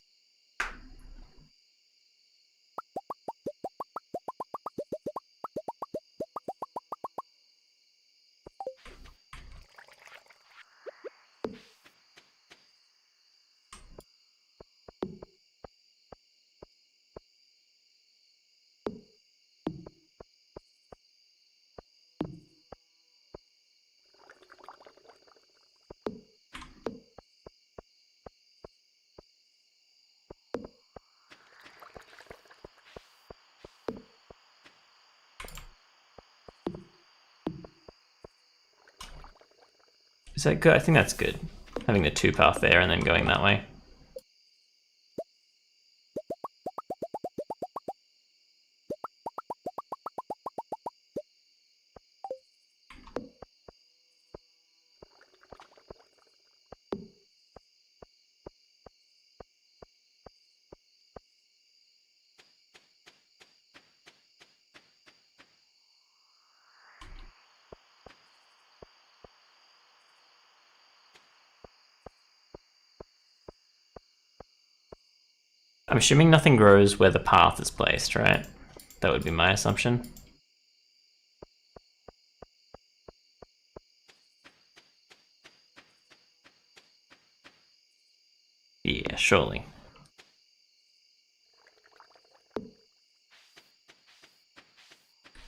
Is that good? I think that's good. Having the 2 path there and then going that way. I'm assuming nothing grows where the path is placed, right? That would be my assumption. Yeah, surely.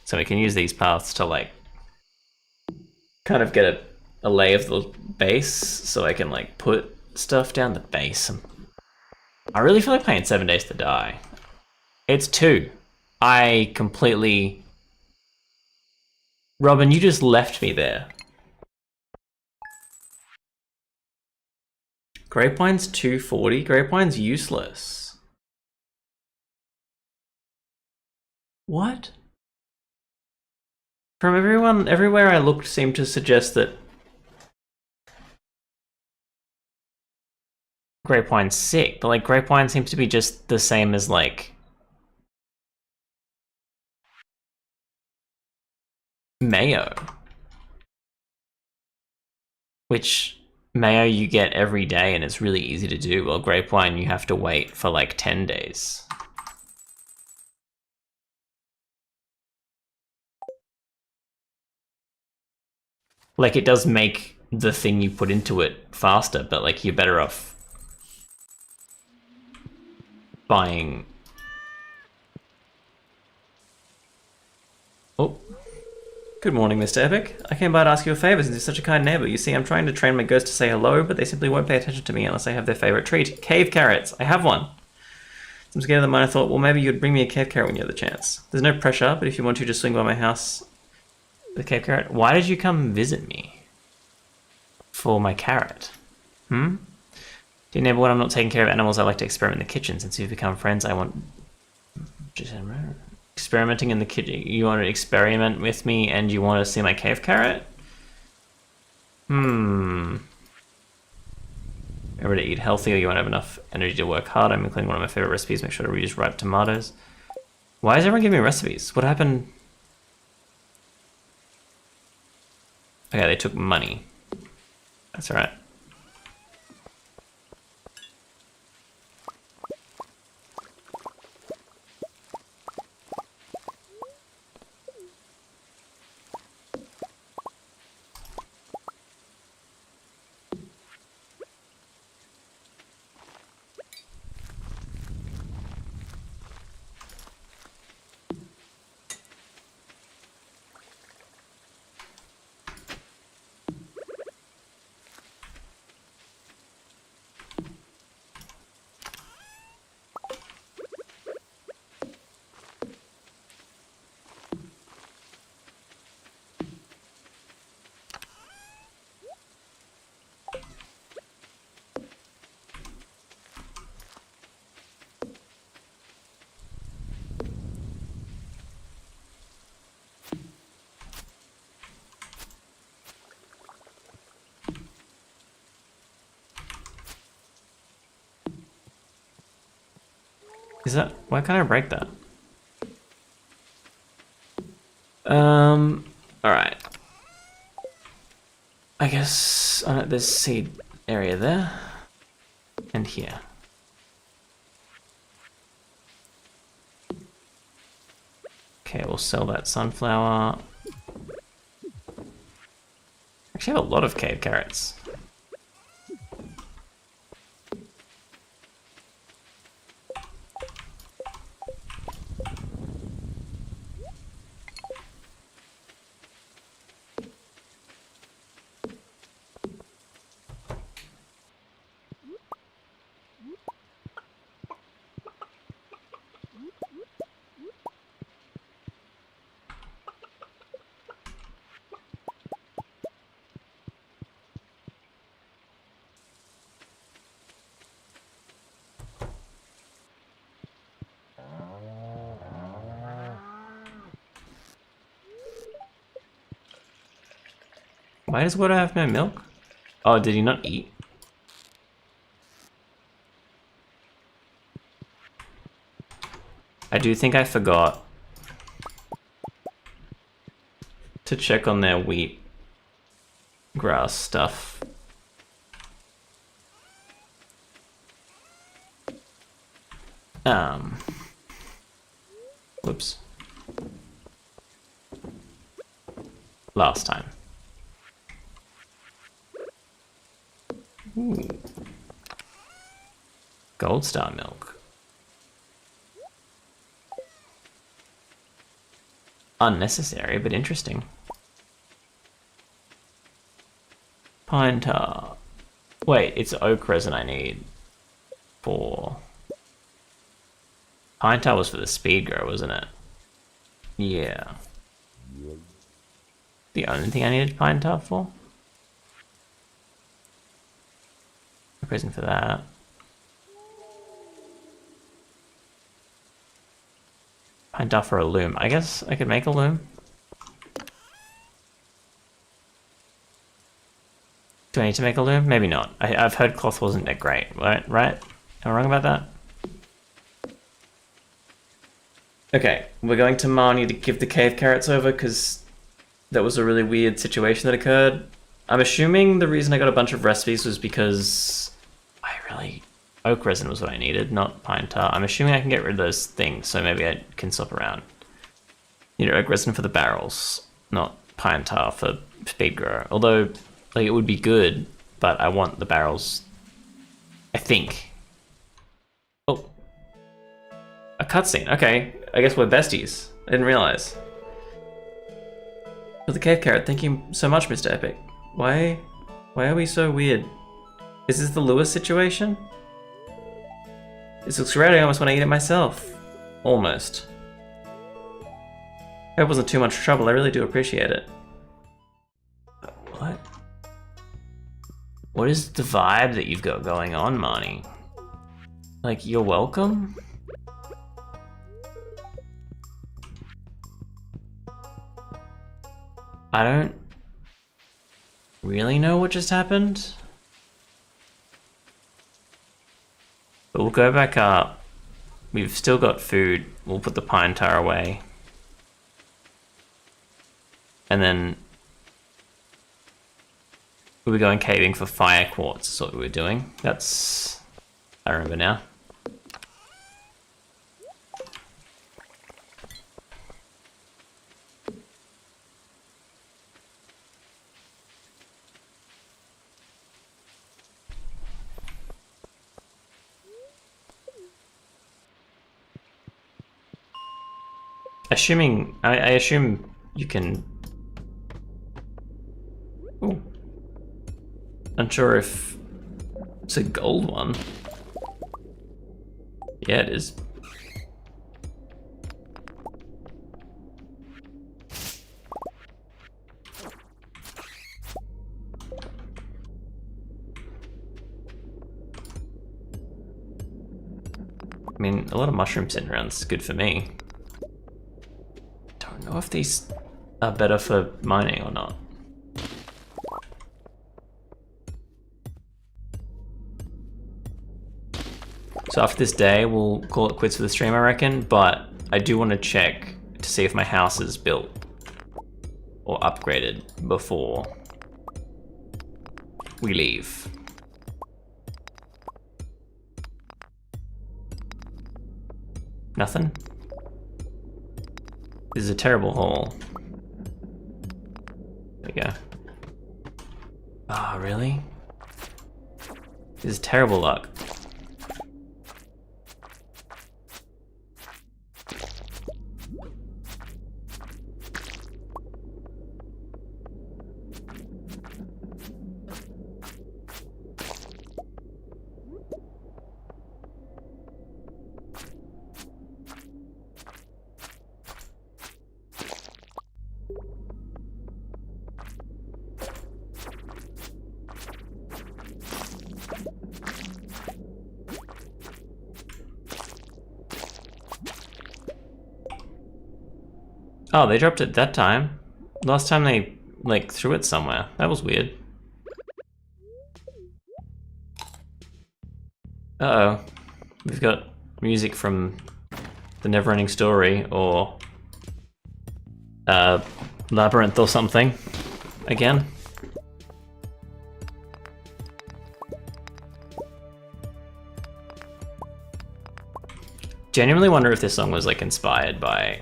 So we can use these paths to like kind of get a lay of the base so I can like put stuff down the base. I really feel like playing 7 Days to Die. It's 2. I completely... Robin, you just left me there. Grapewine's 240? Grapewine's useless. What? From everywhere I looked seemed to suggest that Grapewine's sick, but like Grapewine seems to be just the same as like mayo. Which mayo you get every day and it's really easy to do, while Grapewine you have to wait for like 10 days. Like it does make the thing you put into it faster, but like you're better off buying... Oh. Good morning, Mr. Epic. I came by to ask you a favor since you're such a kind neighbor. You see, I'm trying to train my ghosts to say hello, but they simply won't pay attention to me unless I have their favorite treat. Cave carrots. I have one. I'm scared of the mine. I thought, well, maybe you'd bring me a cave carrot when you have the chance. There's no pressure, but if you want to, just swing by my house with a cave carrot. Why did you come visit me? For my carrot? Dear neighbor, when I'm not taking care of animals, I like to experiment in the kitchen. Since we've become friends, I want... Experimenting in the kitchen. You want to experiment with me and you want to see my cave carrot? Remember to eat healthy or you won't have enough energy to work hard. I'm including one of my favorite recipes. Make sure to reuse ripe tomatoes. Why is everyone giving me recipes? What happened? Okay, they took money. That's alright. Is that... Why can't I break that? Alright. I guess there's seed area there. And here. Okay, we'll sell that sunflower. Actually, I have a lot of cave carrots. Why does water have no milk? Oh, did he not eat? I do think I forgot to check on their wheat grass stuff. Whoops. Last time. Ooh. Gold star milk. Unnecessary, but interesting. Pine tar. Wait, it's oak resin I need for... Pine tar was for the speed grow, wasn't it? Yeah. The only thing I needed pine tar for? Oak resin for that. Pine tar for a loom. I guess I could make a loom. Do I need to make a loom? Maybe not. I've heard cloth wasn't that great, right? Am I wrong about that? Okay, we're going to Marnie to give the cave carrots over because that was a really weird situation that occurred. I'm assuming the reason I got a bunch of recipes was because oak resin was what I needed, not pine tar. I'm assuming I can get rid of those things, so maybe I can swap around. Need oak resin for the barrels, not pine tar for speed grower. Although, like, it would be good, but I want the barrels, I think. Oh. A cutscene, okay. I guess we're besties. I didn't realize. For the cave carrot, thank you so much, Mr. Epic. Why are we so weird? Is this the Lewis situation? This looks great, I almost want to eat it myself. Almost. Hope it wasn't too much trouble, I really do appreciate it. What? What is the vibe that you've got going on, Marnie? Like, you're welcome? I don't really know what just happened. But we'll go back up. We've still got food. We'll put the pine tar away. And then we'll be going caving for fire quartz, is what we were doing. That's... I remember now. I assume you can... Ooh. Unsure if it's a gold one. Yeah, it is. I mean, a lot of mushrooms sitting around is good for me. Don't know if these are better for mining or not. So So after this day, we'll call it quits for the stream, I reckon, but I do want to check to see if my house is built or upgraded before we leave. Nothing? This is a terrible haul. There we go. Oh, really? This is terrible luck. Oh, they dropped it that time. Last time they, like, threw it somewhere. That was weird. Uh-oh. We've got music from The Neverending Story, or Labyrinth or something. Again. Genuinely wonder if this song was, like, inspired by...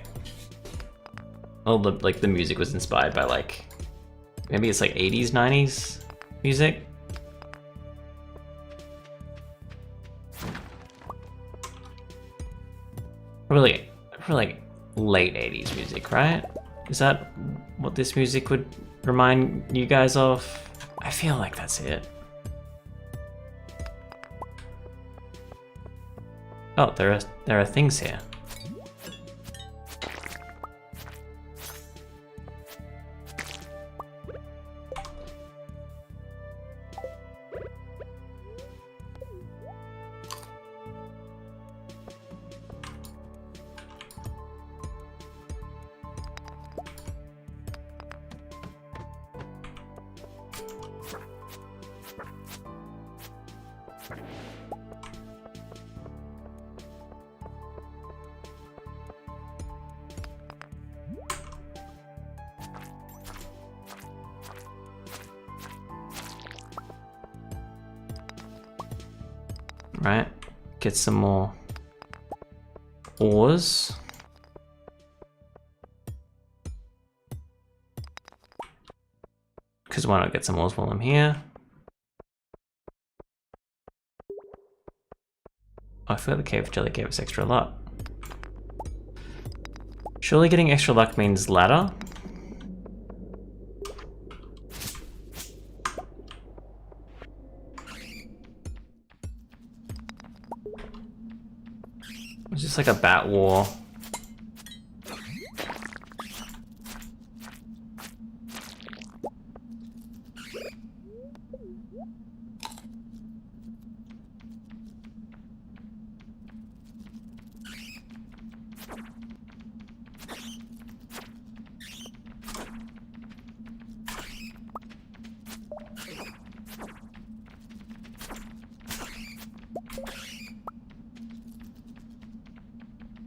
Well, the music was inspired by, like, maybe it's like 80s, 90s music. Probably like late 80s music, right? Is that what this music would remind you guys of? I feel like that's it. Oh, there are things here. Right, get some more ores. Because why not get some ores while I'm here? Oh, I forgot the cave jelly gave us extra luck. Surely getting extra luck means ladder? It's just like a bat war.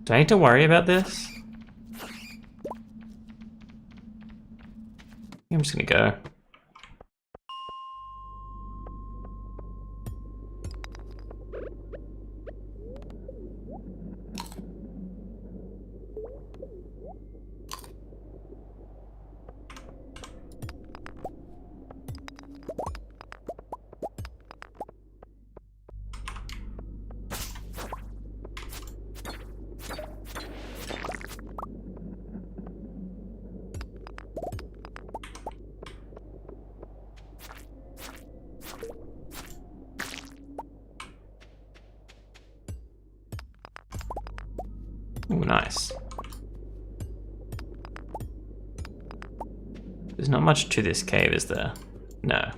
Do I need to worry about this? I'm just gonna go. Ooh, nice. There's not much to this cave, is there? No.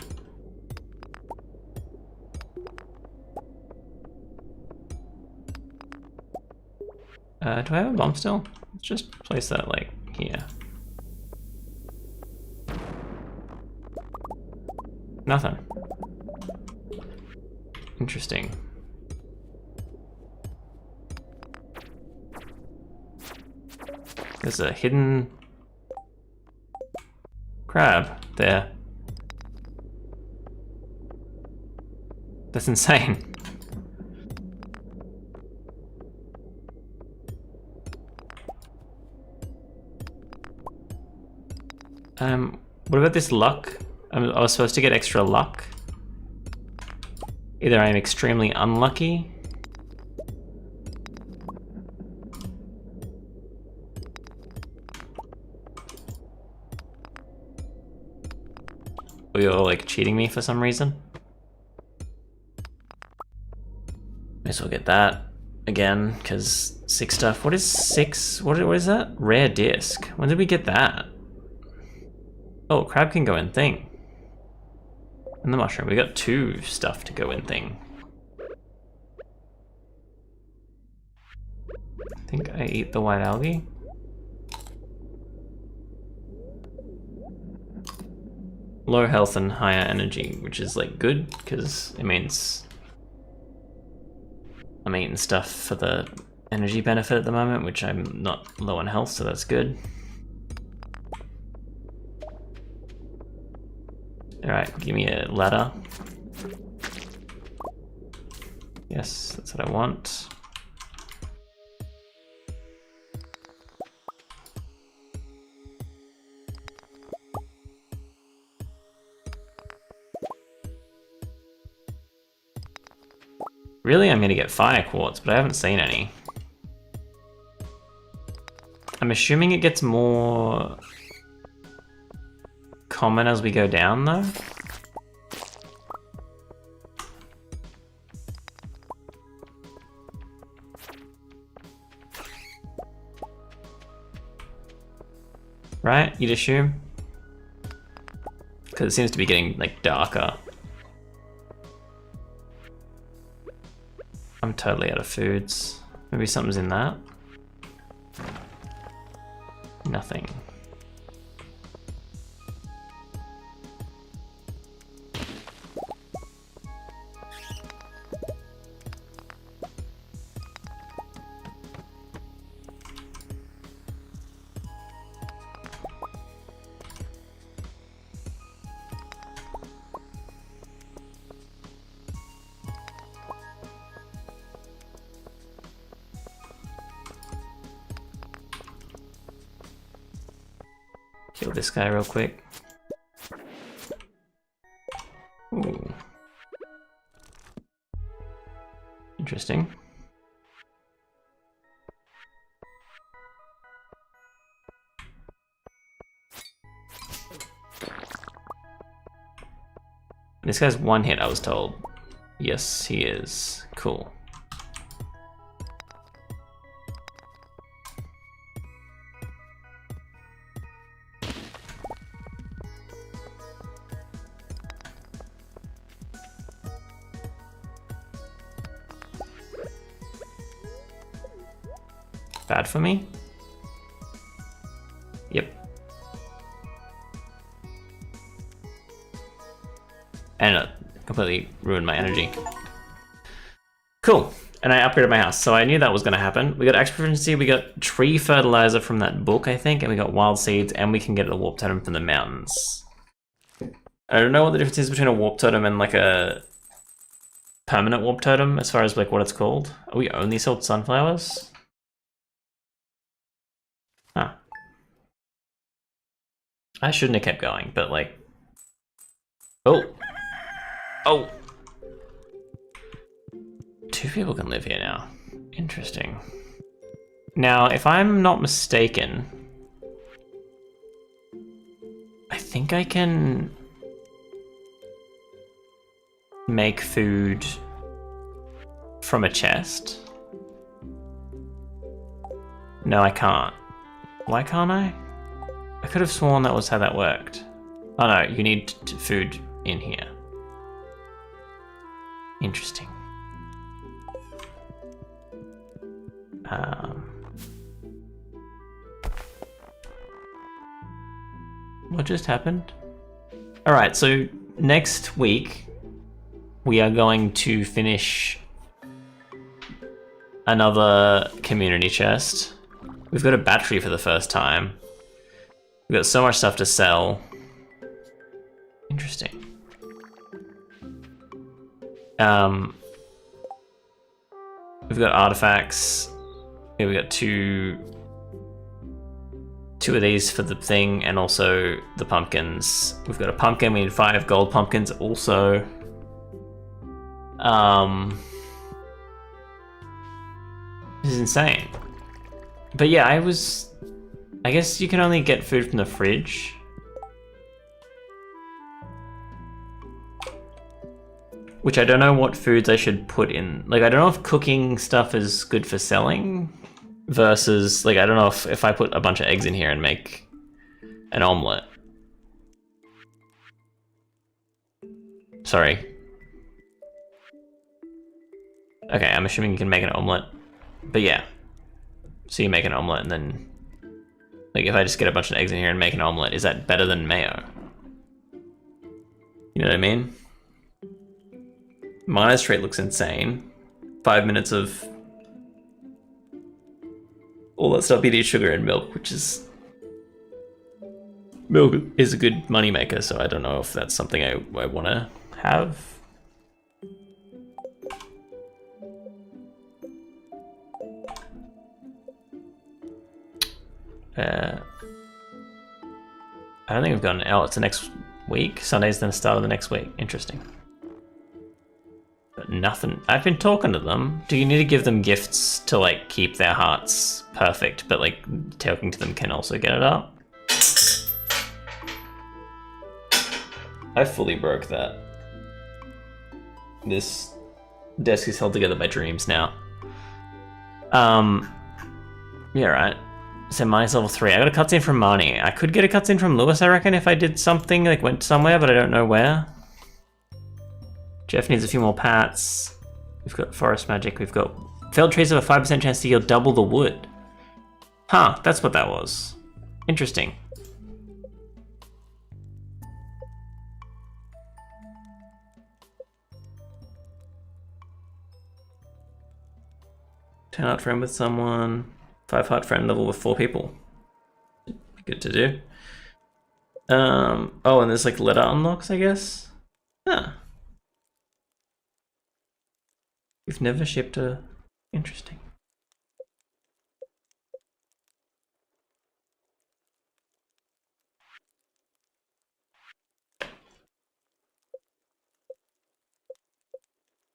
Do I have a bomb still? Let's just place that, like, here. Nothing. Interesting. There's a hidden crab there. That's insane. What about this luck? I was supposed to get extra luck. Either I'm extremely unlucky. Or you're like cheating me for some reason. May as well get that again, because 6 stuff. What is 6? What is that? Rare disc. When did we get that? Oh, crab can go in thing. And the mushroom. We got 2 stuff to go in thing. I think I eat the white algae. Low health and higher energy, which is like good, because it means I'm eating stuff for the energy benefit at the moment, which I'm not low on health, so that's good. Alright, give me a ladder. Yes, that's what I want. Really, I'm gonna get fire quartz, but I haven't seen any. I'm assuming it gets more common as we go down, though. Right? You'd assume? Because it seems to be getting, like, darker. I'm totally out of foods. Maybe something's in that? Nothing. Kill this guy real quick. Ooh. Interesting. This guy's one hit, I was told. Yes, he is. Cool. Bad for me? Yep. And it completely ruined my energy. Cool. And I upgraded my house, so I knew that was going to happen. We got extra proficiency, we got tree fertilizer from that book, I think, and we got wild seeds, and we can get a warp totem from the mountains. I don't know what the difference is between a warp totem and like a permanent warp totem, as far as like what it's called. Are we only sold sunflowers? Huh. I shouldn't have kept going, but like... Oh! Oh! 2 people can live here now. Interesting. Now, if I'm not mistaken, I think I can make food from a chest. No, I can't. Why can't I? I could have sworn that was how that worked. Oh no, you need food in here. Interesting. What just happened? Alright, so next week we are going to finish another community chest. We've got a battery for the first time. We've got so much stuff to sell. Interesting. We've got artifacts. Yeah, we got two of these for the thing, and also the pumpkins. We've got a pumpkin. We need 5 gold pumpkins also. This is insane. But yeah, I guess you can only get food from the fridge. Which I don't know what foods I should put in. Like, I don't know if cooking stuff is good for selling versus, like, I don't know if I put a bunch of eggs in here and make an omelet. Sorry. Okay, I'm assuming you can make an omelet. But yeah. So you make an omelet and then, like, if I just get a bunch of eggs in here and make an omelet, is that better than mayo? You know what I mean? Miners rate looks insane. 5 minutes of all that stuff. You need sugar and milk, which is... Milk is a good moneymaker, so I don't know if that's something I want to have. I don't think we've got an... Oh, it's the next week? Sunday's the start of the next week. Interesting. But nothing. I've been talking to them. Do you need to give them gifts to, like, keep their hearts perfect, but, like, talking to them can also get it up? I fully broke that. This desk is held together by dreams now. Yeah, right. So mine's level 3. I got a cutscene from Marnie. I could get a cutscene from Lewis, I reckon, if I did something, like, went somewhere, but I don't know where. Jeff needs a few more pats. We've got forest magic. We've got failed trees have a 5% chance to yield double the wood. Huh, that's what that was. Interesting. Turn out friend with someone. 5 heart friend level with 4 people. Good to do. Oh, and there's like letter unlocks, I guess. Huh. We've never shipped a... Interesting.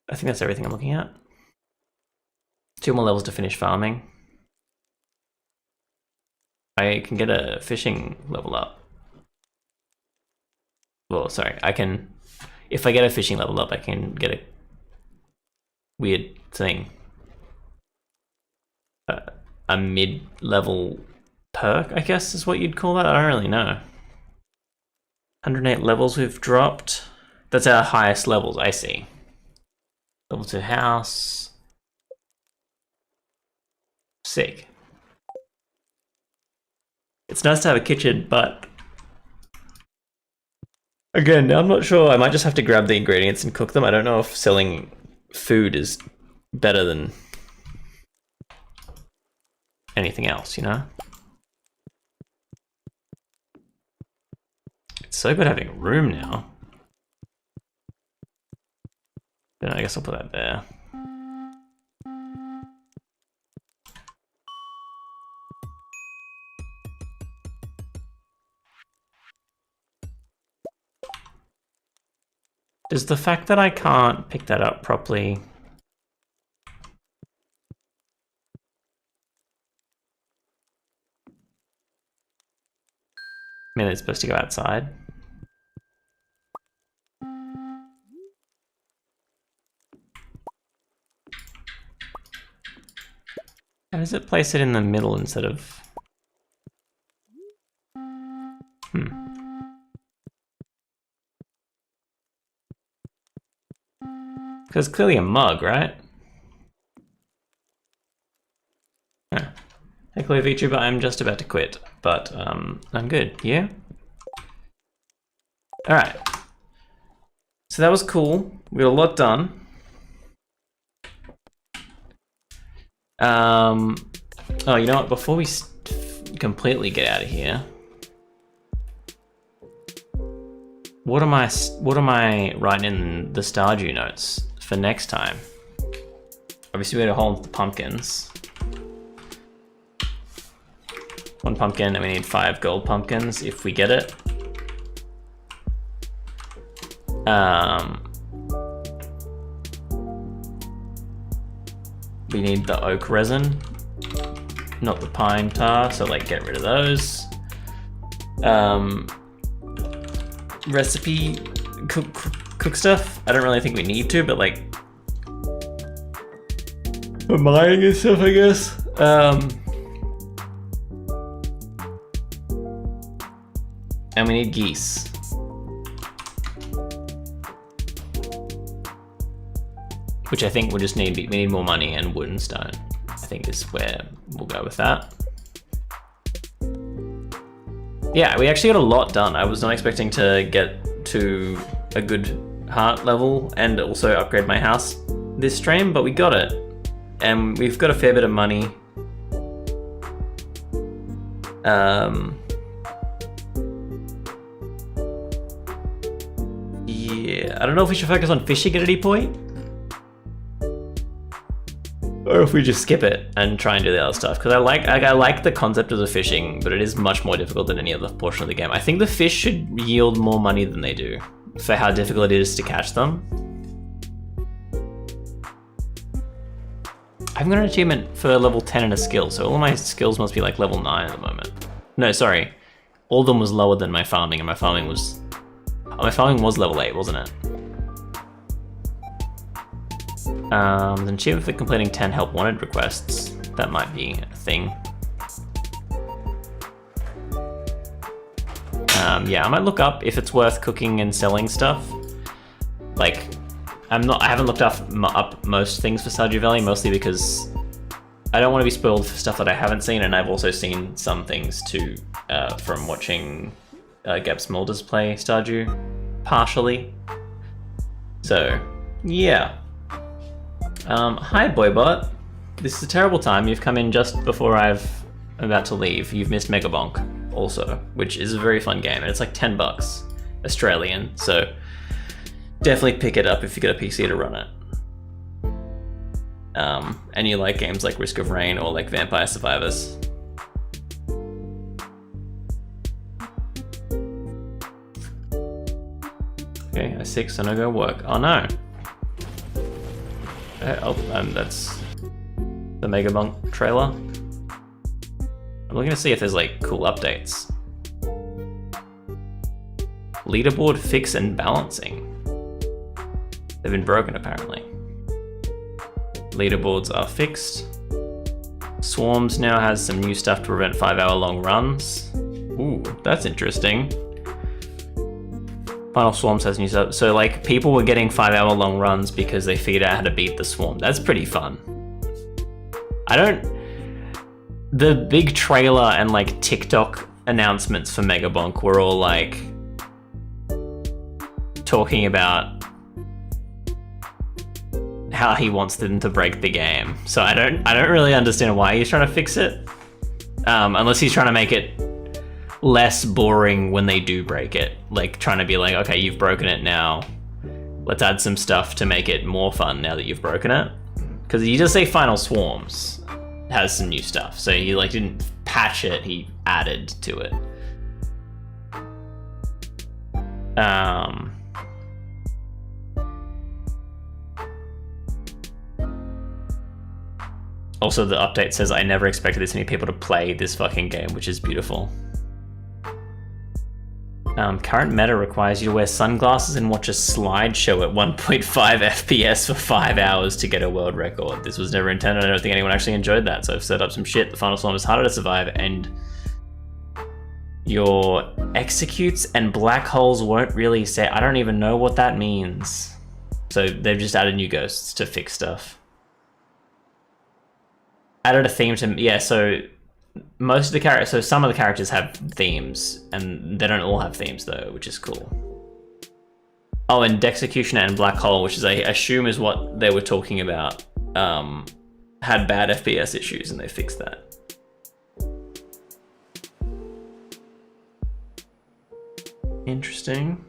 I think that's everything I'm looking at. 2 more levels to finish farming. I can get a fishing level up. Well, sorry, I can... If I get a fishing level up, I can get a weird thing. A mid-level perk, I guess is what you'd call that? I don't really know. 108 levels we've dropped. That's our highest levels, I see. Level 2 house. Sick. It's nice to have a kitchen, but... Again, I'm not sure. I might just have to grab the ingredients and cook them. I don't know if selling food is better than anything else, you know? It's so good having a room now. Then I guess I'll put that there. Does the fact that I can't pick that up properly... I mean, it's supposed to go outside. How does it place it in the middle instead of... Because it's clearly a mug, right? Huh. Hey, Chloe VTuber, I'm just about to quit, but I'm good. Yeah? Alright. So that was cool. We got a lot done. Oh, you know what? Before we completely get out of here, what am I writing in the Stardew notes for next time? Obviously, we had a hole into the pumpkins. 1 pumpkin, and we need 5 gold pumpkins if we get it. We need the oak resin, not the pine tar, so like get rid of those. Recipe, cook stuff. I don't really think we need to, but like for mining and stuff, I guess. And we need geese. Which I think we need more money and wood and stone. I think is where we'll go with that. Yeah, we actually got a lot done. I was not expecting to get to a good heart level and also upgrade my house this stream, but we got it. And we've got a fair bit of money. Yeah, I don't know if we should focus on fishing at any point, or if we just skip it and try and do the other stuff. Because I like the concept of the fishing, but it is much more difficult than any other portion of the game. I think the fish should yield more money than they do for how difficult it is to catch them. I've got an achievement for level 10 in a skill, so all of my skills must be like level 9 at the moment. No, sorry. All of them was lower than my farming, and my farming was level 8, wasn't it? An achievement for completing 10 help wanted requests. That might be a thing. Yeah, I might look up if it's worth cooking and selling stuff. Like, I haven't looked up most things for Stardew Valley, mostly because I don't want to be spoiled for stuff that I haven't seen, and I've also seen some things too from watching Gaps Mulders play Stardew, partially. So, yeah. Hi, Boybot. This is a terrible time. You've come in just before I'm about to leave. You've missed Megabonk also, which is a very fun game, and it's like $10 Australian, so definitely pick it up if you got a PC to run it. And you like games like Risk of Rain or like Vampire Survivors. Okay, a 6, so no go work. Oh no. That's the Megabonk trailer. I'm looking to see if there's like cool updates. Leaderboard fix and balancing. They've been broken apparently. Leaderboards are fixed. Swarms now has some new stuff to prevent 5-hour-long runs. Ooh, that's interesting. Final Swarms has new stuff. So like people were getting 5-hour-long runs because they figured out how to beat the swarm. That's pretty fun. The big trailer and like TikTok announcements for Megabonk were all like talking about how he wants them to break the game. So I don't really understand why he's trying to fix it. Unless he's trying to make it less boring when they do break it. Like trying to be like, okay, you've broken it now. Let's add some stuff to make it more fun now that you've broken it. Because he does say Final Swarms has some new stuff. So he like didn't patch it, he added to it. Also, the update says, I never expected this many people to play this fucking game, which is beautiful. Current meta requires you to wear sunglasses and watch a slideshow at 1.5 FPS for 5 hours to get a world record. This was never intended. I don't think anyone actually enjoyed that, so I've set up some shit. The Final Swarm is harder to survive, and your executes and black holes won't really say. I don't even know what that means. So they've just added new ghosts to fix stuff. Added a theme to, yeah, so most of the characters, so some of the characters have themes, and they don't all have themes though, which is cool. Oh, and Dexecutioner and Black Hole, which is I assume is what they were talking about, had bad FPS issues and they fixed that. Interesting.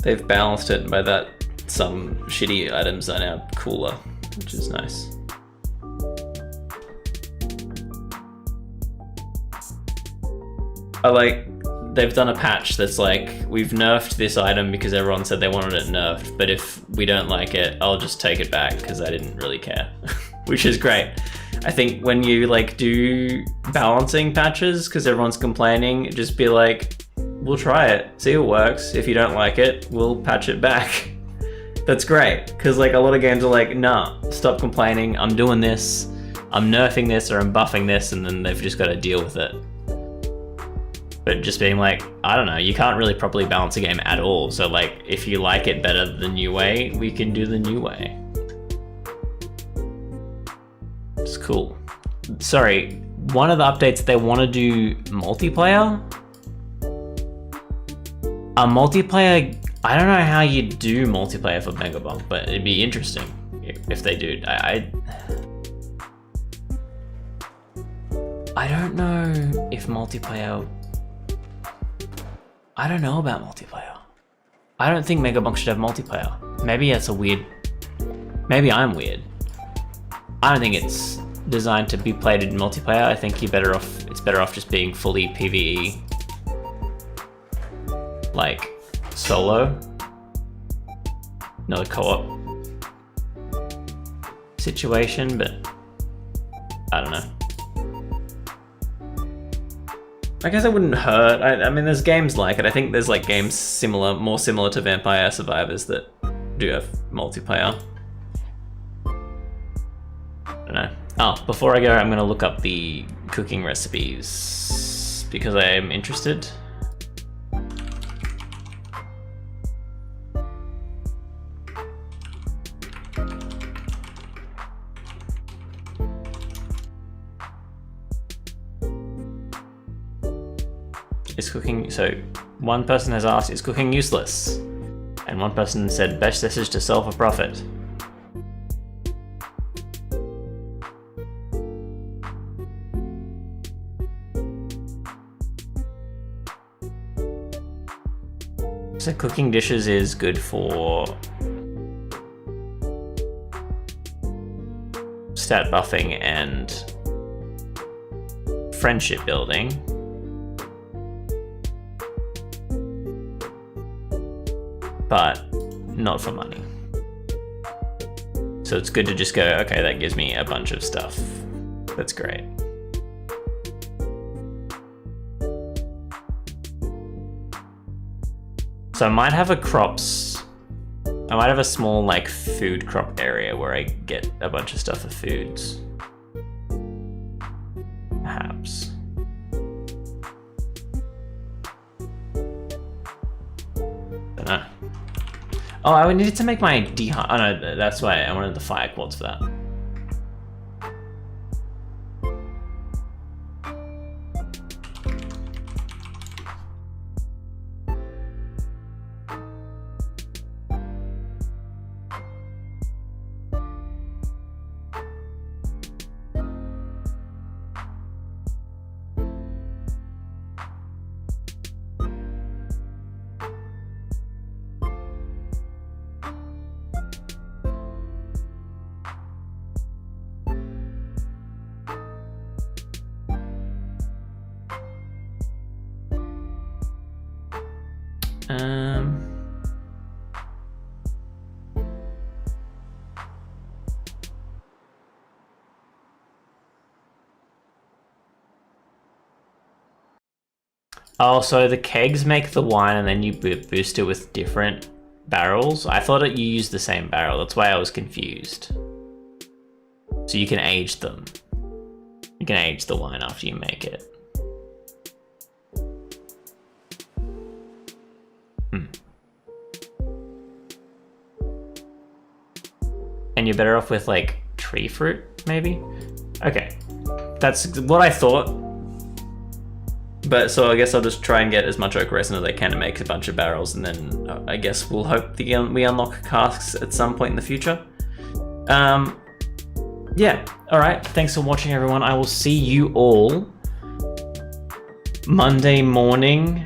They've balanced it by that some shitty items are now cooler, which is nice. I like, they've done a patch that's like, we've nerfed this item because everyone said they wanted it nerfed, but if we don't like it, I'll just take it back because I didn't really care, which is great. I think when you like do balancing patches because everyone's complaining, just be like, we'll try it, see what works. If you don't like it, we'll patch it back. That's great, because like a lot of games are like, nah, stop complaining, I'm doing this, I'm nerfing this or I'm buffing this, and then they've just got to deal with it. But just being like, I don't know, you can't really properly balance a game at all, so like, if you like it better the new way, we can do the new way. It's cool. Sorry, one of the updates, they want to do multiplayer? A multiplayer, I don't know how you do multiplayer for Megabonk, but it'd be interesting if they do. I don't know if multiplayer, I don't know about multiplayer. I don't think Megabonk should have multiplayer. Maybe that's a weird, maybe I'm weird. I don't think it's designed to be played in multiplayer. I think it's better off just being fully PvE. Like solo, not a co-op situation, but I don't know. I guess it wouldn't hurt. I mean, there's games like it. I think there's like games similar, more similar to Vampire Survivors that do have multiplayer. I don't know. Oh, before I go, I'm gonna look up the cooking recipes because I am interested. Is cooking, so one person has asked, is cooking useless? And one person said, best message to sell for profit. So cooking dishes is good for stat buffing and friendship building. But not for money. So it's good to just go, okay, that gives me a bunch of stuff. That's great. So I might have I might have a small like food crop area where I get a bunch of stuff for foods. Perhaps. Don't know. Oh, I needed to make my oh no, that's why I wanted the fire quartz for that. Oh, so the kegs make the wine and then you boost it with different barrels? I thought you used the same barrel, that's why I was confused. So you can age them. You can age the wine after you make it. And you're better off with like tree fruit, maybe? Okay, that's what I thought. but so I guess I'll just try and get as much oak resin as I can to make a bunch of barrels, and then I guess we'll hope we unlock casks at some point in the future. Yeah, alright, thanks for watching everyone. I will see you all Monday morning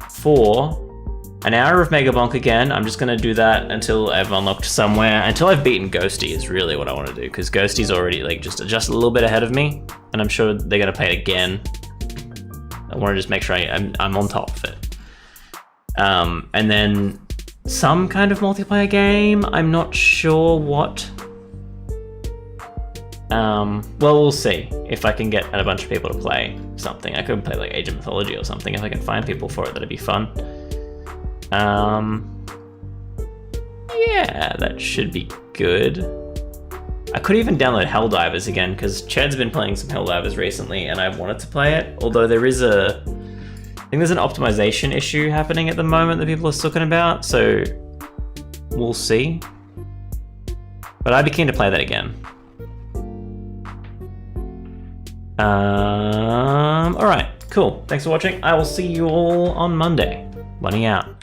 for an hour of Megabonk again. I'm just gonna do that until I've unlocked somewhere, until I've beaten Ghosty is really what I want to do, because Ghosty's already like just a little bit ahead of me, and I'm sure they're gonna play it again. I want to just make sure I'm on top of it. And then some kind of multiplayer game. I'm not sure what. Well, we'll see if I can get a bunch of people to play something. I could play like Age of Mythology or something. If I can find people for it, that'd be fun. Yeah, that should be good. I could even download Helldivers again, because Chad's been playing some Helldivers recently and I wanted to play it, although there is I think there's an optimization issue happening at the moment that people are talking about, so we'll see. But I'd be keen to play that again. Alright, cool. Thanks for watching. I will see you all on Monday. Bunny out.